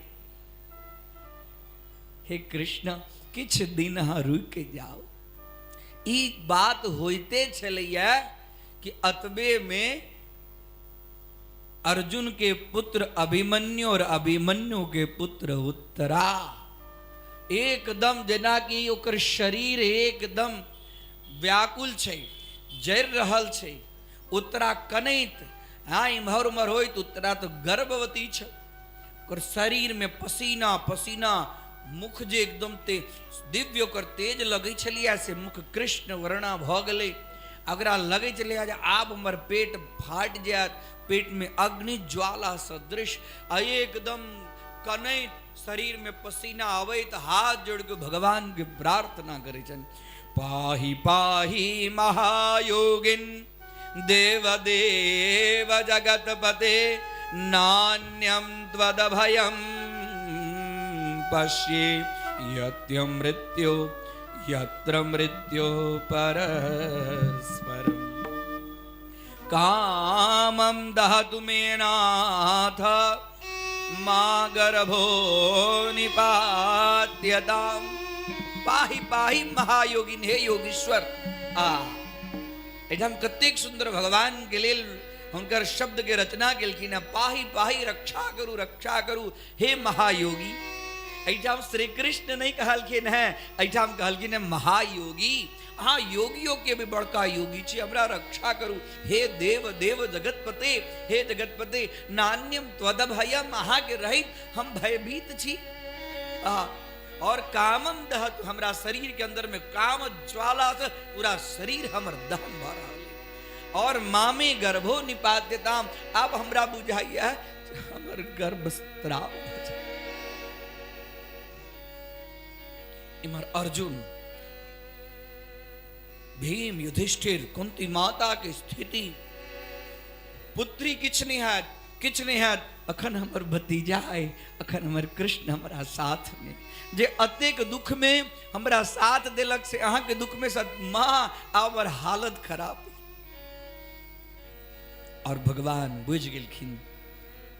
हे कृष्ण किछ दिन हाँ रुक जाओ। ई बात होते छलैया कि अतबे में अर्जुन के पुत्र अभिमन्यु और अभिमन्यु के पुत्र उत्तरा एकदम जेना कि ओकर शरीर एकदम व्याकुल छे, जर रहल छे। उत्तरा कनैत हाँ इम्हर उम्हर होइत, उत्तरा तो गर्भवती छे। ओकर शरीर में पसीना पसीना, मुख जे एकदम ते दिव्य ओकर तेज लगे छलिया से मुख कृष्ण वर्णा भ गेलै। अगर लगे चले आज आप हमारे पेट फाट जाए, पेट में अग्नि ज्वाला सदृश एकदम कने शरीर में पसीना आवे तो हाथ जोड़ के भगवान की प्रार्थना करे छन, पाही पाही महायोगिन देव देव जगतपते नान्यम त्वदभयम पश्ये यत्य मृत्यो यत्र मृत्यो परस्परम् कामं दहतु मे नाथ मा गर्भो निपात्यताम। पाही पाही महायोगिन, हे योगीश्वर एकदम कतेक सुंदर भगवान के लिए उनकर शब्द के रचना के ना, पाही पाही रक्षा करू हे महायोगी। ऐठाम श्री कृष्ण नहीं कहलखिन है, ऐठाम कहलखिन है महायोगी। हाँ, योगियों के भी बड़का योगी छी, हमरा रक्षा करू हे देव देव जगतपते, हे जगतपते नान्यम त्वदभयम, अहाँ के रहित हम भयभीत छी। और कामम दहत, हमरा शरीर के अंदर में काम ज्वाला से पूरा शरीर हमर दहन भ रहा है। और मामे गर्भो निपात्यताम, आप हमरा बुझाइए हमर गर्भ स्त्राव। इमर अर्जुन, भीम, युधिष्ठिर, कुंती माता की स्थिति, पुत्री किछ नहीं है, अखन हमर भतीजा है, अखन हमर कृष्ण हमारा साथ में, जे अतेक दुख में हमरा साथ दिलक से अहाँ के दुख में सद माँ आवर हालत खराब। और भगवान बुझ गेलखिन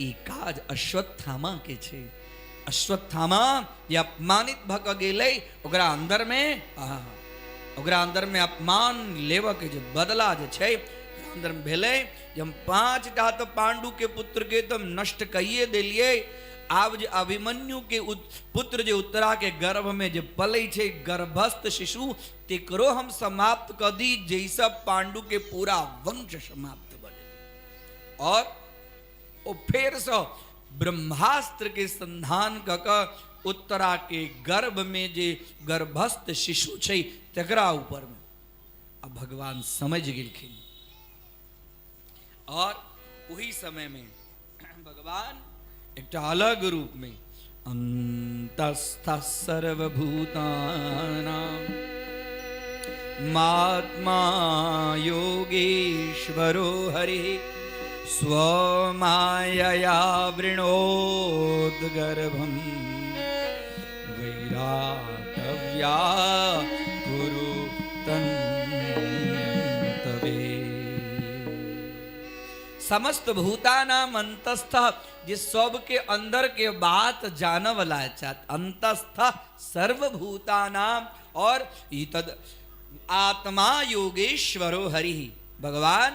ई काज अश्वत्थामा के छे। अश्वत्थामा ये अपमानित भक गेले, ओकरा अंदर में अपमान लेवा के जो बदला जो छे अंदर में भेले। हम 5 टा तो पांडु के पुत्र के तुम नष्ट कहिए देलिए, आब जे अभिमन्यु के पुत्र जो उत्तरा के गर्भ में जो पले छे गर्भस्थ शिशु, तेकरो हम समाप्त कर दी, जैसा पांडु के पूरा वंश समाप्त बने। और वो फिर से ब्रह्मास्त्र के संधान कक उत्तरा के गर्भ में जे गर्भस्थ शिशु छे तकरा ऊपर में अब भगवान समझ गेलखिन। और वही समय में भगवान एक अलग रूप में अंतस्थ सर्वभूतानां मात्मा योगेश्वरो हरिः स्वमायया वृणोद्गर्भं वैराटव्या गुरु तन्तवे। समस्त भूतानां अंतस्थ, जिस सब के अंदर के बात जान वाला है, अंतस्थ सर्वभूतानां, और तद आत्मा योगेश्वरो हरि, भगवान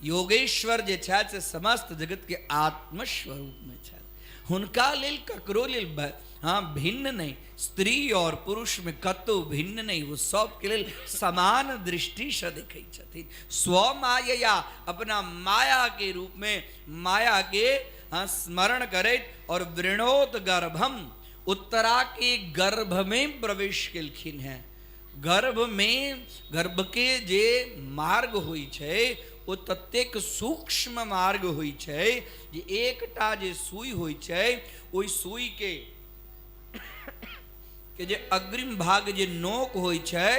योगेश्वर जे छथि से समस्त जगत के आत्मस्वरूप में छथि। हुनका लेल ककरो लेल भिन्न नहीं, स्त्री और पुरुष में कतो भिन्न नहीं, वो सब के लेल समान दृष्टि से देखे छथिन। स्व माया, अपना माया के रूप में माया के स्मरण करे, और वृणोत गर्भम, उत्तरा के गर्भ में प्रवेश केलखिन है। गर्भ में गर्भ के जे मार्ग हुई छे वो ततेक सूक्ष्म मार्ग हुई छे, जे एकटा जे सुई हुई छे, ओई सुई के जे अग्रिम भाग जे नोक हुई छे,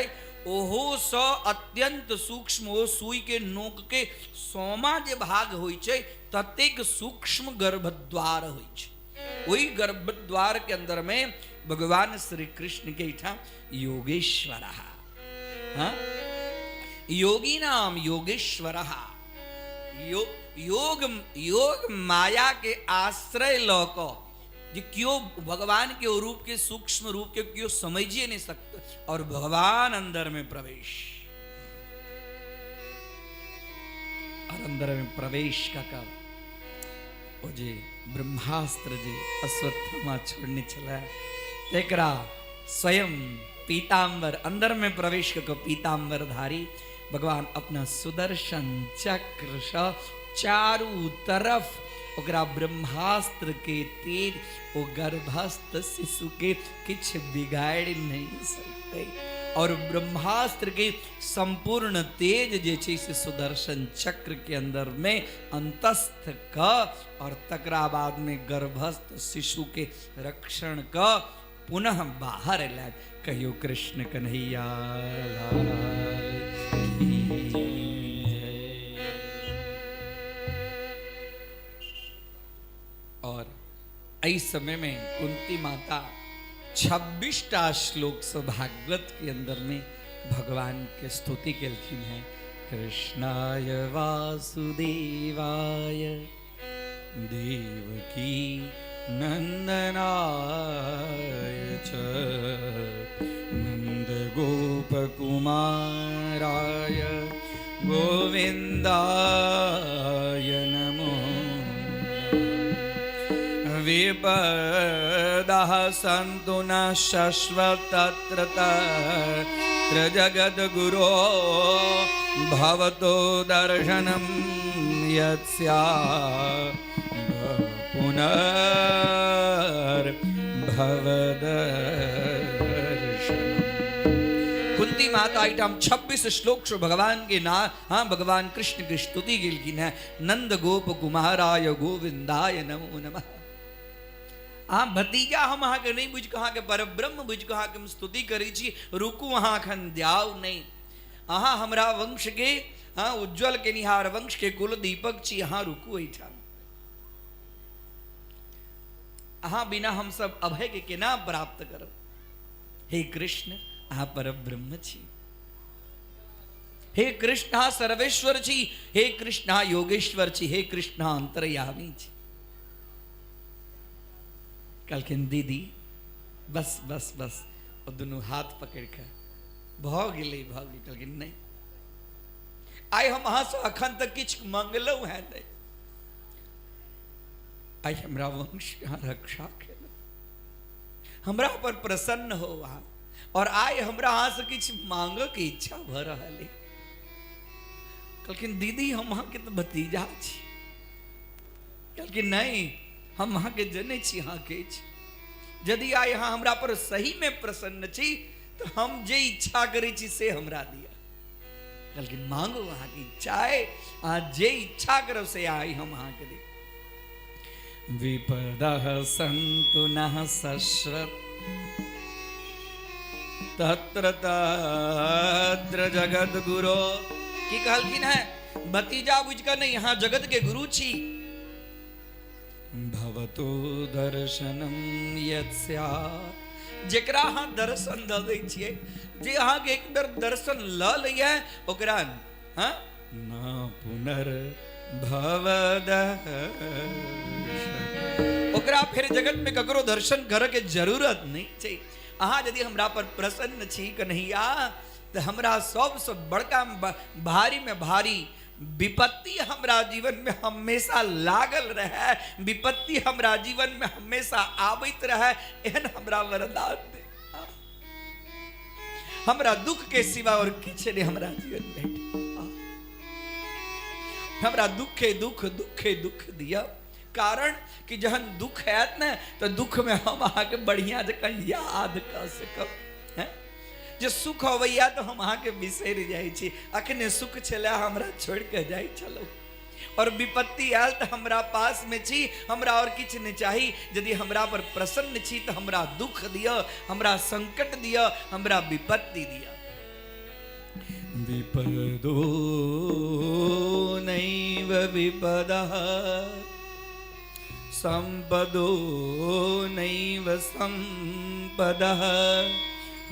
ओहो स अत्यंत सूक्ष्म, ओ सुई के नोक के सोमा जे भाग हुई छे ततेक सूक्ष्म गर्भद्वार हुई छे। वही गर्भद्वार के अंदर में भगवान श्री कृष्ण के इठा योगेश्वर, योगी नाम योगेश्वर, योग माया के आश्रय लौको, जो क्यों भगवान के रूप के सूक्ष्म रूप के क्यों समझिए नहीं सकते, और भगवान अंदर में प्रवेश, और अंदर में प्रवेश का वो जे ब्रह्मास्त्र जे अश्वत्थामा छोड़ने चला, तेकरा स्वयं पीतांबर अंदर में प्रवेश कर पीतांबर धारी भगवान अपना सुदर्शन चक्र से चारों तरफ ओकरा ब्रह्मास्त्र के तेज वो गर्भस्थ शिशु के किछ बिगाड़ नहीं सकते। और ब्रह्मास्त्र के संपूर्ण तेज जे छे से सुदर्शन चक्र के अंदर में अंतस्थ का और तकरा बाद में गर्भस्थ शिशु के रक्षण का पुनः बाहर लाए। कहियो कृष्ण कन्हैया लाल की जय। और इस समय में कुंती माता 26टा श्लोक से भागवत के अंदर में भगवान के स्तुति केलखिन है। कृष्णाय वासुदेवाय देवकी नंदनाय च नंद गोपकुमाराय गोविंदाय नमो। विपदः सन्तु न शश्वतत्र तत्र जगद्गुरो भवतो दर्शनं यत्स्यात् पुनर्भवदर्शनम्। कुंती माता आइटम 26 श्लोक से भगवान के ना भगवान कृष्ण की स्तुति गिलकिन है। नंद गोप कुमाराय गोविंदाय नमो नमः। भतीजा हम अहाँ के नहीं बुझ कहा के पर ब्रह्म बुझ कहा के हम स्तुति करी छी। रुकू अहाँ खन द्याव नहीं। अहाँ हमरा वंश के उज्जवल के निहार वंश के कुल दीपक छी। अहाँ रुकू ऐठा। अहाँ बिना हम सब अभय के केना प्राप्त करब। हे कृष्ण अहाँ पर ब्रह्म छी। हे कृष्ण अहाँ सर्वेश्वर छी। हे कृष्ण अहाँ योगेश्वर छी। हे कृष्ण अहाँ अंतर्यामी छी। कहलखिन दीदी बस बस बस। और दोनों हाथ पकड़ कर भाग गए कहलखिन नहीं आई हम अहाँ से अखन तक किछ मंगलौ है नहीं। आई हमरा वंश यहाँ रक्षा के हमरा पर प्रसन्न हो वहाँ और आई हमरा अहाँ से किछ मांग के इच्छा भ रहा है। कहलखिन दीदी हम अहाँ के तो भतीजा छी। कहलखिन नहीं हम अहाँ के जने छी। अहाँ के छी यदि आ यहाँ हमरा पर सही में प्रसन्न छी तो हम जे इच्छा करी छी से हमरा दिया। कहलखिन मांगो अहाँ की इच्छा है। आज जे इच्छा करो से आई हम अहाँ के दे। विपदः सन्तु नः शश्वत तत्र तत्र जगद्गुरो। की कहलखिन है भतीजा बुझ कर नहीं यहाँ जगत के गुरु छी। भवतो दर्शनम यत्स्यात्। जेकरा अहाँ दर्शन द दै छियै जे अहाँ के एक बेर दर्शन ल लइए ओकरा न पुनर्भवदर्शनम्। ओकरा फिर जगत में ककरो दर्शन करे के जरूरत नहीं छै। अहाँ यदि हमरा पर प्रसन्न छी कन्हैया तो हमरा सबसे बड़का भारी में भारी विपत्ति हमरा जीवन में हमेशा लागल रहे। विपत्ति हमरा जीवन में हमेशा आबैत रहे। एहन हमरा वरदान दे। हमरा दुख के सिवा और किछ नहीं हमरा जीवन में। हमरा दुखे दुख दुखे दुख दिया। कारण कि जहन दुख हैत न तो दुख में हम अहाँ के बढ़िया जगह याद कर सकब। जे सुख होवैया तो हम अहाँ के बिसर जाई छी। अखने सुख छला हमरा छोड़ के जाई चलो और विपत्ति आयल तो हमरा पास में छी। हमरा और किछ नहीं चाहिए। यदि हमरा पर प्रसन्न छी तो हमरा दुख दिया, हमरा संकट दिया, हमरा विपत्ति दिया। विपदो नैव विपदः संपदो नैव संपदः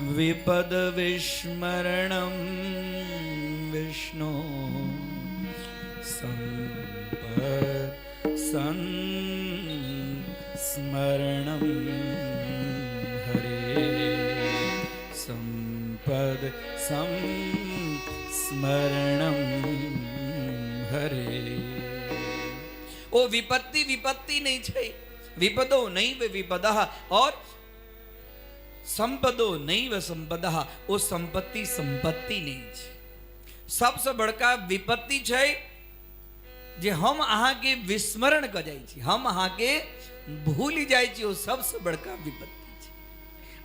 विपद विस्मरणं विष्णु संपद संस्मरणं हरे संपद संस्मरणं हरे। ओ विपत्ति विपत्ति नहीं छे। विपदो नैव विपदः और संपदो नैव संपदः ओ संपत्ति संपत्ति नहीं छे। सबसे बड़का विपत्ति छे जे हम अहाँ के विस्मरण कर जाई छी। हम अहाँ के भूल जाई छी। ओ सबसे बड़का विपत्ति छे।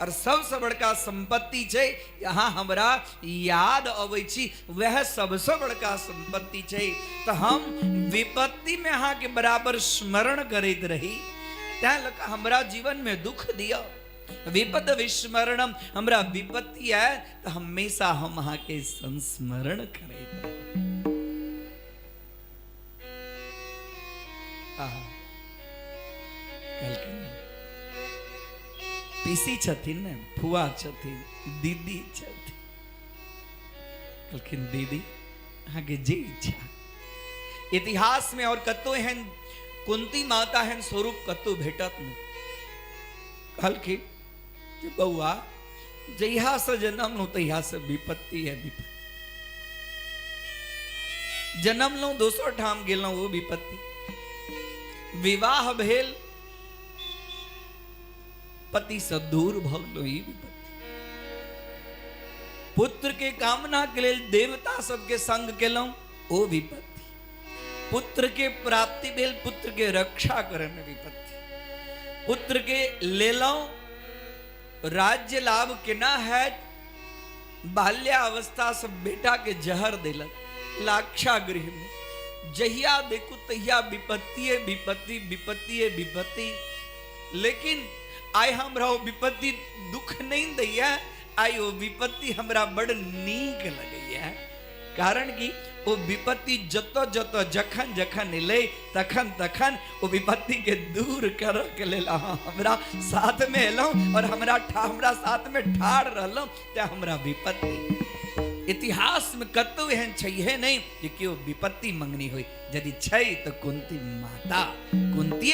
और सबसे बड़का संपत्ति छे यहाँ हमरा याद अबै छी, वह सबसे बड़का संपत्ति छे। तो हम विपत्ति में अहाँ के बराबर स्मरण करते रही, त्या लगा हमरा जीवन में दुख दिया। विपद विस्मरणम, हमरा विपत्ति है तो हमेशा हम अहाँ के संस्मरण करते। पीसी छथिन ने, फुआ छथिन, दीदी छथिन, कहलखिन दीदी अहाँ के जे इच्छा। इतिहास में और कतो एहन कुंती माता एहन स्वरूप कतो भेटत नहीं। कहलखिन कि बउआ जहिया से जन्म लो तहिया से विपत्ति है, विपत्ति। जन्म लो दोसर ठाम गेलौं वो विपत्ति, विवाह भेल पति से दूर भगलो ई विपत्ति, पुत्र के कामना के लिए देवता सबके संग केलौं ओ विपत्ति, पुत्र के प्राप्ति भेल पुत्र के रक्षा करे में विपत्ति, पुत्र के लेलौं राज्य लाभ केना है, बाल्यावस्था से बेटा के जहर दिलक लाक्षागृह में, जहिया देखो तहिया विपत्ति है विपत्ति, विपत्ति है विपत्ति। लेकिन आय हमरा विपत्ति दुख नहीं दैया, आय वो विपत्ति हमरा बड़ नीक लगैया। कारण कि वो विपत्ति जतो जतो जखन जखन ले तखन तखन वो विपत्ति के दूर कर के लेल हमरा साथ में एलौं और हमरा साथ में ठाड़ रहलौं, ते हमरा विपत्ति। इतिहास में कतो एहन छैहे नहीं जे केओ विपत्ति मंगनी होई, यदि छै तो कुंती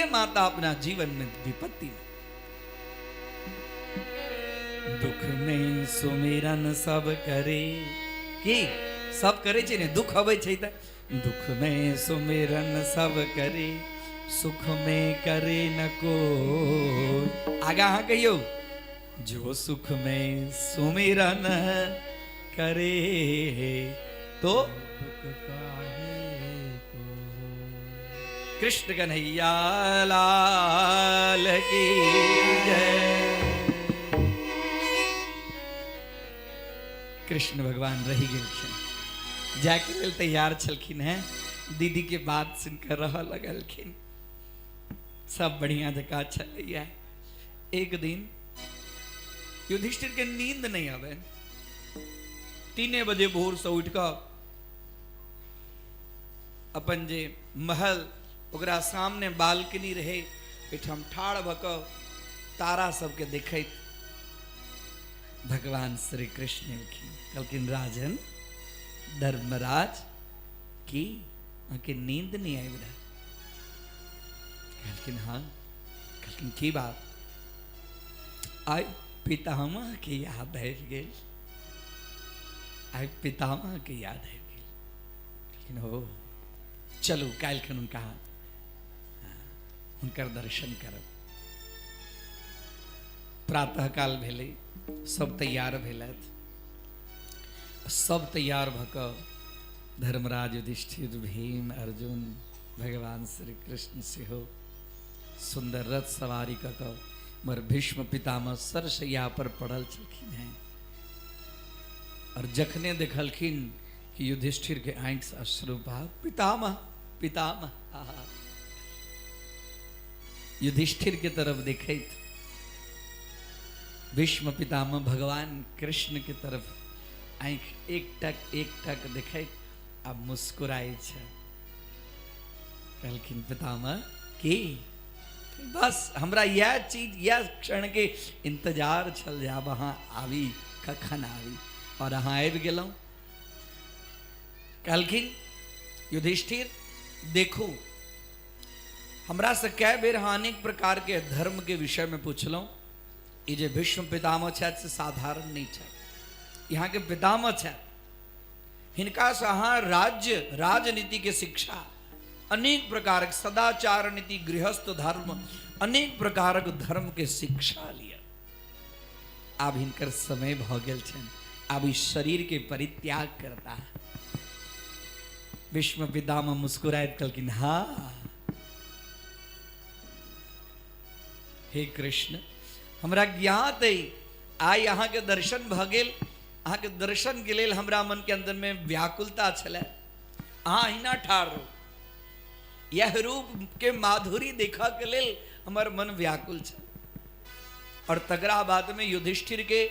माता अपना जीवन में विपत्ति में। दुख में सुमिरन सब करे की सब करे छे ने, दुख अबै छै त दुख में सुमिरन सब करे, सुख में करे न को। आगा हाँ कहियो, जो सुख में सुमिरन करे तो कृष्ण कन्हैया लाल की जय। कृष्ण भगवान रही गेलखिन, जाके लेल तैयार छलखिन हैं, दीदी के बात सुनकर रह लगलखिन, सब बढ़िया जका चलैया। एक दिन युधिष्ठिर के नींद नहीं आवे, 3 बजे भोर से उठ कर अपन जे महल ओकरा सामने बालकनी रहे ओहिठाम ठाड़ भऽ कऽ तारा सबके देखैत भगवान श्री कृष्ण कहलखिन राजन धर्मराज की आके नींद नहीं आबि रहा। कहलखिन हाँ। कहलखिन की बात? आइ पितामह के याद आबि गेल, आइ पितामह के याद आबि गेल। कहलखिन हो चलू काल्हिखन हुनकर दर्शन करब। प्रातः काल भेलै, सब तैयार भेलथि, सब तैयार भऽ कऽ धर्मराज युधिष्ठिर भीम अर्जुन भगवान श्री कृष्ण सेहो सुंदर रथ सवारी कऽ कऽ मर भीष्म पितामह सरसैया पर पड़ल छलखिन हैं। और जखने देखलखिन कि युधिष्ठिर के आंखि से अश्रु बहा, पितामह पितामह आहा। युधिष्ठिर के तरफ देखैत भीष्म पितामह भगवान कृष्ण के तरफ आंखि एक टक देखैत आ मुस्कुराए छ। कहलखिन पितामह की बस हमरा यह चीज यह क्षण के इंतजार छल जे आब अहाँ आबी कखन आबी, और अहाँ आबि गेलहुँ। कहलखिन युधिष्ठिर देखू हमरा से कै बेर अहाँ अनेक प्रकार के धर्म के विषय में पूछलहुँ, ये जे भीष्म पितामह छथि से साधारण नहीं छथि, यहाँ के पितामह छथि, हिनका से अहाँ राज्य राजनीति के शिक्षा अनेक प्रकार सदाचार नीति गृहस्थ धर्म अनेक प्रकार धर्म के शिक्षा लिया। आब हिनकर समय भ गेल छनि, आब इस शरीर के परित्याग करता है। भीष्म पितामह मुस्कुराइत कहलखिन हाँ हे कृष्ण हमरा ज्ञात है आई यहाँ के दर्शन भ गेल, अहाँ के दर्शन के लेल हमरा मन के अंदर में व्याकुलता छलै, अहाँ हिना ठाड़ रहू, यह रूप के माधुरी देखा के लेल हमर मन व्याकुल छल। और तकरा बाद में युधिष्ठिर के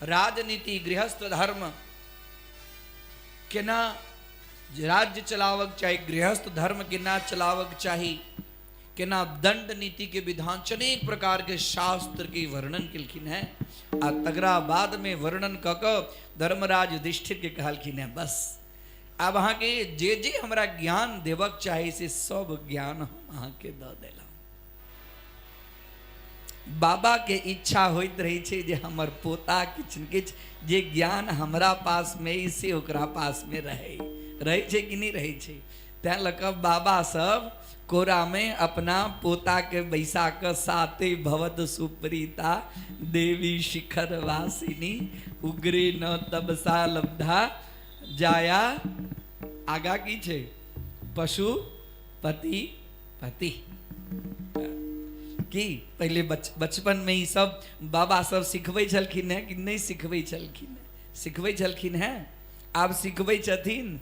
राजनीति गृहस्थ धर्म केना राज्य चलावक चाही, गृहस्थ धर्म केना चलावक चाही, केना दंड नीति के विधान अनेक प्रकार के शास्त्र के वर्णन केलखिन है। आ तकरा बाद में वर्णन क के धर्मराज युधिष्ठिर के कहलखिन है बस अब अहाँ के जे जे हमरा ज्ञान देवक चाही से सब ज्ञान हम अहाँ के द देलहुँ। बाबा के इच्छा होइत रही छे जे हमर पोता किछ न किछ जे ज्ञान हमरा पास में इसे ओकरा पास में रहे छे कि नहीं रहे छे। तैं लक बाबा सब कोरा में अपना पोता के बैसा के साते भवत सुप्रीता देवी शिखर वासिनी उग्रे न तबसा लब्धा जाया आगा की छे पशु पति पति की पहले बचपन में ही सब बाबा सब सिखबै छलखिन है कि नहीं सिखबै छलखिन है? सिखबै छलखिन है। आब सिखबै छथिन,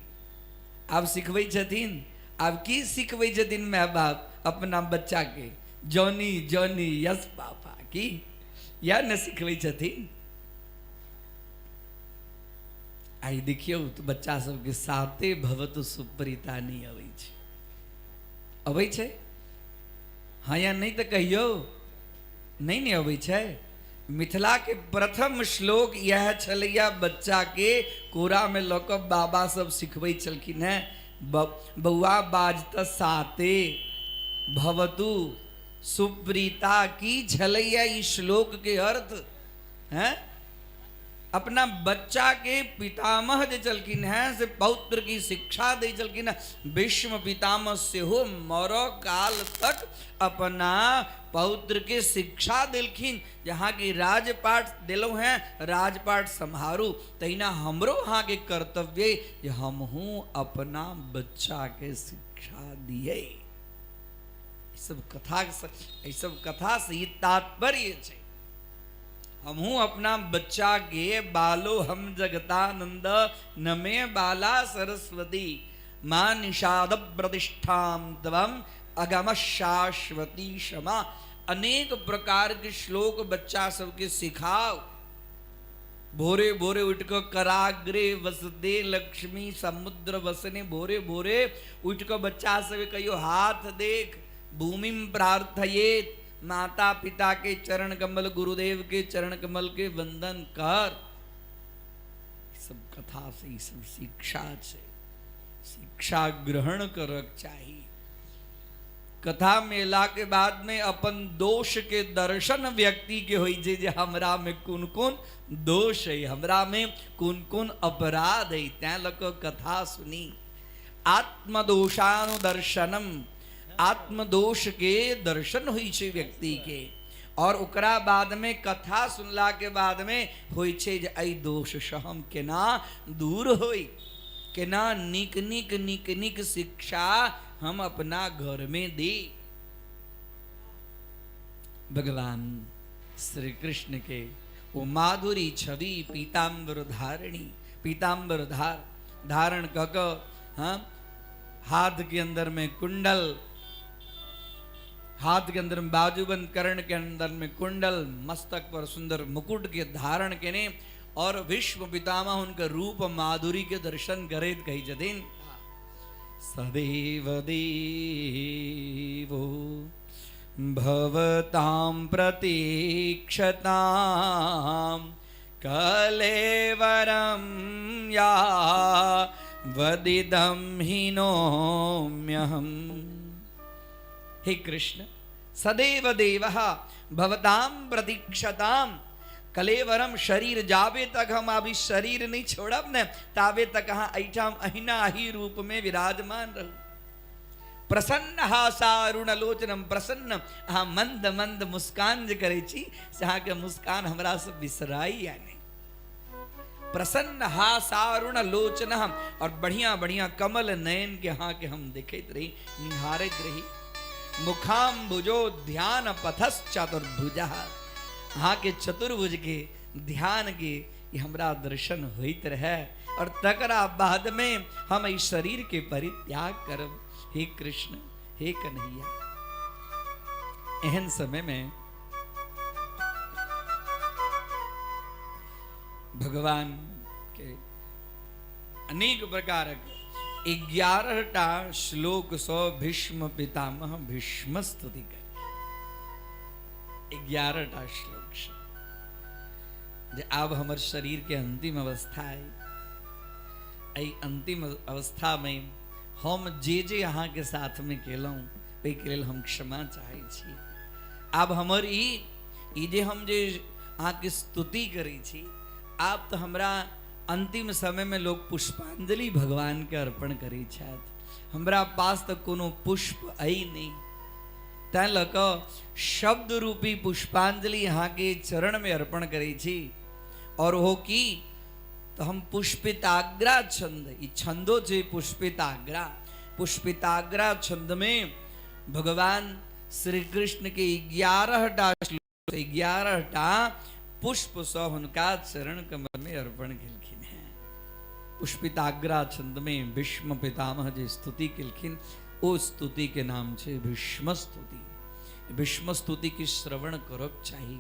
आब सिखबै छथिन। आब की सिखबै छथिन माय बाप अपना बच्चा के? जॉनी जॉनी यस पापा की या न सिखबै छथिन? आई देखियो तो बच्चा सबके साते भवत सुप्रीता नहीं अबै छै, अबै छै हाँ या नहीं तो कहियो नहीं नहीं अबै छै। मिथिला के प्रथम श्लोक यह छलैया बच्चा के कोरा में लऽ कऽ बाबा सब सिखबै छलखिन है। बौआ बाजत साते भवतु सुप्रीता की छलैया ई श्लोक के अर्थ है। अपना बच्चा के पितामह जे चलखिन है से पौत्र की शिक्षा दे चलखिन है। भीष्म पितामह से हो मरो काल तक अपना पौत्र के शिक्षा दिलखिन। जहाँ की राजपाट दिलो हैं, राजपाट संहारू, तहिना हमरो हाँ के कर्तव्य जे हमहू अपना बच्चा के शिक्षा दिए। सब कथा से ये तात्पर्य है। हमहू अपना बच्चा के बालो हम जगतानंद नमे बाला सरस्वती मां निषाद प्रतिष्ठाम तवम अगम शाश्वती क्षमा। अनेक प्रकार के श्लोक बच्चा सबके सिखाओ। भोरे भोरे उठ कर कराग्रे वसदे लक्ष्मी समुद्र वसने, भोरे भोरे उठ कर बच्चा सब कहियो हाथ देख भूमिम प्रार्थयेत, माता पिता के चरण कमल गुरुदेव के चरण कमल के वंदन कर। सब कथा से सब शिक्षा से शिक्षा ग्रहण करक चाहिए। कथा मेला के बाद में अपन दोष के दर्शन व्यक्ति के होई जे हमरा में कौन कौन दोष है, हमरा में कौन कौन अपराध है। तैं लक कथा सुनी। आत्मदोषानुदर्शनम, आत्मदोष के दर्शन हुई छे व्यक्ति के। और ओकरा बाद में कथा सुनला के बाद में होई छे जे आई दोष से हम केना दूर होई, केना निक निक निक निक शिक्षा हम अपना घर में दे। भगवान श्री कृष्ण के वो माधुरी छवि पीताम्बर धारणी, पीताम्बर धारण कक, हाँ, हाथ के अंदर में कुंडल, हाथ के अंदर में बाजूबंद, कर्ण के अंदर में कुंडल, मस्तक पर सुंदर मुकुट के धारण केने और विश्व पितामह उनके रूप माधुरी के दर्शन करे कही जदिन सदैव देवो भवतां प्रतीक्षतां कलेवरं या वदिदं हिनोम्यहम्। हे कृष्ण, सदैव देवः भवतां प्रतीक्षतां कलेवरम, शरीर जावे तक हम अभी शरीर नहीं छोड़ब न, तावे तक हाँ ऐठाम अहिना ही रूप में विराजमान रहू। प्रसन्न हासारुण लोचनम, प्रसन्न हाँ मंद मंद मुस्कान जे करे छी से हाँ के मुस्कान हमरा से बिसराई या नहीं। प्रसन्न हासारुण लोचन, और बढ़िया बढ़िया कमल नयन के हाँ के हम देखते रही, निहारत रही। मुखाम्बुजो ध्यान पथस चतुर्भुजा, हाँ के चतुर्भुज के ध्यान के ये हमरा दर्शन होइत रहे और तकरा बाद में हम इस शरीर के परित्याग करब। हे कृष्ण, हे कन्हैया। एहन समय में भगवान के अनेक प्रकार 11टा श्लोक सौ भीष्म पितामह भीष्म स्तुति कर 11टा श्लोक से अब हमारे शरीर के अंतिम अवस्था है। आई अंतिम अवस्था में हम जे यहाँ के साथ में केलौं ओहि के लेल हम क्षमा चाहे छी। अब हमर ई जे हम जे अहाँ के स्तुति करै छी, आप तो हमरा अंतिम समय में लोग पुष्पांजलि भगवान के अर्पण करै छथि। हमरा पास तो कोनो पुष्प आई नहीं, तैं लऽ कऽ शब्द रूपी पुष्पांजलि यहाँ के चरण में अर्पण करै छी। और हो की तो हम पुष्पिताग्रा छंद, ई छंदो छे पुष्पिताग्रा। पुष्पिताग्रा छंद में भगवान श्री कृष्ण के 11टा श्लोक 11टा पुष्प सौ हुनका चरण कमल में अर्पण केलखिन है। पुष्पिताग्रा छंद में भीष्म पितामह जे स्तुति केलखिन ओ स्तुति के नाम छे भीष्म स्तुति। भीष्म स्तुति के श्रवण करब चाही।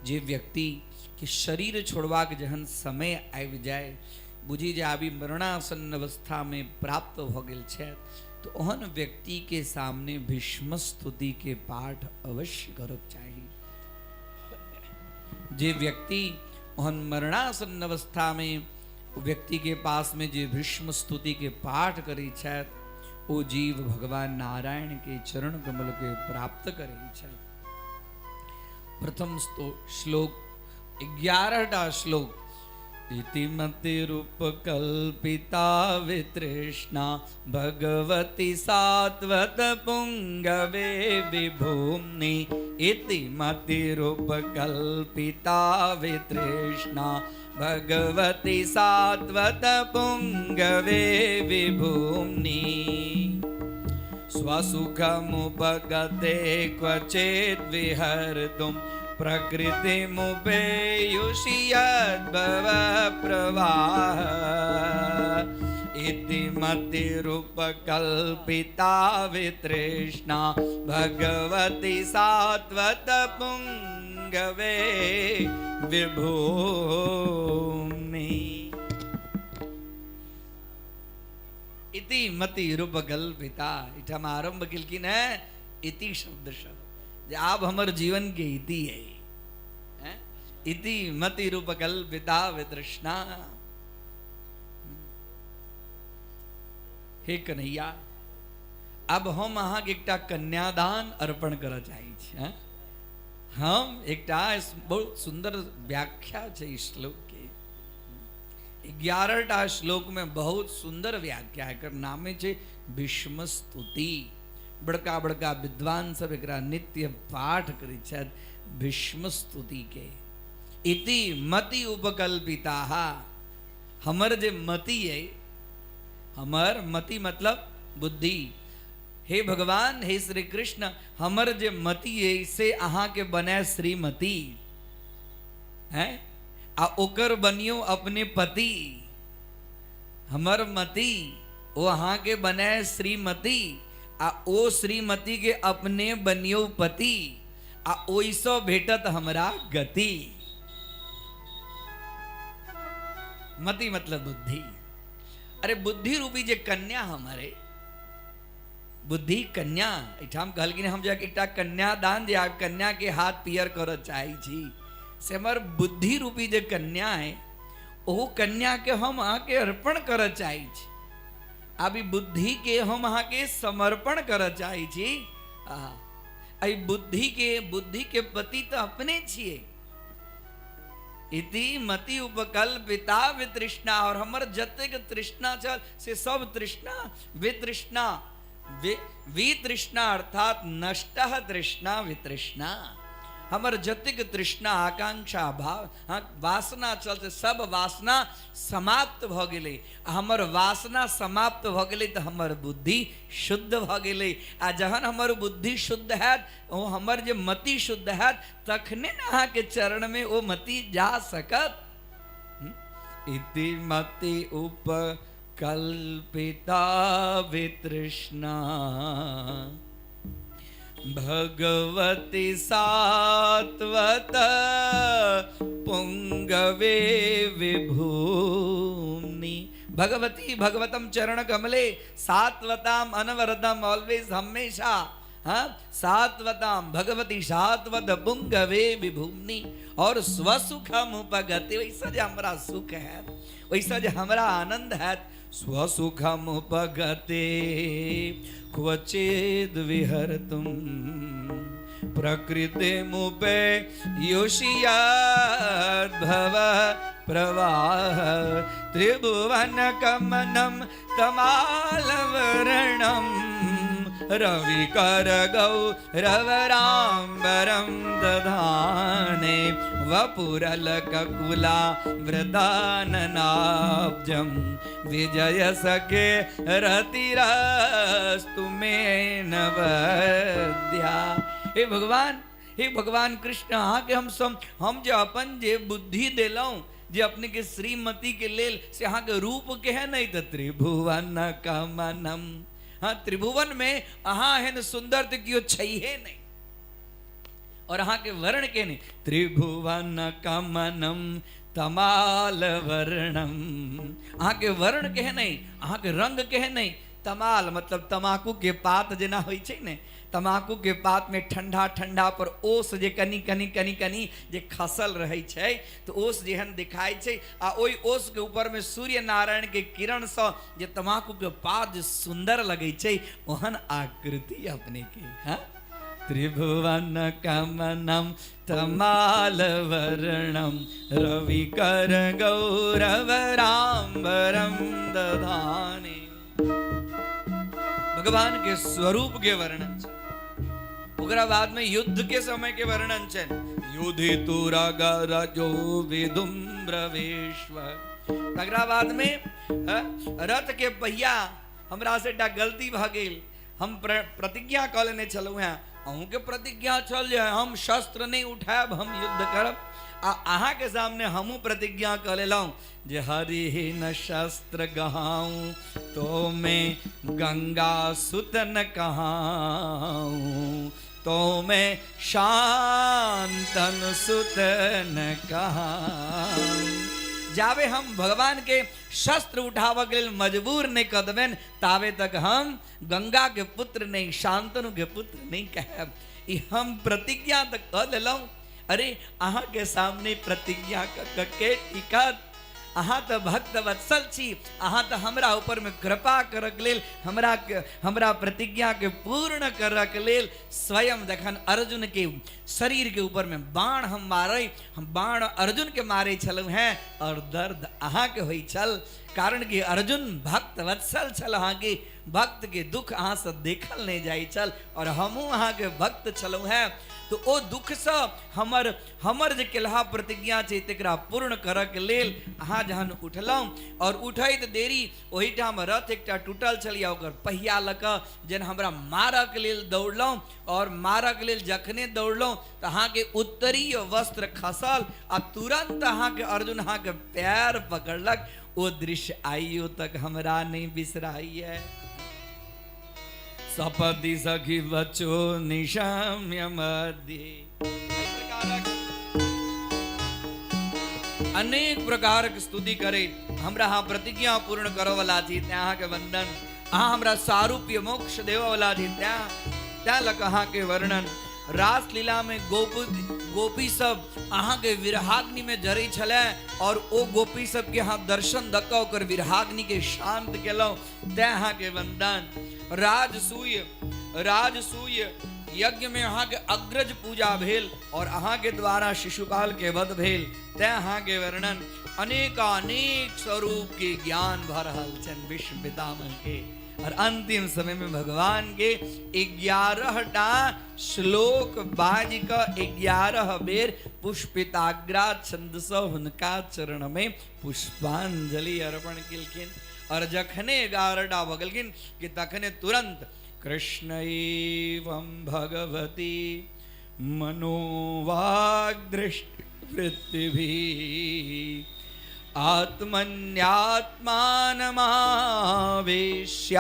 जे व्यक्ति के शरीर छोड़वाक जहन समय आबि जाए, बुझी जे आबी मरणासन अवस्था में प्राप्त भ गेल छै, तो ओहन व्यक्ति के सामने भीष्म स्तुति के पाठ अवश्य करब चाही। जे व्यक्ति ओहन मरणासन अवस्था में व्यक्ति के पास में जे भीष्म स्तुति के पाठ करै छथि, ओ जीव भगवान नारायण के चरण कमल के प्राप्त करै छथि। प्रथम श्लोक 11टा श्लोक। इति मतिरूप कल्पिता वितृष्णा भगवती सात्वत पुंगवे विभूम्नि। इति मतिरूप कल्पिता वितृष्णा भगवती सात्वत पुंगवे विभूम्नि। स्वसुखमुपगते क्वचिद् विहर्तुं प्रकृतिमुपेयुषि यद्भव प्रवाह। इति मतिरूपकल्पिता वितृष्णा भगवती सात्वत पुंगवे विभूम्नि। इति मति रूप कल्पिता। इठम आरंभ किलकिन है इति शब्द शब्द जे आप हमर जीवन के इति है। इति मति रूप कल्पिता वितृष्णा। हे कन्हैया, अब हम अहाँ के एकटा कन्यादान अर्पण करऽ चाहै छी। हम एकटा बहुत सुंदर व्याख्या छै इस श्लोक के। 11टा श्लोक में बहुत सुंदर व्याख्या एकर नामे छै भीष्म स्तुति। बड़का बड़का विद्वान सब एकरा नित्य पाठ करै छथि भीष्म स्तुति के। इति मति उपकल्पिता। हमर जे मति है, हमर मति मतलब बुद्धि। हे भगवान, हे श्री कृष्ण, हमर जे मति है से अहाँ के बने श्रीमती है आ ओकर बनियो अपने पति। हमर मति ओ अहाँ के बने श्रीमती आ ओ श्रीमती के अपने बनियो पति आ ओइसो भेटत हमरा गति। मति मतलब बुद्धि। अरे बुद्धि रूपी जे कन्या हमारे बुद्धि कन्या एठाम कहलखिन हम जाके एकटा कन्यादान जे आप कन्या के हाथ पियर करऽ चाहै छी से हमर बुद्धि रूपी जे कन्या है ओ कन्या के हम अहाँ के अर्पण करऽ चाहै छी। अभी बुद्धि के हम अहाँ के समर्पण करऽ चाहै छी। आई बुद्धि के पति तो अपने छिए। इति मति उपकल्पिता वितृष्णा। और हमर जतेक तृष्णा छल से सब तृष्णा वितृष्णा वितृष्णा अर्थात नष्ट तृष्णा वितृष्णा। हमर जतिक तृष्णा आकांक्षा भाव हाँ वासना चलते सब वासना समाप्त भ गेलै। हमर वासना समाप्त भ गेलै तो हमर बुद्धि शुद्ध भ गेलै। आ जहन हमर बुद्धि शुद्ध हैत ओ हमर जे मति शुद्ध हैत तखने न अहाँ के चरण में ओ मति जा सकत। इति मति उपकल्पिता वितृष्णा भगवती सात्वत पुंगवे विभूमि। भगवती भगवतम चरण कमले सात्वताम अनवरतम ऑलवेज हमेशा हाँ सात्वताम भगवती सात्वत पुंगवे विभूमि। और स्वसुखम उपगति वैसा जो हमारा सुख है वैसा जो हमारा आनंद है स्वसुखम उपगते क्वचिद विहरतुम प्रकृति मुपे योषियाद्भव प्रवाह त्रिभुवन कमनम तमालवरणम रविकर गौरवराम्बरं दधाने वपुरलककुला वृदाननाब्जं विजय सखे रतिरस्तु मे नवद्या। हे भगवान कृष्ण हाँ के हम जो अपन जे बुद्धि देलौं जे अपने के श्रीमती के लेल से हाँ के रूप के है नहीं तो त्रिभुवन कमनम हाँ त्रिभुवन में अहाँ है न सुंदर तो क्यों छैहे नहीं और अहाँ के वर्ण के नहीं त्रिभुवन कमनम तमाल वर्णम। अहाँ के वर्ण के है नहीं अहाँ के रंग के है नहीं। तमाल मतलब तमाकू के पात जेना होइ छै ने तमाकू के पात में ठंडा ठंडा पर ओस जे कनी कनी कनी कनी जे खसल रहे छै तो ओस जेहन दिखाई छै आ ओई ओस के ऊपर में सूर्य नारायण के किरण से जे तमाकू के पात जे सुंदर लगे छै ओहन आकृति अपने के हाँ त्रिभुवन कमनम तमाल वर्णम रविकर गौरवराम्बरम दधाने। भगवान के स्वरूप के वर्णन ओकरा बाद में युद्ध के समय के वर्णन छै युधितु रगरजो विदुम्ब्रवेश्वर। तकरा बाद में रथ के पहिया हमरा से गलती भ गेल हम प्रतिज्ञा क लेने छलहुँ हैं अहूँ के प्रतिज्ञा चल जाए हम शस्त्र नहीं उठायब हम युद्ध करब आ अहाँ के सामने हमू प्रतिज्ञा क लेलहुँ जे हरि न शस्त्र गहाऊं तो मैं गंगा सुतन कहाऊं तो मैं शांतन सुतन कहाऊं। जावे हम भगवान के शस्त्र उठावे के मजबूर नहीं कर देवेन तावे तक हम गंगा के पुत्र नहीं शांतनु के पुत्र नहीं कहब। हम प्रतिज्ञा तक कर लेलहुँ। अरे अहाँ के सामने प्रतिज्ञा के टिकट अहाँ तो भक्त वत्सल छी अहाँ तो हमरा ऊपर में कृपा करक लेल हमरा प्रतिज्ञा के पूर्ण करक लेल स्वयं जखन अर्जुन के शरीर के ऊपर में बाण हम बाण अर्जुन के मारे छलहुँ हैं और दर्द अहाँ के होई छल कारण कि अर्जुन भक्त वत्सल छल अहाँ के भक्त के दुख अहाँ से देखल नहीं जाई छल और हमहूँ अहाँ के भक्त छलहुँ हैं तो ओ दुख से हमर जे केलहा प्रतिज्ञा छै तकरा पूर्ण करक लेल अहाँ जहन उठलहुँ और उठैत देरी ओही ठाम रथ एकटा टूटल छलियै ओकर पहिया लऽ कऽ जेन हमरा मारक लेल दौड़लहुँ और मारक लेल जखने दौड़लहुँ तऽ अहाँके उत्तरीय वस्त्र खसल आ तुरंत अहाँके अर्जुन अहाँके पैर पकड़लक। ओ दृश्य आइयो तक हमरा नहीं बिसराइए। सपति सखी बचो निशाम्य मध्य अनेक प्रकार के स्तुति करे हमरा हाँ प्रतिज्ञा पूर्ण करो वाला थी त्या के वंदन अहाँ हमरा सारूप्य मोक्ष देव वाला थी त्या लक अहाँ के वर्णन। रास लीला में गोपी सब अहाँ के विरहाग्नि में जरे छले और ओ गोपी सब के हाँ दर्शन दक ओकर विरहाग्नि के शांत केलहुँ त्या अहाँ के वंदन। राजसूय यज्ञ में अहाँ के अग्रज पूजा भेल और अहाँ के द्वारा शिशुपाल के वध भेल तै अहाँ के वर्णन। अनेक स्वरूप के ज्ञान भर रहल छन विश्व पितामह के और अंतिम समय में भगवान के 11टा श्लोक बाज का 11 बेर पुष्पिताग्रा छंद से उनका चरण में पुष्पांजलि अर्पण किलखिन। और जखने 11टा भगलखिन कि तखने तुरंत कृष्ण एवं भगवती मनोवाग दृष्टि वृत्तिभिः आत्मन्यात्मानमावेश्य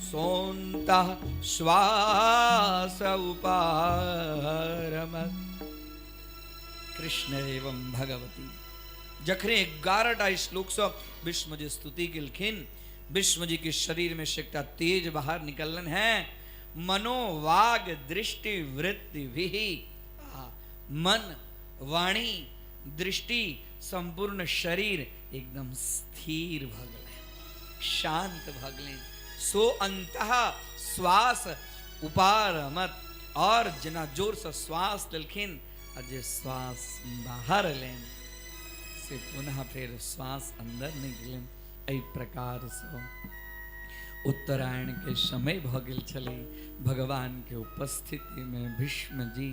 सोऽन्तः श्वास उपारमत्। कृष्ण एवं भगवती जखने 11टा श्लोक से विष्णु जी स्तुति किलखिन। विष्णु जी के शरीर में से एक तेज बाहर निकलन है। मनोवाग दृष्टि वृत्ति भी मन वाणी दृष्टि संपूर्ण शरीर एकदम स्थिर भगले शांत भगले। सो अंतः श्वास उपारमत और जना जोर से श्वास लेलखिन अजय श्वास बाहर लेन से पुनः फिर श्वास अंदर निकले। एहि प्रकार से उत्तरायण के समय भगल चले भगवान के उपस्थिति में भीष्म जी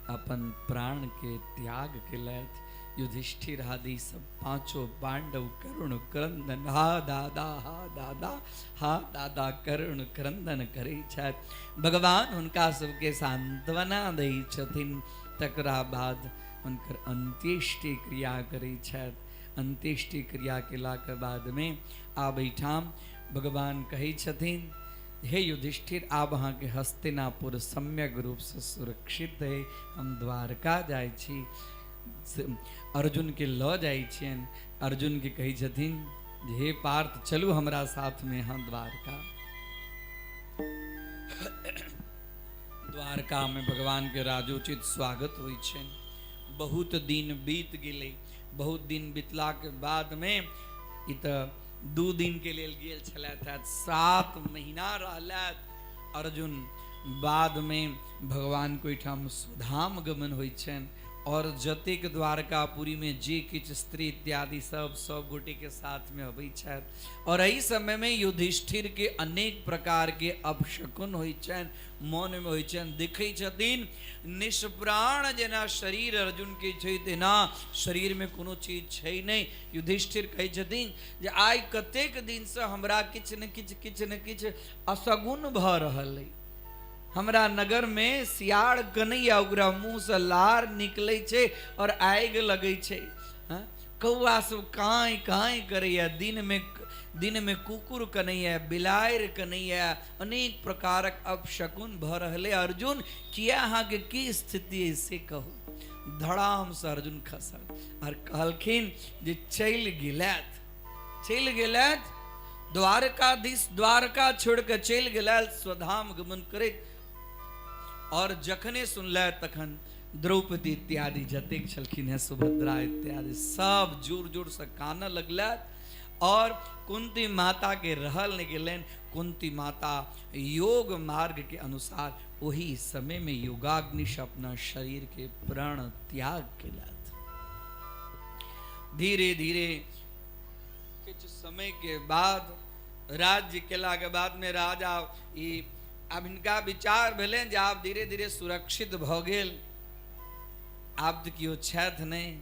अपन प्राण के त्याग के लैत। युधिष्ठिर आदि सब पांचों पांडव करुण क्रंदन हा दादा करुण क्रंदन करे छथि। भगवान उनका सबके सांत्वना दै छथिन। तकरा बाद उनकर अंत्येष्टि क्रिया करे छथि। अंत्येष्टि क्रिया केला के बाद में आब एठाम भगवान कहै छथिन हे युधिष्ठिर आब अहाँ के हस्तिनापुर सम्यक रूप से सुरक्षित है। हम द्वारका जाय छी। अर्जुन के ल जाय छियन। अर्जुन के कहै छथिन हे पार्थ चलू हमरा साथ में यहाँ द्वारका। द्वारका में भगवान के राजोचित स्वागत होइ छन। बहुत दिन बीत गेले। बहुत दिन बीतला के बाद में इत 2 दिन के लिए गेल छलैथ। 7 महीना रहलैथ अर्जुन। बाद में भगवान को ठाम सुधाम गमन होइ छन और जतेक द्वारकापुरी में जे किछ स्त्री इत्यादि सब गोटे के साथ में अबै छथि। और एहि समय में युधिष्ठिर के अनेक प्रकार के अपशकुन होइ छन मन में होइ छन। देखै छथिन निष्प्राण जेना शरीर अर्जुन के छै तेना शरीर में कोनो चीज छै नहीं। युधिष्ठिर कहै छथिन जे आइ कतेक दिन से हमरा किछ न किछ असगुन भ रहल अइ। हमरा नगर में सियाड़ कन्हैया ओकरा मुंह से लार निकले छे और आग लगे छे। कौआ सब काई काई करैया। दिन में कुकुर कन्हैया बिलायर कन्हैया अनेक प्रकारक अपशकुन भ रहले। अर्जुन किया अहाँ के की स्थिति है से कहू। धड़ाम से अर्जुन खसल और कहलखिन जे चल गेलैथ द्वारकाधीश द्वारका छोड़ के चल गेलैथ स्वधाम गमन करैत। और जखने सुनल तखन द्रौपदी इत्यादि जतेक छलखिन है सुभद्रा इत्यादि सब जोर जोर से कानऽ लगलैथ। और कुंती माता के रहल नहीं गेलन। कुंती माता योग मार्ग के अनुसार वही समय में योगाग्नि से अपना शरीर के प्राण त्याग केलैथ। धीरे धीरे कुछ समय के बाद राज्य केला के बाद में राजा अब इनका विचार भेले जे आप धीरे धीरे सुरक्षित भ गेल। आब तो कियो छथि नहीं।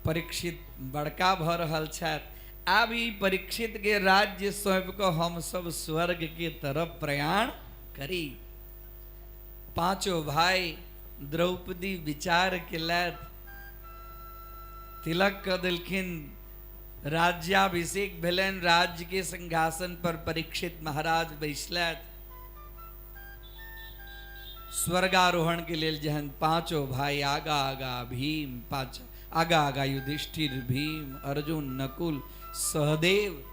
परीक्षित बड़का भ रहल छथि। आब ई परीक्षित के राज्य सौंप को हम सब स्वर्ग के तरफ प्रयाण करी। पांचों भाई द्रौपदी विचार केलैथ। तिलक क देलखिन। राज्याभिषेक भेलैन। राज्य के सिंहासन पर परीक्षित महाराज बैसलैथ। स्वर्गारोहण के लिए जहन पांचों भाई आगा आगा भीम आगा युधिष्ठिर भीम अर्जुन नकुल सहदेव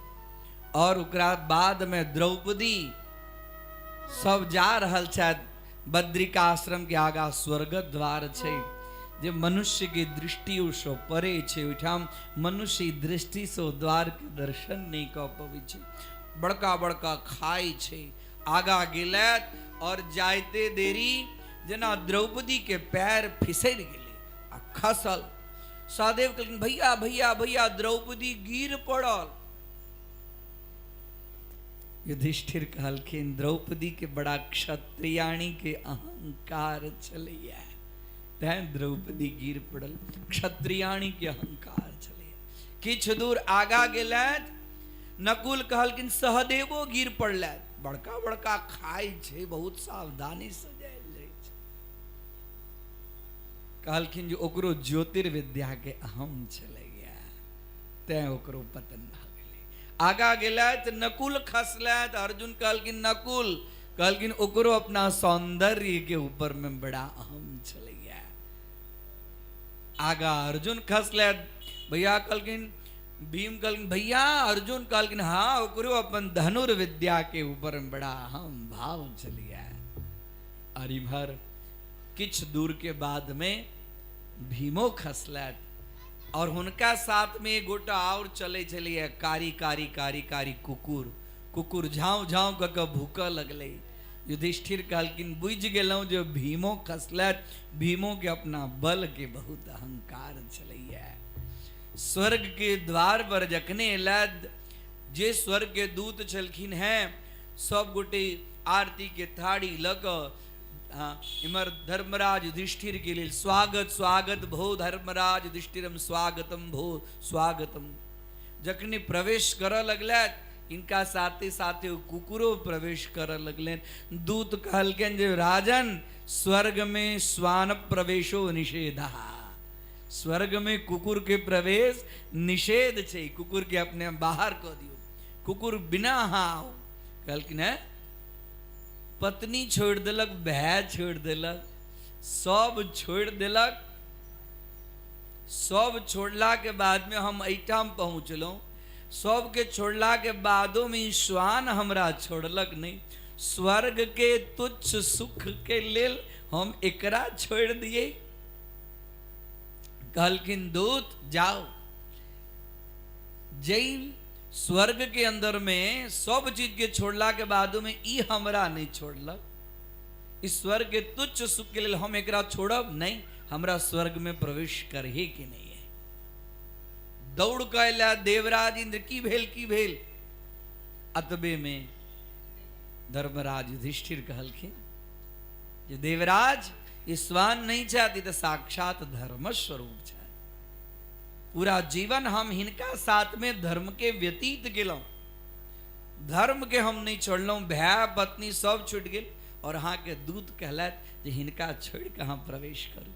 और ओकरा बाद में द्रौपदी सब जा रहल छथि। बद्रिका आश्रम के आगा स्वर्ग द्वार छै जे मनुष्य के दृष्टि से परे छै। ओहिठाम मनुष्य दृष्टि से द्वार के दर्शन नहीं क पबै छै। बड़का बड़का खाई छै। आगा गेलैथ और जायते देरी जना द्रौपदी के पैर फिसर गेले आ खसल। सहदेव कहलखिन भैया भैया भैया द्रौपदी गिर पड़ल। युधिष्ठिर कहलखिन द्रौपदी के बड़ा क्षत्रियाणी के अहंकार चलैया तैं द्रौपदी गिर पड़ल। क्षत्रियाणी के अहंकार चले किछ दूर आगा गेलैथ नकुल कहलखिन सहदेवो गिर पड़लैथ। बड़का बड़का खाई छे बहुत सावधानी से जायल जाय छे। कहलखिन जे ओकरो ज्योतिर्विद्या के अहम चले गया तैं ओकरो पतन भ गेलै। आगा गेलैथ नकुल खसलैथ। अर्जुन कहलखिन नकुल कहलखिन ओकरो अपना सौंदर्य के ऊपर में बड़ा अहम चले गया। आगा अर्जुन खसलैथ। भैया कहलखिन भीम कहलखिन भैया। अर्जुन कहलखिन हाँ ओकरो अपन धनुर्विद्या के ऊपर में बड़ा अहम भाव चल गया। और इधर किछ दूर के बाद में भीमो खसलैथ और हुनका साथ में एक गोटा और चले चलिए कारी कारी कारी कारी कुकुर। कुकुर झाँव झाँव क के भूकऽ लगले। युधिष्ठिर कहलखिन बुझ गेलहुँ जो भीमो खसलैथ। भीमो के अपना बल के बहुत अहंकार चलैया। स्वर्ग के द्वार पर जखने एलैथ जे स्वर्ग के दूत छलखिन हैं सब गोटे आरती के थाड़ी लऽ कऽ इमर धर्मराज युधिष्ठिर के लिए स्वागत स्वागत भो धर्मराज युधिष्ठिरम स्वागतम भो स्वागतम। जखने प्रवेश करऽ लगलैथ इनका साथे साथे कुकुरो प्रवेश करऽ लगलैन। दूत कहलखिन जे राजन स्वर्ग में श्वान प्रवेशो निषेधः। स्वर्ग में कुकुर के प्रवेश निषेध छे। कुकुर के अपने बाहर कऽ दियो। कुकुर बिना हाव कहलखिन है पत्नी छोड़ देलक भाई छोड़ देलक सब छोड़ देलक। सब छोड़ला के बाद में हम एठाम पहुँचलहुँ। सब के छोड़ला के बादो में श्वान हमरा छोड़लक नहीं। स्वर्ग के तुच्छ सुख के लेल हम एकरा छोड़ दिए। कहलखिन दूत जाओ। जय स्वर्ग के अंदर में सब चीज के छोड़ला के बादो में ई हमरा नहीं छोड़लक। इस स्वर्ग के तुच्छ सुख के लिए हम एकरा छोड़ब नहीं। हमरा स्वर्ग में प्रवेश कर ही के नहीं है। दौड़ कैला देवराज इंद्र की भेल। अतबे में धर्मराज युधिष्ठिर कहलखिन जे देवराज ये स्वान नहीं चाहती तो साक्षात धर्म स्वरूप है। पूरा जीवन हम हिनका साथ में धर्म के व्यतीत गेलौं। धर्म के हम नहीं छोड़लौं। भाई पत्नी सब छूट गेल और हाँ के दूत कहलैथ जे हिनका छोड़ के हम प्रवेश करू।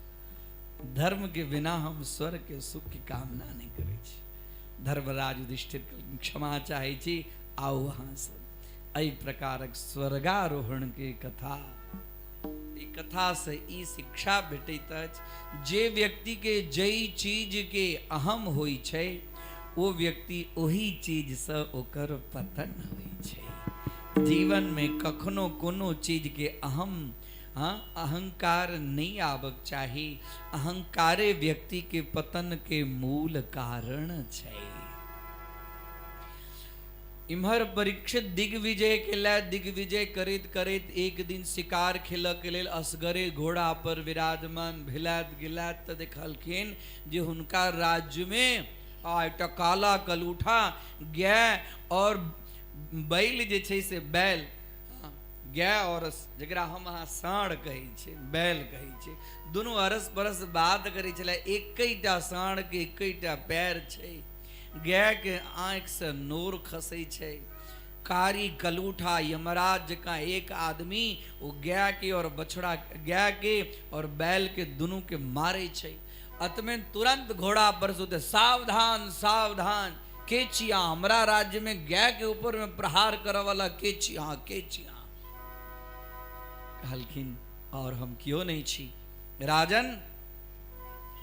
धर्म के बिना हम स्वर्ग के सुख की कामना नहीं करै छी। धर्मराज युधिष्ठिर क्षमा चाहे छी आओ अहाँ सब। एहि प्रकारक स्वर्गारोहण के कथा कथा से ई शिक्षा भेटैत अछि जे व्यक्ति के जई चीज के अहम होइ छै ओ व्यक्ति ओही चीज से ओकर पतन होइ छै। जीवन में कखनो कोनो चीज के अहंकार नहीं आबक चाही। अहंकारे व्यक्ति के पतन के मूल कारण छै। इम्हर परीक्षित दिग्विजय केला। दिग्विजय करैत करैत एक दिन शिकार खेलऽ के लेल असगरे घोड़ा पर विराजमान भेलैथ गेलैथ तऽ देखलखिन जे हुनका राज्य में एकटा काला कलूठा गाय और बैल जे छै से बैल गाय और जकरा हम अहाँ साँढ़ कहै छै बैल कहै छै दुनू अरस परस बात करै छलै। एकैटा साँढ़ के एकैटा पैर छै। गाय के आँख से नोर खसै छै। कारी कलूठा यमराज जकाँ एक आदमी वो गाय के और बछड़ा गाय के और बैल के दुनू के मारे छै। अतमे तुरंत घोड़ा पर सोते सावधान सावधान के छिया हमरा राज्य में गाय के ऊपर में प्रहार करे वाला के छिया के छिया। कहलखिन और हम क्यों नहीं छी राजन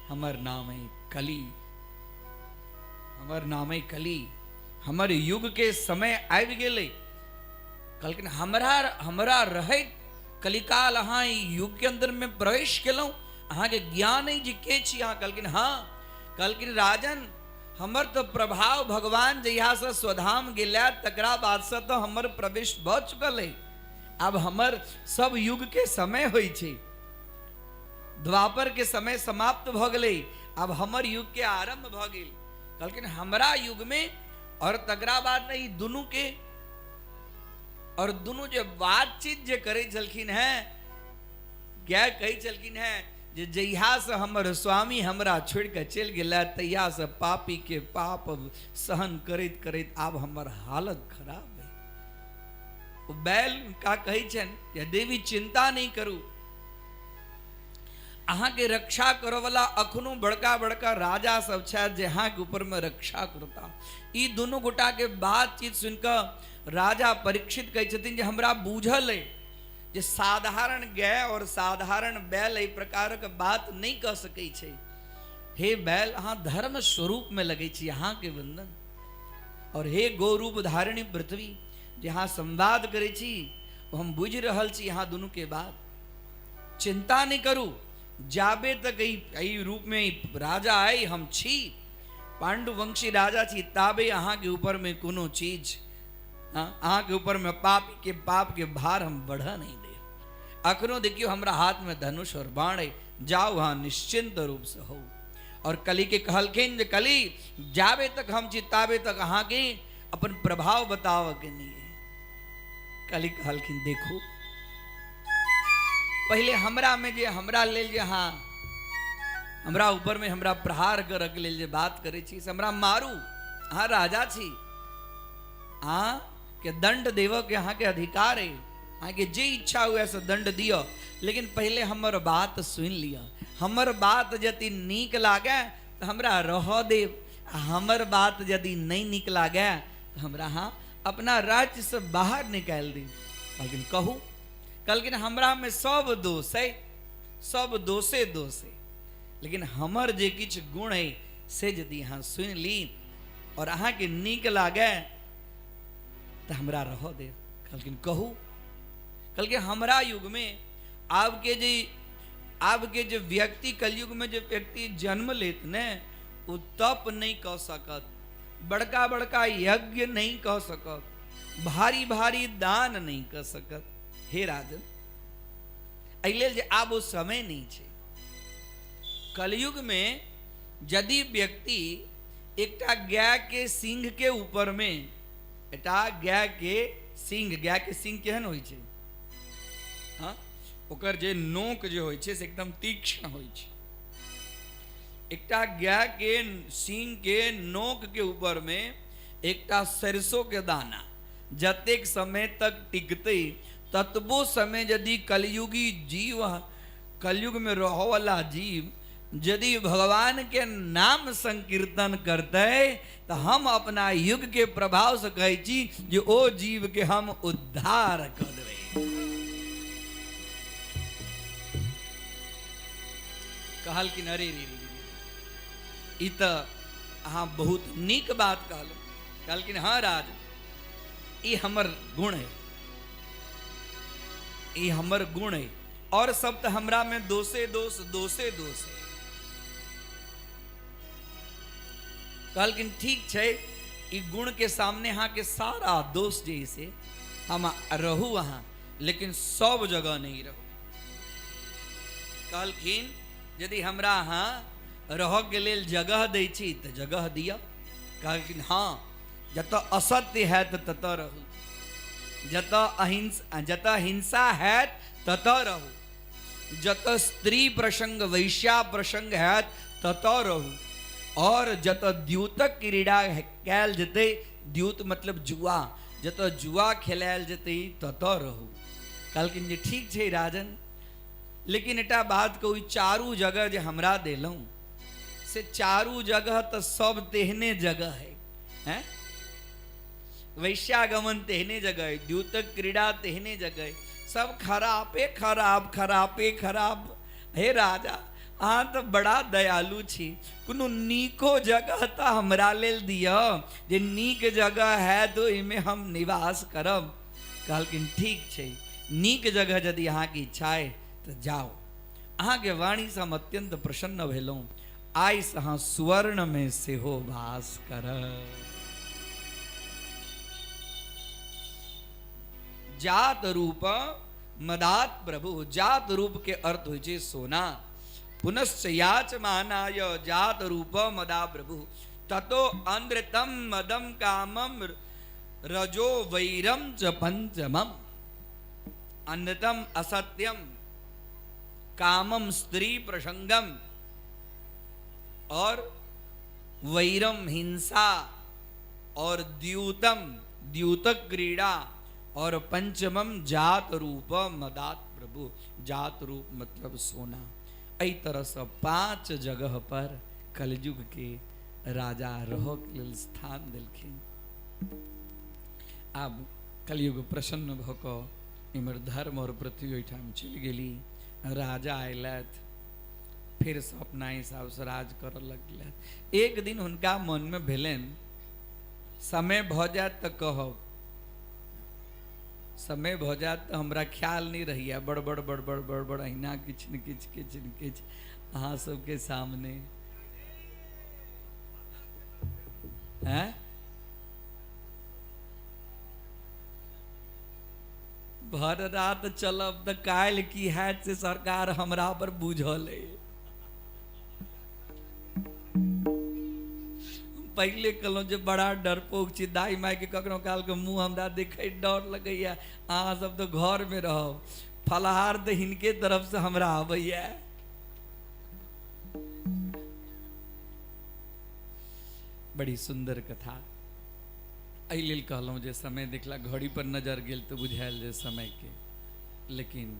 हमर नाम है कली। हमर नाम है कली। हमर युग के समय आबि गेलै। कहलखिन हमरा रहैत कलिकाल अहाँ युग के अंदर में प्रवेश केलहुँ अहाँ के ज्ञान है जे के छी अहाँ। कहलखिन हाँ। कहलखिन राजन हमर तो प्रभाव भगवान जहिया से स्वधाम गेला तकरा बाद से तो हमर प्रवेश भऽ चुकल है। अब हमर सब युग के समय होइ छै। द्वापर के समय समाप्त भऽ गेलै। अब हमर युग के आरंभ भऽ गेल। कहलखिन हमरा युग में और तकरा बाद में दुनू के और दोनों जो बातचीत जे करे चलखिन है क्या कही चलखिन है जे जहिया से हमर स्वामी हमरा छोड़ के चल गेला तहिया से पापी के पाप सहन करैत करैत आब हमर हालत खराब है। वो बैल का कही छन या देवी चिंता नहीं करू, अहाँ के रक्षा करो वाला अखनो बड़का बड़का राजा सब छे जहाँ के ऊपर में रक्षा करता। ई दोनों गोटा के बातचीत सुनकर राजा परीक्षित कहे छथिन जे हमरा बूझल है जे साधारण गाय और साधारण बैल एहि प्रकार के बात नहीं कह सकै छै। हे बैल अहाँ धर्म स्वरूप में लगे छी अहाँ के वंदन, और हे गो रूप धारिणी पृथ्वी जहाँ संवाद करे छी वो हम बुझ रहल छी यहाँ दोनों के बात। चिंता नहीं करू, जाबे तक ई रूप में राजा आए हम छी पांडु वंशी राजा छी ताबे अहाँ के ऊपर में कोनो चीज अहाँ के ऊपर में पाप के भार हम बढ़ा नहीं दे। अखनो देखियो हमरा हाथ में धनुष और बाण है, जाओ वहां निश्चिंत रूप से हो। और कली के कहलखिन जे कली जाबे तक हम छी ताबे तक अहाँ के अपन प्रभाव बताव के नहीं। कली कहलखिन देखो पहले हमरा में जे हमरा लेल जे हाँ हमरा ऊपर में हमरा प्रहार कर के लेल जे बात करे छी से हमरा मारू, हाँ राजा छी हाँ के दंड देव के अहाँ के अधिकार है, अहाँ के जे इच्छा हुए से दंड दियो, लेकिन पहले हमर बात सुन लिया। हमर बात यदि नीक लागे तो हमरा रह देव, हमर बात यदि नहीं नीक लागे तो हमरा हाँ अपना राज्य से बाहर निकाल दी। लेकिन कहू कहलखिन हमरा में सब दोष है, सब दोषे दोष है, लेकिन हमर जे किछ गुण है से यदि अहाँ सुन ली और अहाँ के नीक लागे तो हमरा रह दे। कहलखिन कहू कहलखिन हमरा युग में आपके जो व्यक्ति कलयुग में जो व्यक्ति जन्म लेत ने वो तप नहीं कह सकत, बड़का बड़का यज्ञ नहीं कह सकत, भारी भारी दान नहीं कर सकत। हे राजन अइले जे आब वो समय नहीं छे। कलयुग में यदि व्यक्ति एकटा गाय के सिंह के ऊपर में एटा गाय के सिंह केहन होइ छै हाँ ओकर जे नोक जे होइ छै से एकदम तीक्ष्ण होइ छै। एकटा गाय के सिंह के नोक के ऊपर में एकटा सरसों के दाना जतेक समय तक टिकते ततबो समय यदि कलयुगी जीव कलयुग में रहो वाला जीव यदि भगवान के नाम संकीर्तन करते तो हम अपना युग के प्रभाव से कहे छी जे ओ जीव के हम उद्धार कर देवे। कहल कि अरे रे त अहाँ बहुत नीक बात कहलो। कहलखिन हाँ राज ये हमर गुण है, ये हमर गुण है, और सब तो हमरा में दोषे दोष है। कहलखिन ठीक है ई गुण के सामने हाँ के सारा दोष जैसे हम रहू वहां, लेकिन सब जगह नहीं रहू। कहलखिन यदि हमरा हाँ रह के लेल जगह दै छी तो जगह दिया। कहलखिन हाँ जत असत्य है तो तत रहू, जत हिंसा है तत रहू, जत स्त्री प्रसंग वैश्या प्रसंग है तत रहू, और जत द्यूतक क्रीड़ा कैल जते, द्यूत मतलब जुआ, जत जुआ खेलायल जते तत रहू। कहलखिन जे ठीक छै राजन, लेकिन एटा बात कोई चारू जगह जे हमरा देलौं से चारू जगह तो सब तेहने जगह है, हैं? वैश्यागमन तेहने जगह है, द्यूतक क्रीड़ा तेहने जगह है, सब खरापे खराब खरापे खराब। हे राजा अहाँ तो बड़ा दयालु छी, कोनो नीको जगह तो हमरा लेल दिया जे नीक जगह है तो इमे हम निवास करब। कहलखिन ठीक छै, नीक जगह यदि अहाँ की इच्छा है तो जाओ। अहाँ के वाणी से हम अत्यंत प्रसन्न भेलौं, आइ से अहाँ सुवर्ण में सेहो वास करब। जात रूप मदात प्रभु, जात रूप के अर्थ होइ छै सोना, पुनश्च याचमानाय जात रूप मदा प्रभु, ततो अनृतम मदम कामम रजो वैरम च पंचमम अन्यतम असत्यम कामम स्त्री प्रसंगम और वैरम हिंसा और द्यूतम द्यूतक क्रीड़ा और पंचमम जात रूप मदात प्रभु। जात रूप मतलब सोना। एहि तरह से 5 जगह पर कलयुग के राजा रहो के लेल स्थान देलखिन। आब कलयुग प्रसन्न भ कऽ इमहर धर्म और पृथ्वी ओहिठाम चलि गेली। राजा अयलथ, फिर से अपना हिसाब से राज करऽ लगलथि। एक दिन हुनका मन में भेलनि समय भ जायत तऽ कहब, समय भ जायत तऽ हमरा ख्याल नहीं रहैया बड़बड़ बड़बड़ बड़बड़ अहिना किछ न किछ अहाँ सबके सामने हैं भर रात चलब तऽ काल्हि की हैत से सरकार हमरा पर बुझल है। पहले कहलहुँ जे बड़ा डरपोक छी, दाई माय के कखनो काल के मुँह हमरा देखे डर लगैया। अहाँ सब तो घर में रहब, फलहार तो हिनके तरफ से हमरा आबैया। बड़ी सुंदर कथा। एहि लेल कहलहुँ जे समय देखला घड़ी पर नजर गेल तो बुझायल जे समय के, लेकिन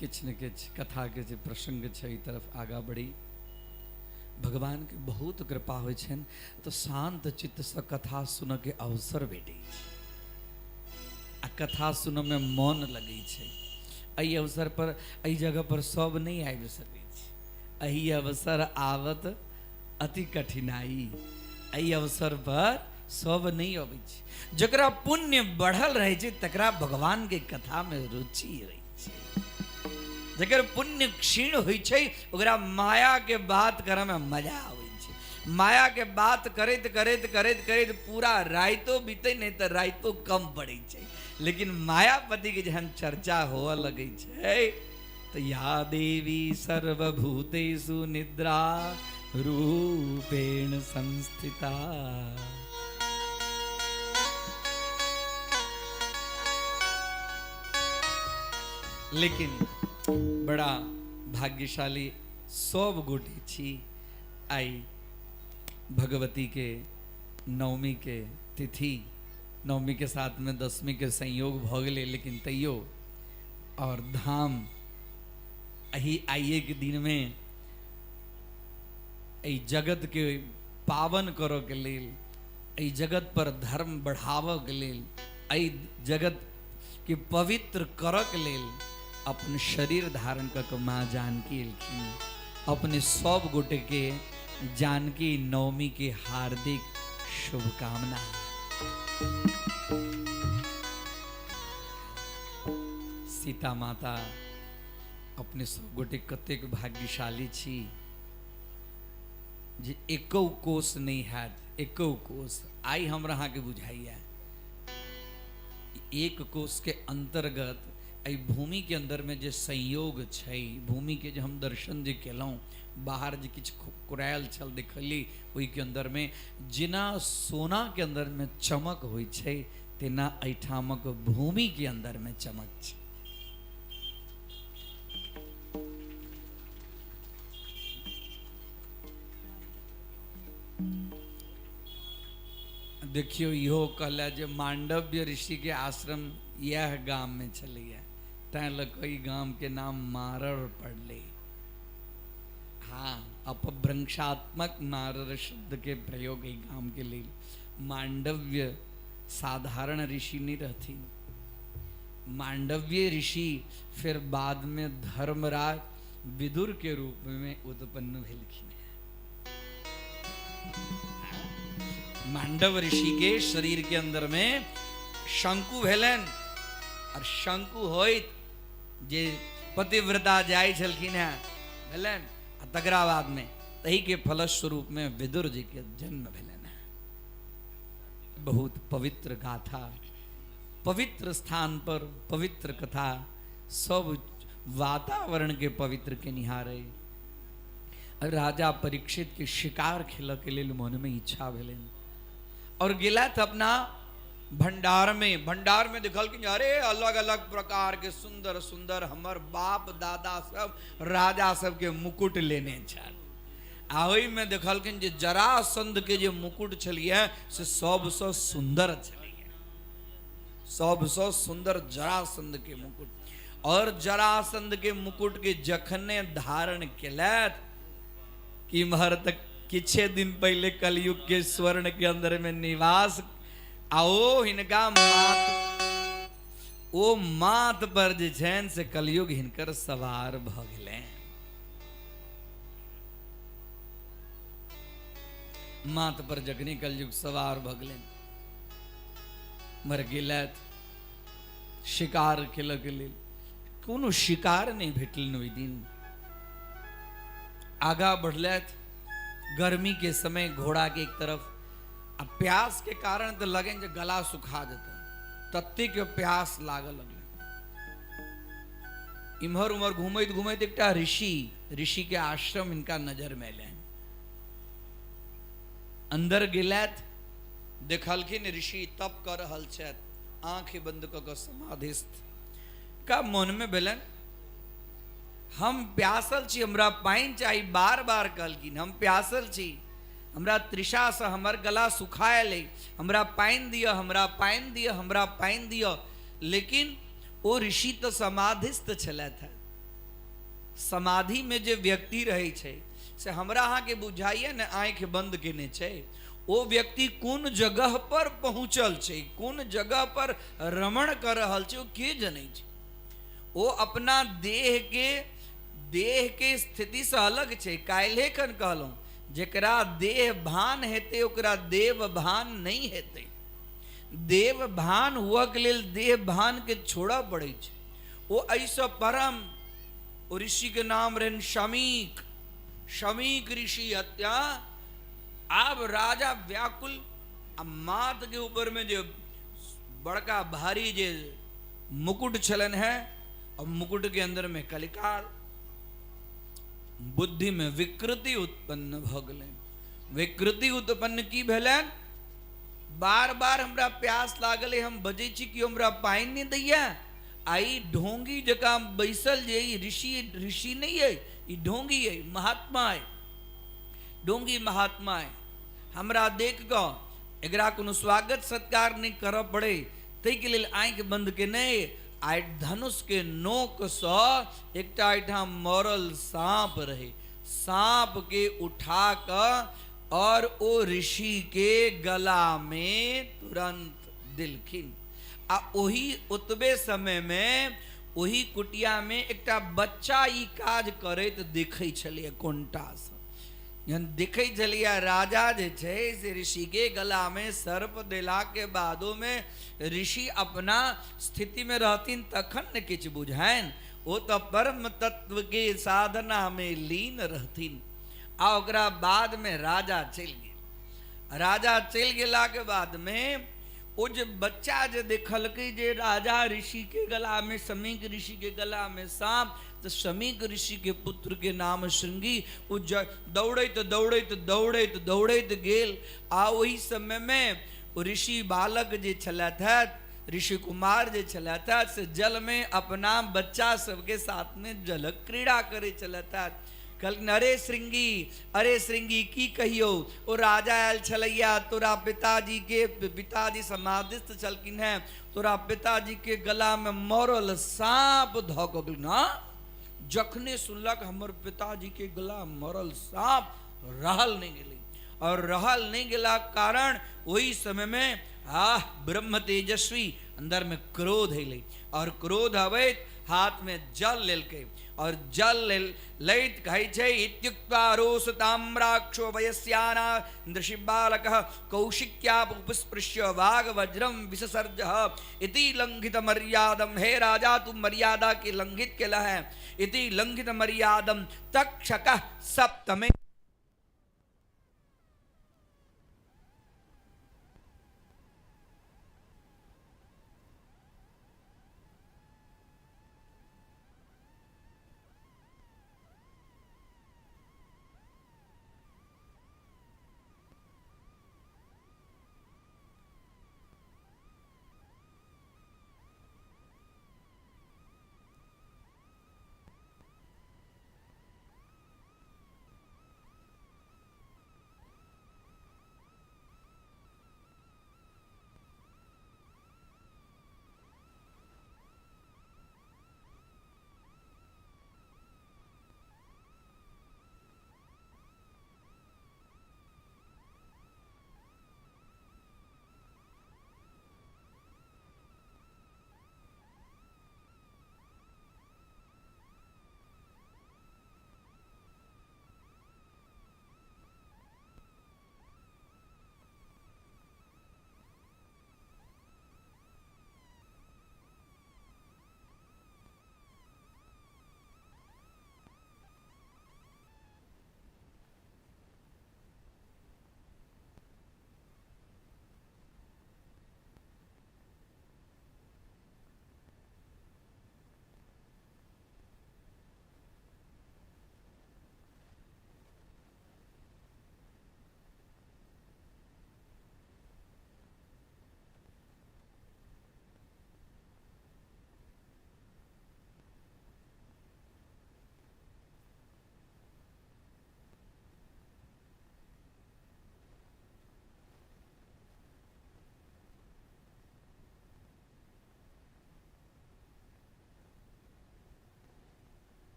किछ न किछ कथा के जे प्रसंग छै ई तरफ आगा बढ़ी। भगवान के बहुत कृपा होइ छनि तो शांत चित्त से कथा सुन के अवसर भेटै छै आ कथा सुन में मन लगै छै। एहि अवसर पर एहि जगह पर सब नहीं आबि सकै छै। एहि अवसर आवत अति कठिनाई। एहि अवसर पर सब नहीं अबै छै। जकरा पुण्य बढ़ल रहे छै तकरा भगवान के कथा में रुचि रहै छै। जकर पुण्य क्षीण होइ छै ओकरा माया के बात करे में मजा आबै छै। माया के बात करैत करैत करैत करैत पूरा राइतो बीते नहीं तो राइतो कम पड़ै छै। लेकिन मायापति के जहन चर्चा होअ लगै छै तो या देवी सर्वभूतेषु निद्रा रूपेण संस्थिता। लेकिन बड़ा भाग्यशाली सब गोटे छी। आई भगवती के नवमी के तिथि, नवमी के साथ में दशमी के संयोग भ गेलै, लेकिन तैयो और धाम एही आइए के दिन में एहि जगत के पावन करऽ के लेल, एहि जगत पर धर्म बढ़ावऽ के लेल, एहि जगत के पवित्र करऽ के लेल अपन शरीर धारण कऽ माँ जानकी एलखिन। अपने सब गोटे के जानकी नवमी के हार्दिक शुभकामना। सीता माता अपने सब गोटे कतेक भाग्यशाली छी जे एको कोष नहीं हैत। एको कोष आई हमरा अहाँ के बुझाइया। एक कोष के अंतर्गत एहि भूमि के अंदर में जे संयोग छै, भूमि के जे हम दर्शन जे केलहुँ, बाहर जे किछु कुरायल छल देखली, ओहि के अंदर में जेना सोना के अंदर में चमक होइ छै तेना एहिठामक भूमि के अंदर में चमक छै। देखियो इहो कहला जे मांडव्य ऋषि के आश्रम यह गांव में चलैया, तैं लऽ कऽ ई गांव के नाम मारर पड़ले। हाँ, अपभ्रंशात्मक मारर शब्द के प्रयोग ई गांव के लिए। मांडव्य साधारण ऋषि नहीं रहथिन। मांडव्य ऋषि फिर बाद में धर्मराज विदुर के रूप में उत्पन्न भेलखिन। मांडव ऋषि के शरीर के अंदर में शंकु भेलन, और शंकु होइत जे पतिव्रता जाय छलखिन हैं भेलन, आ तकरा बाद में तही के फलस्वरूप में विदुर जी के जन्म भेलन है। बहुत पवित्र गाथा, पवित्र स्थान पर पवित्र कथा, सब वातावरण के पवित्र के निहारे। राजा परीक्षित के शिकार खेल के लिए मन में इच्छा भेलन और गेला अपना भंडार में दिखल कि अरे अलग अलग प्रकार के सुंदर सुंदर हमर बाप दादा सब राजा सब के मुकुट लेने छल। ओहि में देखलखिन जे जरासंध के जे मुकुट छलिए से सबसे सुंदर छलिए, सबसे सुंदर जरासंध के मुकुट। और जरासंध के मुकुट के जखने धारण केलथ कि महर तक किछे दिन पहले कलयुग के स्वर्ण के अंदर में निवास आओ हिनका मात पर जे छन से कलयुग हिनकर सवार भ गेलै। मात पर जखनी कलयुग सवार भ गेलै, मर गेलथ शिकार केलक लेल कोनो शिकार नहीं भेटलनि ओहि दिन। आगा बढ़लथ, गर्मी के समय घोड़ा के एक तरफ, आ प्यास के कारण तो लगे जे गला सुखा जेतै, तत्ते के प्यास लागल लगल। इम्हर उम्हर घूमैत घूमैत एकटा ऋषि के आश्रम इनका नजर में एलनि। अंदर गेलथ, देखलखिन ऋषि तप कर रहल छथि, आंखें बंद क के समाधिस्थ। का मन में भेलन हम प्यासल छी, हमरा पानि चाही। बार बार कहलखिन हम प्यासल छी, हमरा तृषा से हमर गला सुखायल है, हमरा पानि दिअ, हमरा पानि दिअ, हमरा पानि दिअ। लेकिन ओ ऋषि तो समाधिस्थ छलथि है। समाधि में जे व्यक्ति रहे छै से हमरा अहाँ के बुझाइए ने आंख बंद केने छै, ओ व्यक्ति कोन जगह पर पहुंचल छै, कोन जगह पर रमण कर रहल छै, ओ के जनै छै। ओ अपना देह के स्थिति से अलग छै। काल्हे खन कहलहुं, जेकरा देह भान हेतै ओकरा देव भान नहीं हेतै। देव भान हुआ के लेल देह भान के छोड़ा पड़े छै। ओ ऐसा परम, ओ ऋषि के नाम रहन शमीक ऋषि हत्या। अब राजा व्याकुल, अब माथ के ऊपर में जो बड़का भारी जे मुकुट छलन है, और मुकुट के अंदर में कलिकाल, बुद्धि में विकृति उत्पन्न भ गेलनि। विकृति उत्पन्न की भेलन, बार बार हमरा प्यास लागल है, हम बजै छी कि हमरा पानि नहीं दैया। आई ढोंगी जका बैसल जे ऋषि नहीं है, ई ढोंगी है, महात्मा है, ढोंगी महात्मा है। हमरा देख क एकरा कोनो स्वागत सत्कार नहीं करऽ पड़े, तै के लेल आंख बंद के नहीं। आइ धनुष के नोक से एकटा एठाम मरल सांप रहे, सांप के उठा क और ओ ऋषि के गला में तुरंत दिलखिन। आ ओही ओतबे समय में ओही कुटिया में एकटा बच्चा ई काज करैत देखै छलियै कोंटा से। देखे छलियै राजा जे छै से ऋषि के गला में सर्प देला के बादो में ऋषि अपना स्थिति में रहथिन तखन न किछ बुझाइन, ओ तो परम तत्व के साधना में लीन रहथिन। आ ओकरा बाद में राजा चलि गेल। राजा चलि गेला के बाद में ओ जे बच्चा जे देखलकै जे राजा ऋषि के गला में, शमीक ऋषि के गला में सांप, तो शमीक ऋषि के पुत्र के नाम श्रृंगी। ओ दौड़ैत दौड़ैत दौड़ैत दौड़ैत गेल। आ ओही समय में ऋषि बालक जे छलथि, ऋषि कुमार जे छलथि, से जल में अपना बच्चा सबके साथ में जलक क्रीड़ा करे छलथि। कहलखिन अरे श्रृंगी की कहियो, ओ राजा आयल छलैया, तोरा पिताजी समाधिस्थ छलखिन है, तोरा पिताजी के गला में मरल सांप धऽ कऽ ना। जखने सुनलक हमर पिताजी के गला मरल सांप, रहल नहीं गेलै। और रहल नहीं गेला कारण वही समय में ब्रह्म तेजस्वी अंदर में क्रोध है। और क्रोध अवैत हाथ में जल लेलकै, और जल लैत कहै छै इत्युक्त्वा रोषताम्राक्षो वयस्याना नृषिबालकः कौशिक्यापस्पृश्य वागवज्रम विससर्जः इति लंघित मर्यादम। हे राजा, तू मर्यादा के लंघित केला है। इति लंघित मर्यादम तक्षकः सप्तमे।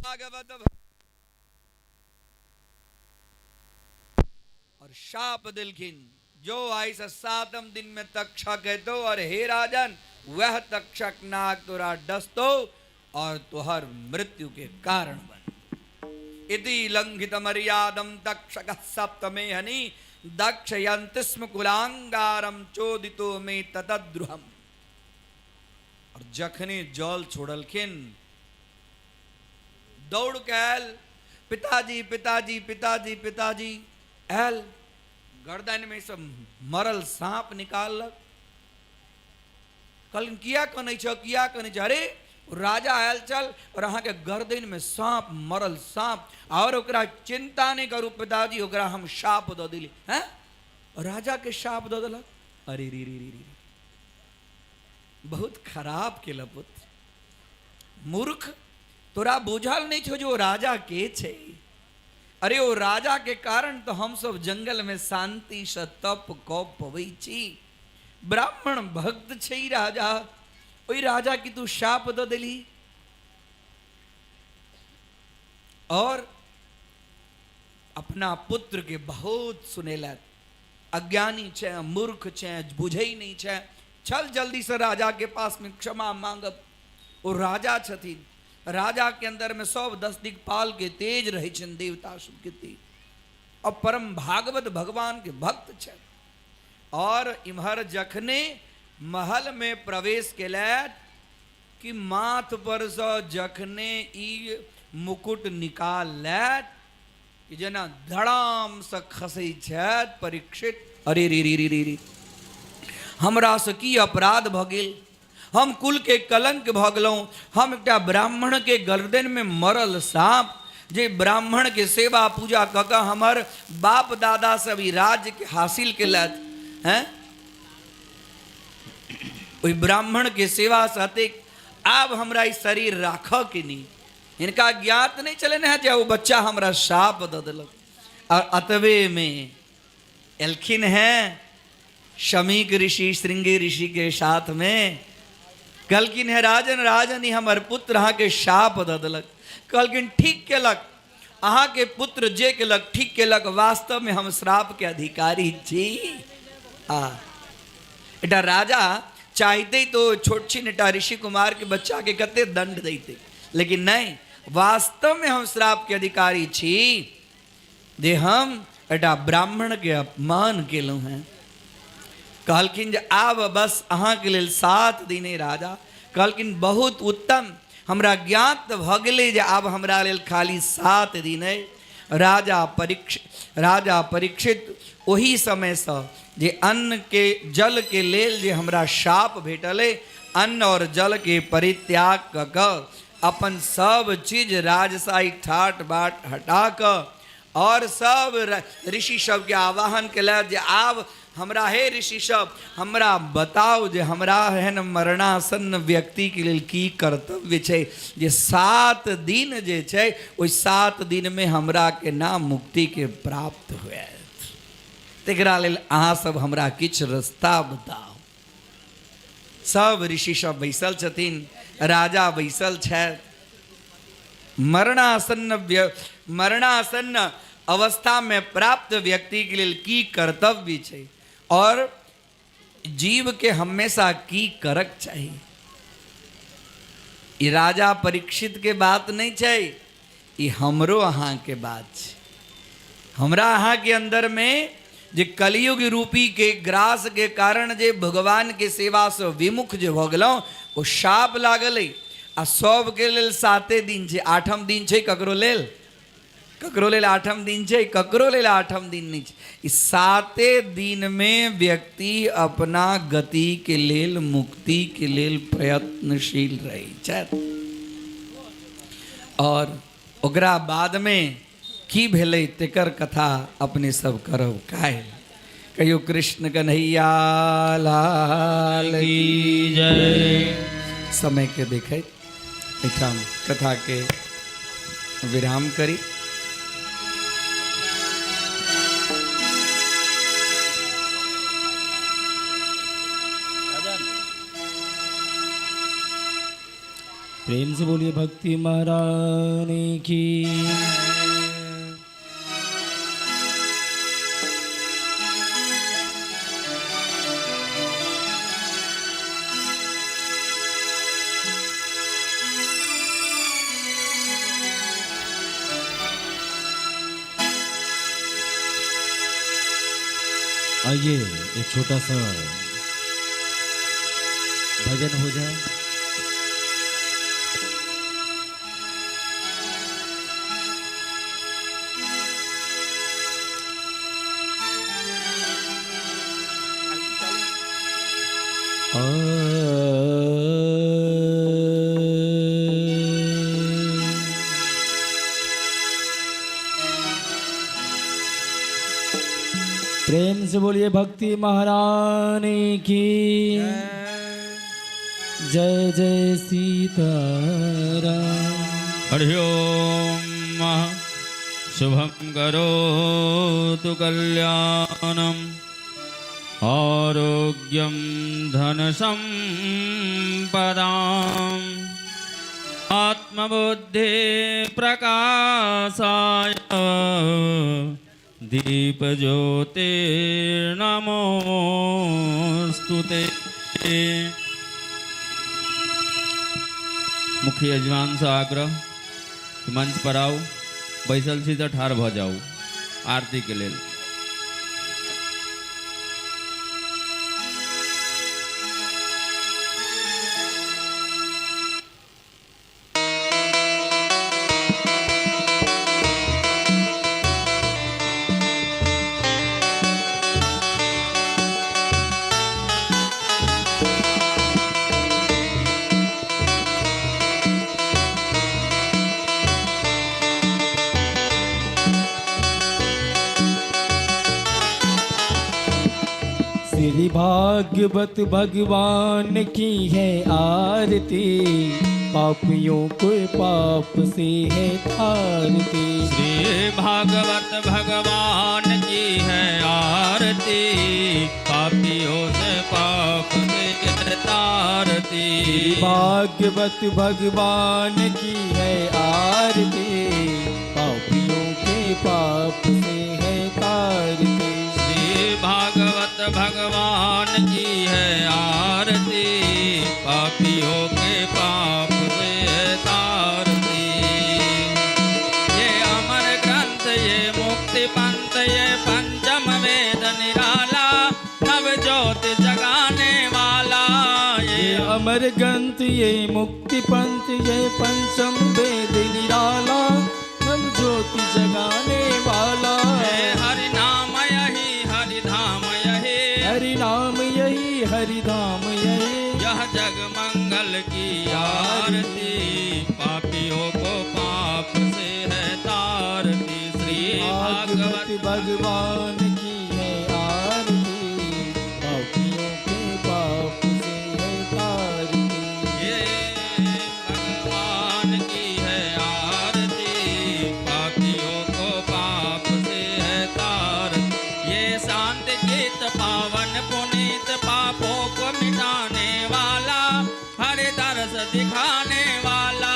भागवत और शाप दिलखिन जो आइस 7 दिन में तक्षक है तो, और हे राजन वह तक्षक नाग तुरा डस्तो और तुहर मृत्यु के कारण बन। इति लंघित मर्यादम तक्षक सप्तमे हनि दक्षयंतिस्म कुलांगारम चोदितो में ततद्रुहम। और जखने जल छोड़लखिन दौड़ के आयल, पिताजी पिताजी पिताजी पिताजी आयल, गर्दन में से मरल सांप निकालक। कल किया कने छ, किया कने छ? अरे राजा आयल चल और अहाँ के गर्दन में सांप, मरल सांप, और ओकरा चिंता नहीं करू पिताजी, ओकरा हम शाप दो दिली। हैं राजा के शाप दो दिलक। अरे री री री री, बहुत खराब केल पुत्र, मूर्ख, तोरा बुझल नहीं छो जो राजा के छे। अरे ओ राजा के कारण तो हम सब जंगल में शांति से तप को पवै छी। ब्राह्मण भक्त छे राजा, ओई राजा की तू शाप दो दिली। और अपना पुत्र के बहुत सुनेला, अज्ञानी छे, मूर्ख छे, बुझे ही नहीं छे, चल जल्दी से राजा के पास में क्षमा मांगब। वो राजा छथिन, राजा के अंदर में 110 दिक्पाल के तेज रहे छन, देवता सब के तेज, और परम भागवत भगवान के भक्त छे। और इम्हर जखने महल में प्रवेश केलैथ कि माथ पर से जखने ई मुकुट निकाल लैथ कि जेना धड़ाम से खसै छथि परीक्षित। अरे री री री री री, हमरा से की अपराध भ गेल, हम कुल के कलंक भ गेलहुँ। हम एकटा ब्राह्मण के गर्दन में मरल सांप, जे ब्राह्मण के सेवा पूजा क के हमर बाप दादा सब ई राज्य के हासिल केलथि हैं, ओई ब्राह्मण के सेवा साथे आब हमरा ई शरीर राख के नहीं। इनका ज्ञात नहीं चले न जे वो बच्चा हमरा शाप द दिलक। और अतवे में एलखिन हैं शमीक ऋषि, श्रृंगी ऋषि के साथ में, कहलकिन है राजन राजन ही हमर पुत्र अहाँ के शाप द दिलक। कहलकिन ठीक केलक, अहाँ के पुत्र जे केलक ठीक केलक, वास्तव में हम श्राप के अधिकारी छी। एटा राजा चाहते तो छोट छिन एटा ऋषि कुमार के बच्चा के कते दंड देते, लेकिन नहीं, वास्तव में हम श्राप के अधिकारी छी जे हम एटा ब्राह्मण के अपमान केलहुँ हैं। कहलकिन जे आब बस अहाँ के लेल 7 दिने राजा। कहलकिन बहुत उत्तम, हमरा ज्ञात भ गेलै जे आब हमरा लेल खाली 7 दिन है। राजा परीक्षित ओही समय से जे अन्न के जल के लेल जे हमरा शाप भेटल है, अन्न और जल के परित्याग क क अपन सब चीज राजसाई ठाट बाट हटा क और सब ऋषि सब के आवाहन केला जे आब हमरा हे ऋषि सब हमरा बताओ जे हमरा एहन मरणासन्न व्यक्ति के लेल की कर्तव्य छै, जे 7 दिन जे छै ओइ 7 दिन में हमरा के नाम मुक्ति के प्राप्त हुए। तेकरा लेल अहाँ सब हमरा किछ रास्ता बताओ। सब ऋषि सब बैसल छथिन, राजा बैसल छथि। मरणासन्न अवस्था में प्राप्त व्यक्ति के लिए की कर्तव्य छै और जीव के हमेशा की करक चाहिए। ये राजा परीक्षित के बात नहीं छै, ये हमरो अहाँ के बात छै। हमरा अहाँ के अंदर में जे कलयुग रूपी के ग्रास के कारण जे भगवान के सेवा से विमुख जे भ गेलौं, ओ शाप लागल है। आ सब के लेल 7 दिन छै, 8म दिन छै ककरो लेल 8म दिन छै, ककरो लेल 8म दिन नहीं छै। इस 7 दिन में व्यक्ति अपना गति के लेल, मुक्ति के लेल प्रयत्नशील रही छथि। और ओकरा बाद में की भेलै तेकर कथा अपने सब करब काल्हि। कहियो कृष्ण कन्हैया लाल की जय। समय के देखैत एठाम कथा के विराम करी। प्रेम से बोलिए भक्ति महारानी की। आइए एक छोटा सा भजन हो जाए। प्रेम से बोलिए भक्ति महारानी की। जय जय सीताराम। हरि ओम। शुभं करोतु कल्याणम् आरोग्यं धनसम्पदाम् आत्मबुद्धि प्रकाशाय दीपज्योतिर्नमोस्तुते। मुख्य यजमान से आग्रह कि मंच पर आओ, बैसल छी तो ठार भ जाओ आरती के लेल। श्री भागवत भगवान की है आरती, पापियों को पाप से है तारती। श्री भागवत भगवान की है आरती, पापियों से पाप से तारती। भागवत भगवान की है आरती, पापियों के पाप से है तारती। भागवत भगवान की है आरती, पापियों के पाप से तारती। ये अमर ग्रंथ, ये मुक्ति पंथ, ये पंचम वेद निराला, नव ज्योति जगाने वाला। ये अमर ग्रंथ, ये मुक्ति पंथ, ये पंचम वेद निराला, नव ज्योति जगाने वाला। हरि नाम यही हरि धाम यही, हरि नाम यही हरि धाम यही। यह जग मंगल की आरती, पापियों को पाप से है तारती। श्री भागवत भगवान की है आरती, पापियों के पाप से है तारती। ये भगवान की है आरती, पापियों को पाप से है तारती। ये शांत गीत पावन पुनीत, पापों को मिटाने वाला, हरि दर्श दिखाने वाला।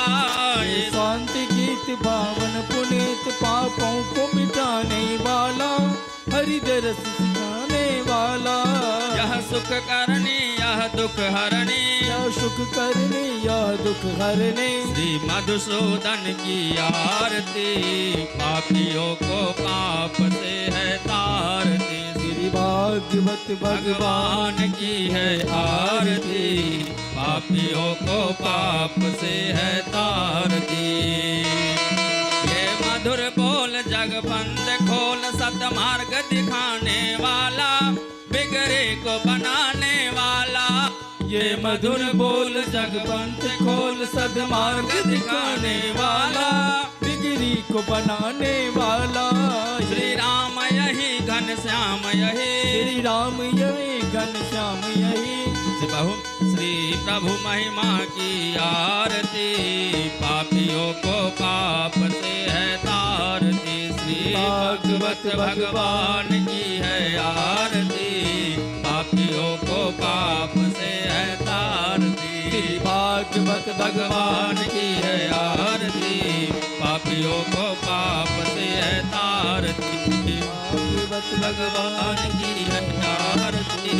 ये शांति गीत पावन पुनीत, पापों को मिटाने वाला, हरि दर्श सिखाने वाला। यह सुख करनी यह दुख हरणी, यह सुख करने यह दुख हरने। श्री मधुसूदन की आरती, पापियों को पाप से है तारती। श्री भागवत भगवान की है आरती, पापियों को पाप से है तारती। ये मधुर बोल जग बंद खोल, सतमार्ग दिखाने वाला, बिगड़े को बनाने वाला। ये मधुर बोल जग पंथ खोल, सद्मार्ग दिखाने वाला, बिगड़ी को बनाने वाला। श्री राम यही घन श्याम यही, श्री राम यही घन श्याम यही। श्री प्रभु महिमा की आरती, पापियों को पाप से है तारती। श्री भागवत भगवान की है आरती, पापियों को पाप से है तारती। श्री भागवत भगवान की है आरती, पापियों को पाप से है तारती। भगवान की है आरती,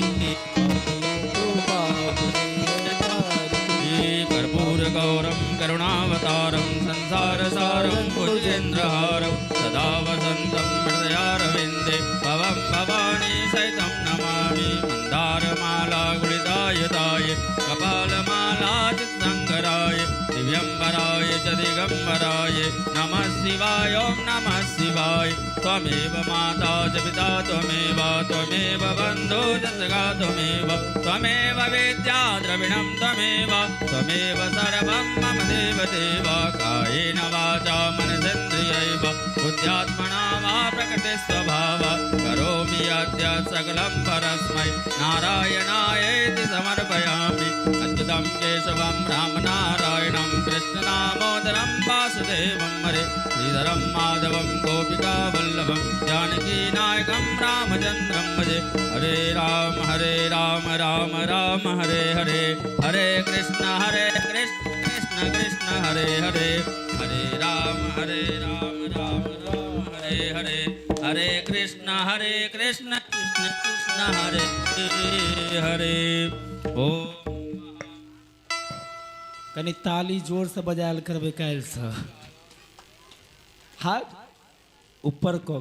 कर्पूर गौरम करुणावतारम संसार सारम भुजेन्द्रहारम सदा वसंतम हृदयारविंदे भवं भवानी सहितं नमामि। मन्दारमाला गुणितायुताय कपालमाला चित्सङ्कराय दिव्यंबराय च दिगंबराय नमः शिवाय ओं नमः शिवाय। त्वमेव माता च पिता त्वमेव त्वमेव बन्धो च सखा त्वमेव त्वमेव विद्या द्रविणं त्वमेव त्वमेव सर्वं मम देवदेव। कायेन वाचा मनसेन्द्रियैव बुद्ध्यात्मना वा प्रकृते स्वभावात् करोमि अद्य सकलं परस्मै नारायणायेति समर्पयामि। अच्युतं केशवं रामनारायणं कृष्णदामोदरं वासुदेवं हरे श्रीधरं माधवं गोपिकावल्लभं जानकीनायकं रामचन्द्रं भजे। हरे राम राम राम हरे हरे, हरे कृष्ण कृष्ण कृष्ण हरे हरे, हरे राम राम राम हरे हरे, हरे कृष्ण कृष्ण कृष्ण हरे हरे। ओम कनी ताली जोर से बजायल करबे काल से, हाथ ऊपर क